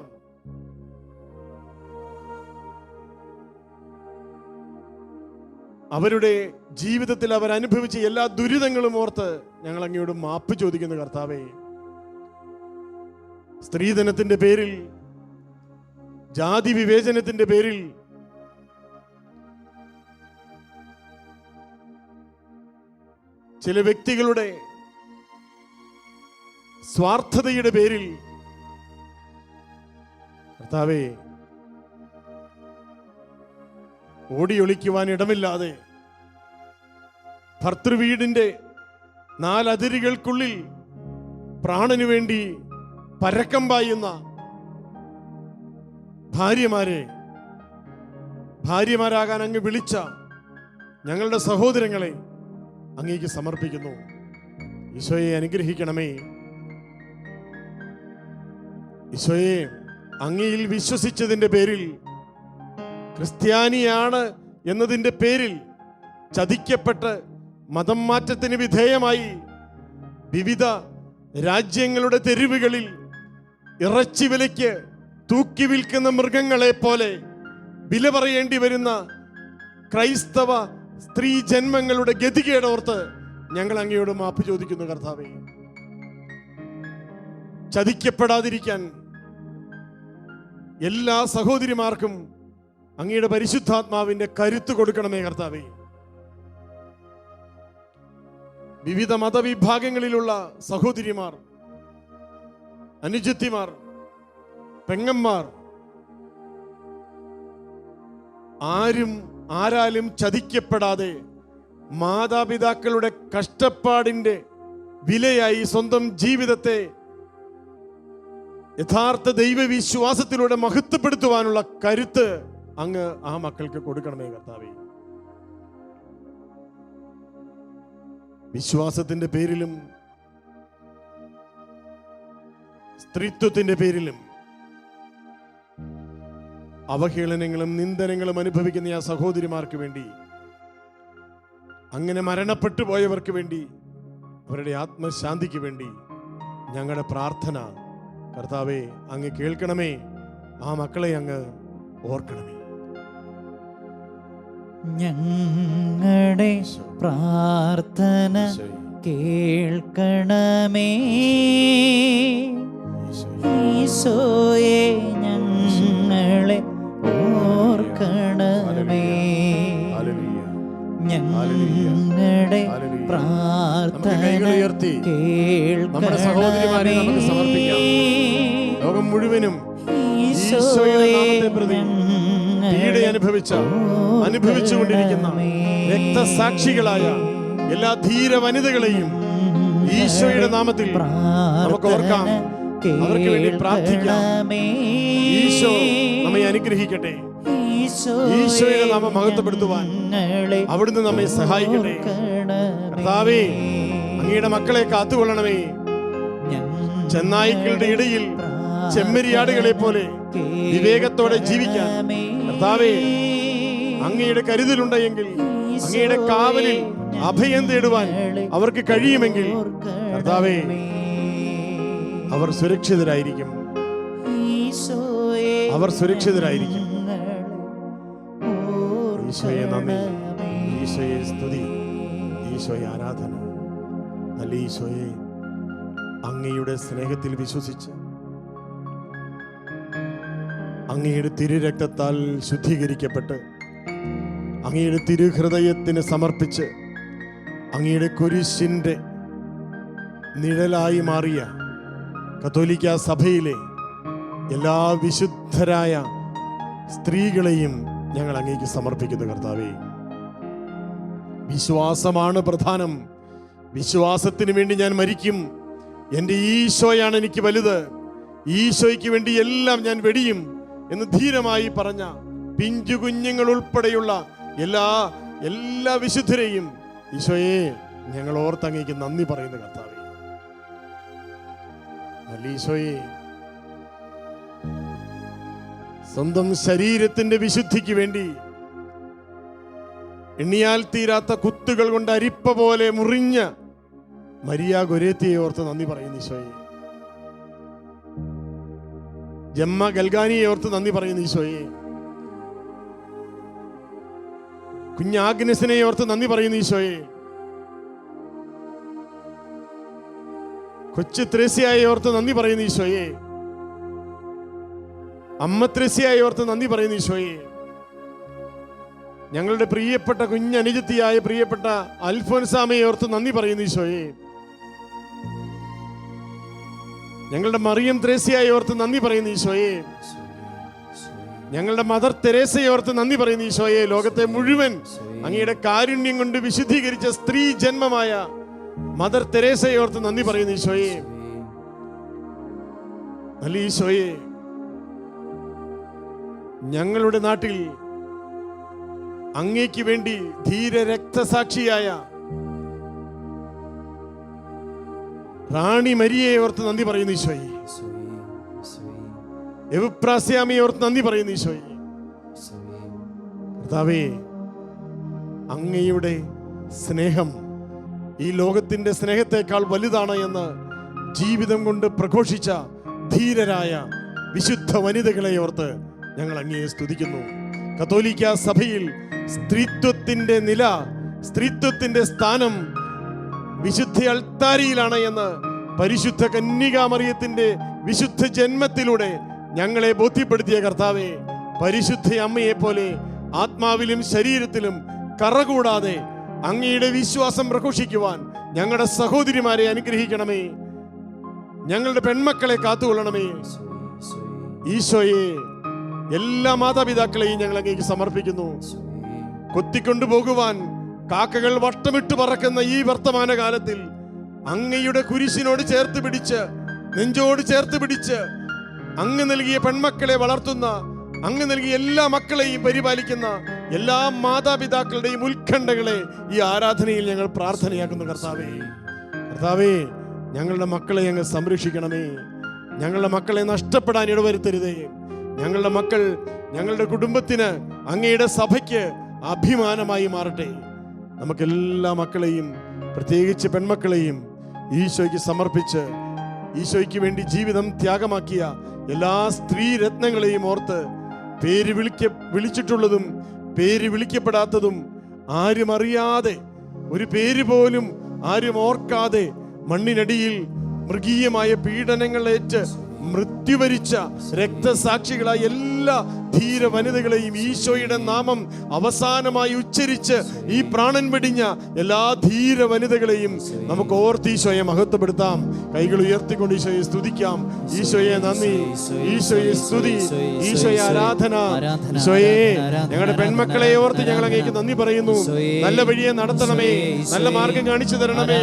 അവരുടെ ജീവിതത്തിൽ അവർ അനുഭവിച്ച എല്ലാ ദുരിതങ്ങളും ഓർത്ത് ഞങ്ങൾ അങ്ങയോട് മാപ്പ് ചോദിക്കുന്നു കർത്താവേ. സ്ത്രീധനത്തിന്റെ പേരിൽ, ജാതി വിവേചനത്തിന്റെ പേരിൽ ചില വ്യക്തികളുടെ സ്വാർത്ഥതയുടെ പേരിൽ കർത്താവേ ഓടിയൊളിക്കുവാൻ ഇടമില്ലാതെ ഭർത്തൃവീടിന്റെ 4 അതിരുകൾക്കുള്ളിൽ പ്രാണനു വേണ്ടി പരക്കം പായുന്ന ഭാര്യമാരാകാൻ അങ്ങ് വിളിച്ച ഞങ്ങളുടെ സഹോദരങ്ങളെ അങ്ങേക്ക് സമർപ്പിക്കുന്നു. ഈശോയെ അനുഗ്രഹിക്കണമേ. ഈശോയെ, അങ്ങയിൽ വിശ്വസിച്ചതിന്റെ പേരിൽ, ക്രിസ്ത്യാനിയാണ് എന്നതിന്റെ പേരിൽ ചതിക്കപ്പെട്ട് മതം മാറ്റത്തിന് വിധേയമായി വിവിധ രാജ്യങ്ങളുടെ തെരുവുകളിൽ ഇറച്ചി വിലയ്ക്ക് തൂക്കി വിൽക്കുന്ന മൃഗങ്ങളെ പോലെ വില പറയേണ്ടി വരുന്ന ക്രൈസ്തവ സ്ത്രീ ജന്മങ്ങളുടെ ഗതികേടോർത്ത് ഞങ്ങൾ അങ്ങയോട് മാപ്പ് ചോദിക്കുന്നു കർത്താവേ. ചതിക്കപ്പെടാതിരിക്കാൻ എല്ലാ സഹോദരിമാർക്കും അങ്ങയുടെ പരിശുദ്ധാത്മാവിന്റെ കരുത്ത് കൊടുക്കണമേ കർത്താവേ. വിവിധ മതവിഭാഗങ്ങളിലുള്ള സഹോദരിമാർ, അനുജത്തിമാർ, പെങ്ങന്മാർ ആരാലും ചതിക്കപ്പെടാതെ മാതാപിതാക്കളുടെ കഷ്ടപ്പാടിന്റെ വിലയായി സ്വന്തം ജീവിതത്തെ യഥാർത്ഥ ദൈവവിശ്വാസത്തിലൂടെ മഹത്വപ്പെടുത്തുവാനുള്ള കരുത്ത് അങ്ങ് ആ മക്കൾക്ക് കൊടുക്കണമേ കർത്താവേ. വിശ്വാസത്തിന്റെ പേരിലും സ്ത്രീത്വത്തിന്റെ പേരിലും അവഹേളനങ്ങളും നിന്ദനങ്ങളും അനുഭവിക്കുന്ന ആ സഹോദരിമാർക്ക് വേണ്ടി, അങ്ങനെ മരണപ്പെട്ടു പോയവർക്ക് വേണ്ടി, അവരുടെ ആത്മശാന്തിക്ക് വേണ്ടി ഞങ്ങളുടെ പ്രാർത്ഥന കർത്താവേ അങ്ങ് കേൾക്കണമേ. ആ മക്കളെ അങ്ങ് ഓർക്കണമേ. ഞങ്ങളുടെ പ്രാർത്ഥന കേൾക്കണമേ. ഈശോയെ, ഞങ്ങളെ ഓർക്കണമേ. ഞങ്ങളുടെ പ്രാർത്ഥന നമ്മുടെ സഹോദരിമാരെ നമുക്ക് സമർപ്പിക്കാം. ലോകം മുഴുവനും ഈശോയുടെ നാമത്തെ പ്രതി പീഡ അനുഭവിച്ചുകൊണ്ടിരിക്കുന്ന രക്തസാക്ഷികളായ എല്ലാ ധീര വനിതകളെയും ഈശോയുടെ നാമത്തിൽ നമുക്ക് ഓർക്കാം, അവർക്ക് വേണ്ടി പ്രാർത്ഥിക്കാം. ഈശോ നമ്മെ അനുഗ്രഹിക്കട്ടെ. ഈശോയുടെ നാമം മഹത്വപ്പെടുത്തുവാൻ അവിടുന്ന് നമ്മെ സഹായിക്കട്ടെ. കർത്താവേ, അങ്ങയുടെ മക്കളെ കാത്തുകൊള്ളണമേ. ചെന്നായ്ക്കളുടെ ഇടയിൽ ചെമ്മരിയാടുകളെ പോലെ വിവേകത്തോടെ ജീവിക്കാൻ കർത്താവേ അങ്ങയുടെ കരുതലുണ്ടെങ്കിൽ, അങ്ങയുടെ കാവലിൽ അഭയം തേടുവാൻ അവർക്ക് കഴിയുമെങ്കിൽ കർത്താവേ അവർ സുരക്ഷിതരായിരിക്കും. അവർ സുരക്ഷിതരായിരിക്കും. ഈശോയെ നന്ദി, ഈശോയെ സ്തുതി, ഈശോയെ ആരാധന. നല്ല ഈശോയെ, അങ്ങയുടെ സ്നേഹത്തിൽ വിശ്വസിച്ച് അങ്ങയുടെ തിരുരക്തത്താൽ ശുദ്ധീകരിക്കപ്പെട്ട് അങ്ങയുടെ തിരുഹൃദയത്തിന് സമർപ്പിച്ച് അങ്ങയുടെ കുരിശിൻ്റെ നിഴലായി മാറിയ കത്തോലിക്ക സഭയിലെ എല്ലാ വിശുദ്ധരായ സ്ത്രീകളെയും ഞങ്ങൾ അങ്ങേക്ക് സമർപ്പിക്കുന്നു കർത്താവേ. വിശ്വാസമാണ് പ്രധാനം. വിശ്വാസത്തിന് വേണ്ടി ഞാൻ മരിക്കും. എൻ്റെ ഈശോയാണ് എനിക്ക് വലുത്. ഈശോയ്ക്ക് വേണ്ടി എല്ലാം ഞാൻ വെടിയും എന്ന് ധീരമായി പറഞ്ഞ പിഞ്ചു കുഞ്ഞുങ്ങൾ ഉൾപ്പെടെയുള്ള എല്ലാ വിശുദ്ധരെയും ഈശോയെ ഞങ്ങൾ ഓർത്തങ്ങേക്ക് നന്ദി പറയുന്നു കർത്താവേ. നല്ല ഈശോയെ, സ്വന്തം ശരീരത്തിന്റെ വിശുദ്ധിക്ക് വേണ്ടി എണ്ണിയാൽ തീരാത്ത കുത്തുകൾ കൊണ്ട് അരിപ്പ പോലെ മുറിഞ്ഞ മരിയ ഗൊരേത്തിയെ ഓർത്ത് നന്ദി പറയുന്നു ഈശോയെ. ജമ്മ ഗൽഗാനിയെ ഓർത്ത് നന്ദി പറയുന്നു ഈശോയെ. കുഞ്ഞാഗ്നസിനെ ഓർത്ത് നന്ദി പറയുന്നു ഈശോയെ. കൊച്ചു ത്രേസ്യയെ ഓർത്ത് നന്ദി പറയുന്നു ഈശോയെ. അമ്മ ത്രേസ്യയെ ഓർത്ത് നന്ദി പറയുന്നു ഈശോയെ. ഞങ്ങളുടെ പ്രിയപ്പെട്ട കുഞ്ഞനുജത്തിയായ പ്രിയപ്പെട്ട അൽഫോൻസാമയെ ഓർത്ത് നന്ദി പറയുന്നു ഈശോയെ. ഞങ്ങളുടെ മറിയം ത്രേസ്യയെ ഓർത്ത് നന്ദി പറയുന്നു ഈശോയെ. ഞങ്ങളുടെ മദർ തെരേസയെ ഓർത്ത് നന്ദി പറയുന്നു ഈശോയെ. ലോകത്തെ മുഴുവൻ അങ്ങയുടെ കാരുണ്യം കൊണ്ട് വിശുദ്ധീകരിച്ച സ്ത്രീ ജന്മമായ മദർ തെരേസയെ ഓർത്ത് നന്ദി പറയുന്നു ഈശോയെ. നല്ല ഈശോയെ, ഞങ്ങളുടെ നാട്ടിൽ അങ്ങേക്ക് വേണ്ടി ധീര രക്തസാക്ഷിയായ റാണി മരിയയെ ഓർത്ത് നന്ദി പറയുന്നു ഈശോയെ. എവുപ്രാസ്യാമിയെ ഓർത്ത് നന്ദി പറയുന്നു ഈശോയെ. കർത്താവേ, അങ്ങയുടെ സ്നേഹം ഈ ലോകത്തിന്റെ സ്നേഹത്തെക്കാൾ വലുതാണ് എന്ന് ജീവിതം കൊണ്ട് പ്രഘോഷിച്ച ധീരരായ വിശുദ്ധ വനിതകളെ ഓർത്ത് ഞങ്ങൾ അങ്ങയെ സ്തുതിക്കുന്നു. കത്തോലിക്ക സഭയിൽ സ്ത്രീത്വത്തിന്റെ നില, സ്ത്രീത്വത്തിന്റെ സ്ഥാനം വിശുദ്ധ അൾത്താരിയിലാണ് എന്ന് പരിശുദ്ധ കന്യകാമറിയത്തിന്റെ വിശുദ്ധ ജന്മത്തിലൂടെ ഞങ്ങളെ ബോധ്യപ്പെടുത്തിയ കർത്താവേ, പരിശുദ്ധ അമ്മയെ പോലെ ആത്മാവിലും ശരീരത്തിലും കറകൂടാതെ അങ്ങയുടെ വിശ്വാസം പ്രഘോഷിക്കുവാൻ ഞങ്ങളുടെ സഹോദരിമാരെ അനുഗ്രഹിക്കണമേ. ഞങ്ങളുടെ പെൺമക്കളെ കാത്തുകൊള്ളണമേ. ഈശോയെ, എല്ലാ മാതാപിതാക്കളെയും ഞങ്ങൾ അങ്ങേക്ക് സമർപ്പിക്കുന്നു. കൊത്തിക്കൊണ്ടുപോകുവാൻ കാക്കകൾ വട്ടമിട്ട് പറക്കുന്ന ഈ വർത്തമാന കാലത്തിൽ അങ്ങയുടെ കുരിശിനോട് ചേർത്ത് പിടിച്ച്, നെഞ്ചോട് ചേർത്ത് പിടിച്ച് അങ്ങ് നൽകിയ പെൺമക്കളെ വളർത്തുന്ന, അങ്ങ് നൽകിയ എല്ലാ മക്കളെയും പരിപാലിക്കുന്ന എല്ലാ മാതാപിതാക്കളുടെയും ഉത്കണ്ഠകളെ ഈ ആരാധനയിൽ ഞങ്ങൾ പ്രാർത്ഥനയാക്കുന്നു. കർത്താവേ, ഞങ്ങളുടെ മക്കളെ അങ്ങ് സംരക്ഷിക്കണമേ. ഞങ്ങളുടെ മക്കളെ നഷ്ടപ്പെടാൻ ഇടവരുത്തരുതേ. ഞങ്ങളുടെ മക്കൾ ഞങ്ങളുടെ കുടുംബത്തിന്, അങ്ങയുടെ സഭയ്ക്ക് അഭിമാനമായി മാറട്ടെ. നമുക്കെല്ലാ മക്കളെയും, പ്രത്യേകിച്ച് പെൺമക്കളെയും ഈശോയ്ക്ക് സമർപ്പിച്ച് ഈശോയ്ക്ക് വേണ്ടി ജീവിതം ത്യാഗമാക്കിയ എല്ലാ സ്ത്രീ രത്നങ്ങളെയും ഓർത്ത്, പേര് വിളിച്ചിട്ടുള്ളതും പേര് വിളിക്കപ്പെടാത്തതും, ആരും അറിയാതെ, ഒരു പേര് പോലും ആരും ഓർക്കാതെ മണ്ണിനടിയിൽ മൃഗീയമായ പീഡനങ്ങളേറ്റ് മൃത്യുവരിച്ച രക്തസാക്ഷികളായ എല്ലാ ധീര വനിതകളെയും ഈശോയുടെ നാമം അവസാനമായി ഉച്ചരിച്ച് ഈ പ്രാണൻ വെടിഞ്ഞ എല്ലാ ധീര വനിതകളെയും നമുക്ക് ഓർത്ത് ഈശോയെ മഹത്വപ്പെടുത്താം. കൈകൾ ഉയർത്തിക്കൊണ്ട് ഈശോയെ സ്തുതിക്കാം. ഈശോയെ നന്ദി, ഈശോയെ സ്തുതി, ഈശോയെ ആരാധന. ഈശോയെ, ഞങ്ങളുടെ പെൺമക്കളെ ഓർത്ത് ഞങ്ങൾ അങ്ങേക്ക് നന്ദി പറയുന്നു. നല്ല വഴിയെ നടത്തണമേ, നല്ല മാർഗം കാണിച്ചു തരണമേ.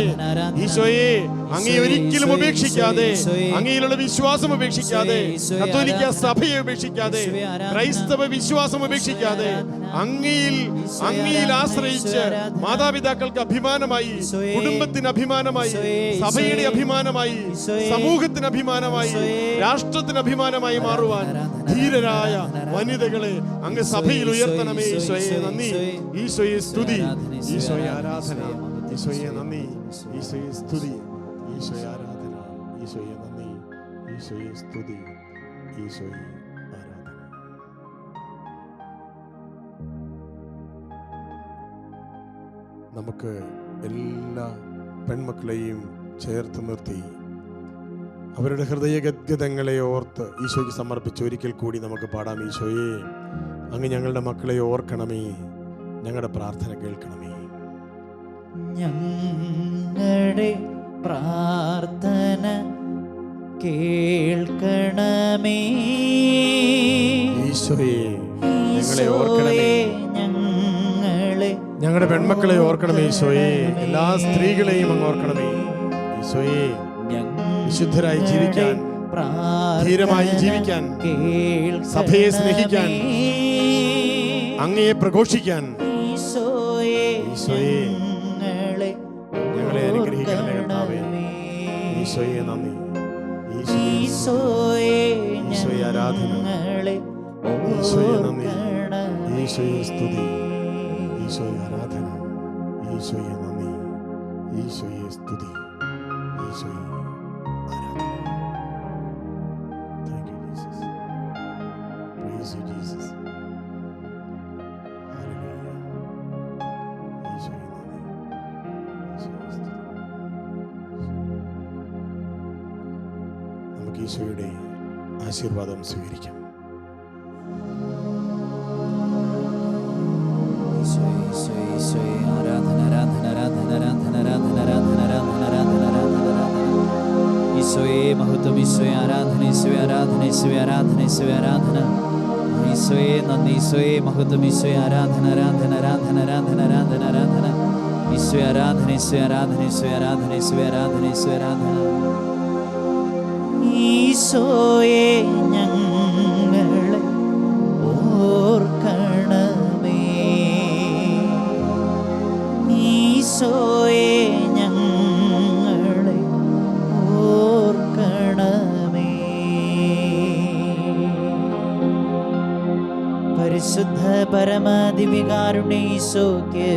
ഈശോയെ, അങ്ങയെ ഒരിക്കലും ഉപേക്ഷിക്കാതെ, അങ്ങയിലുള്ള വിശ്വാസം ഉപേക്ഷിക്കാതെ, കത്തോലിക്ക സഭയെ ഉപേക്ഷിക്കാതെ, ക്രൈസ്തവ വിശ്വാസം ഉപേക്ഷിക്കാതെ, അങ്ങയിൽ ആശ്രയിച്ച് മാതാപിതാക്കൾക്ക് അഭിമാനമായി, കുടുംബത്തിന് അഭിമാനമായി, സഭയുടെ അഭിമാനമായി, സമൂഹത്തിന് അഭിമാനമായി, രാഷ്ട്രത്തിന് അഭിമാനമായി മാറുവാൻ ധീരരായ വനിതകളെ അങ്ങ് സഭയിൽ ഉയർത്തണമേ. ഈശോയെ നന്ദി, ഈശോയെ സ്തുതി, ഈശോയെ ആരാധന. ഈശോയെ നന്ദി, ഈശോയെ സ്തുതി, ഈശോയെ ആരാധന. ഈശോയെ നന്ദി, ഈശോയെ സ്തുതി, ഈശോയെ ആരാധന. നമുക്ക് എല്ലാ പെൺമക്കളെയും ചേർത്ത് നിർത്തി അവരുടെ ഹൃദയഗദ്ഗതങ്ങളെ ഓർത്ത് ഈശോയ്ക്ക് സമർപ്പിച്ച് ഒരിക്കൽ കൂടി നമുക്ക് പാടാം. ഈശോയെ, അങ്ങ് ഞങ്ങളുടെ മക്കളെ ഓർക്കണമേ, ഞങ്ങളുടെ പ്രാർത്ഥന കേൾക്കണമേ. ഞങ്ങളുടെ പ്രാർത്ഥന കേൾക്കണമേ. ഈശോയെ, ഞങ്ങളെ ഓർക്കണമേ, ഞങ്ങളുടെ പെൺമക്കളെ ഓർക്കണമേ. ഈശോയെ, എല്ലാ സ്ത്രീകളെയും അങ്ങ് ഓർക്കണമേ. ഈശോയെ, വിശുദ്ധരായി ജീവിക്കാൻ, ധീരമായി ജീവിക്കാൻ, സഭയെ സ്നേഹിക്കാൻ, അങ്ങയെ പ്രഘോഷിക്കാൻ ഈശോയെ ഈശോയെ നന്ദി. ഈശോയെ ഈശോയെ ആരാധന. ഞങ്ങളെ ഈശോയെ നന്ദി. ഓർക്കണമേ. ഈശോയെ സ്തുതി. ഈശോയെ ആരാധന. ഈശോയെ നന്ദി. ഈശോയെ സ്തുതി. ഈശോയെ ആരാധന. Thank you, Jesus. Praise you, Jesus. Hallelujah. ഈശോയെ നന്ദി. ഈശോയെ സ്തുതി. നമുക്ക് ഈശോയുടെ ആശീർവാദം സ്വീകരിക്കാം. ഈശോയെ ആരാധന ആരാധന ആരാധന ആരാധന ആരാധന ആരാധന ആരാധന ആരാധന ആരാധന ആരാധന. ഈശോയെ മഹത്വം. ഈശോയെ ആരാധന. ഈശോയെ ആരാധന. ഈശോയെ ആരാധന. ഈശോയെ ആരാധന. ഈശോയെ നന്ദി. ഈശോയെ മഹത്വം. ഈശോയെ ആരാധന ആരാധന ആരാധന ആരാധന ആരാധന ആരാധന. ഈശോയെ ആരാധന. ഈശോയെ ആരാധന. ഈശോയെ ആരാധന. ഈശോയെ ആരാധന. ഈശോയെ ആരാധന. ഈശോയെ ഞങ്ങളെ ഓർക്കണമേ. ഈശോയെ ഞങ്ങളെ ഓർക്കണമേ. പരിശുദ്ധ പരമദിവ്യകാരുണ്യ ഈശോയ്ക്ക്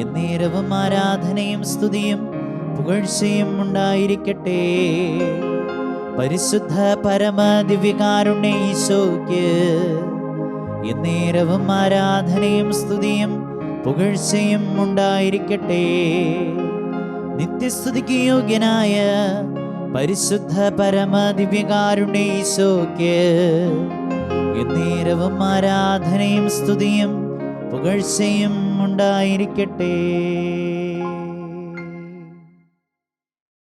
എന്നേരവും ആരാധനയും സ്തുതിയും പുകഴ്ചയും ഉണ്ടായിരിക്കട്ടെ. പരിശുദ്ധ പരമദിവ്യകാരുണ്യ ഈശോയ്ക്ക് എന്നേരവും ആരാധനയും സ്തുതിയും പുകഴ്ചയും ഉണ്ടായിരിക്കട്ടെ. നിത്യസ്തുതിക്ക് യോഗ്യനായ പരിശുദ്ധ പരമദിവ്യകാരുണ്യ ഈശോയ്ക്ക് എന്നേരവും ആരാധനയും സ്തുതിയും പുകഴ്ചയും ഉണ്ടായിരിക്കട്ടെ.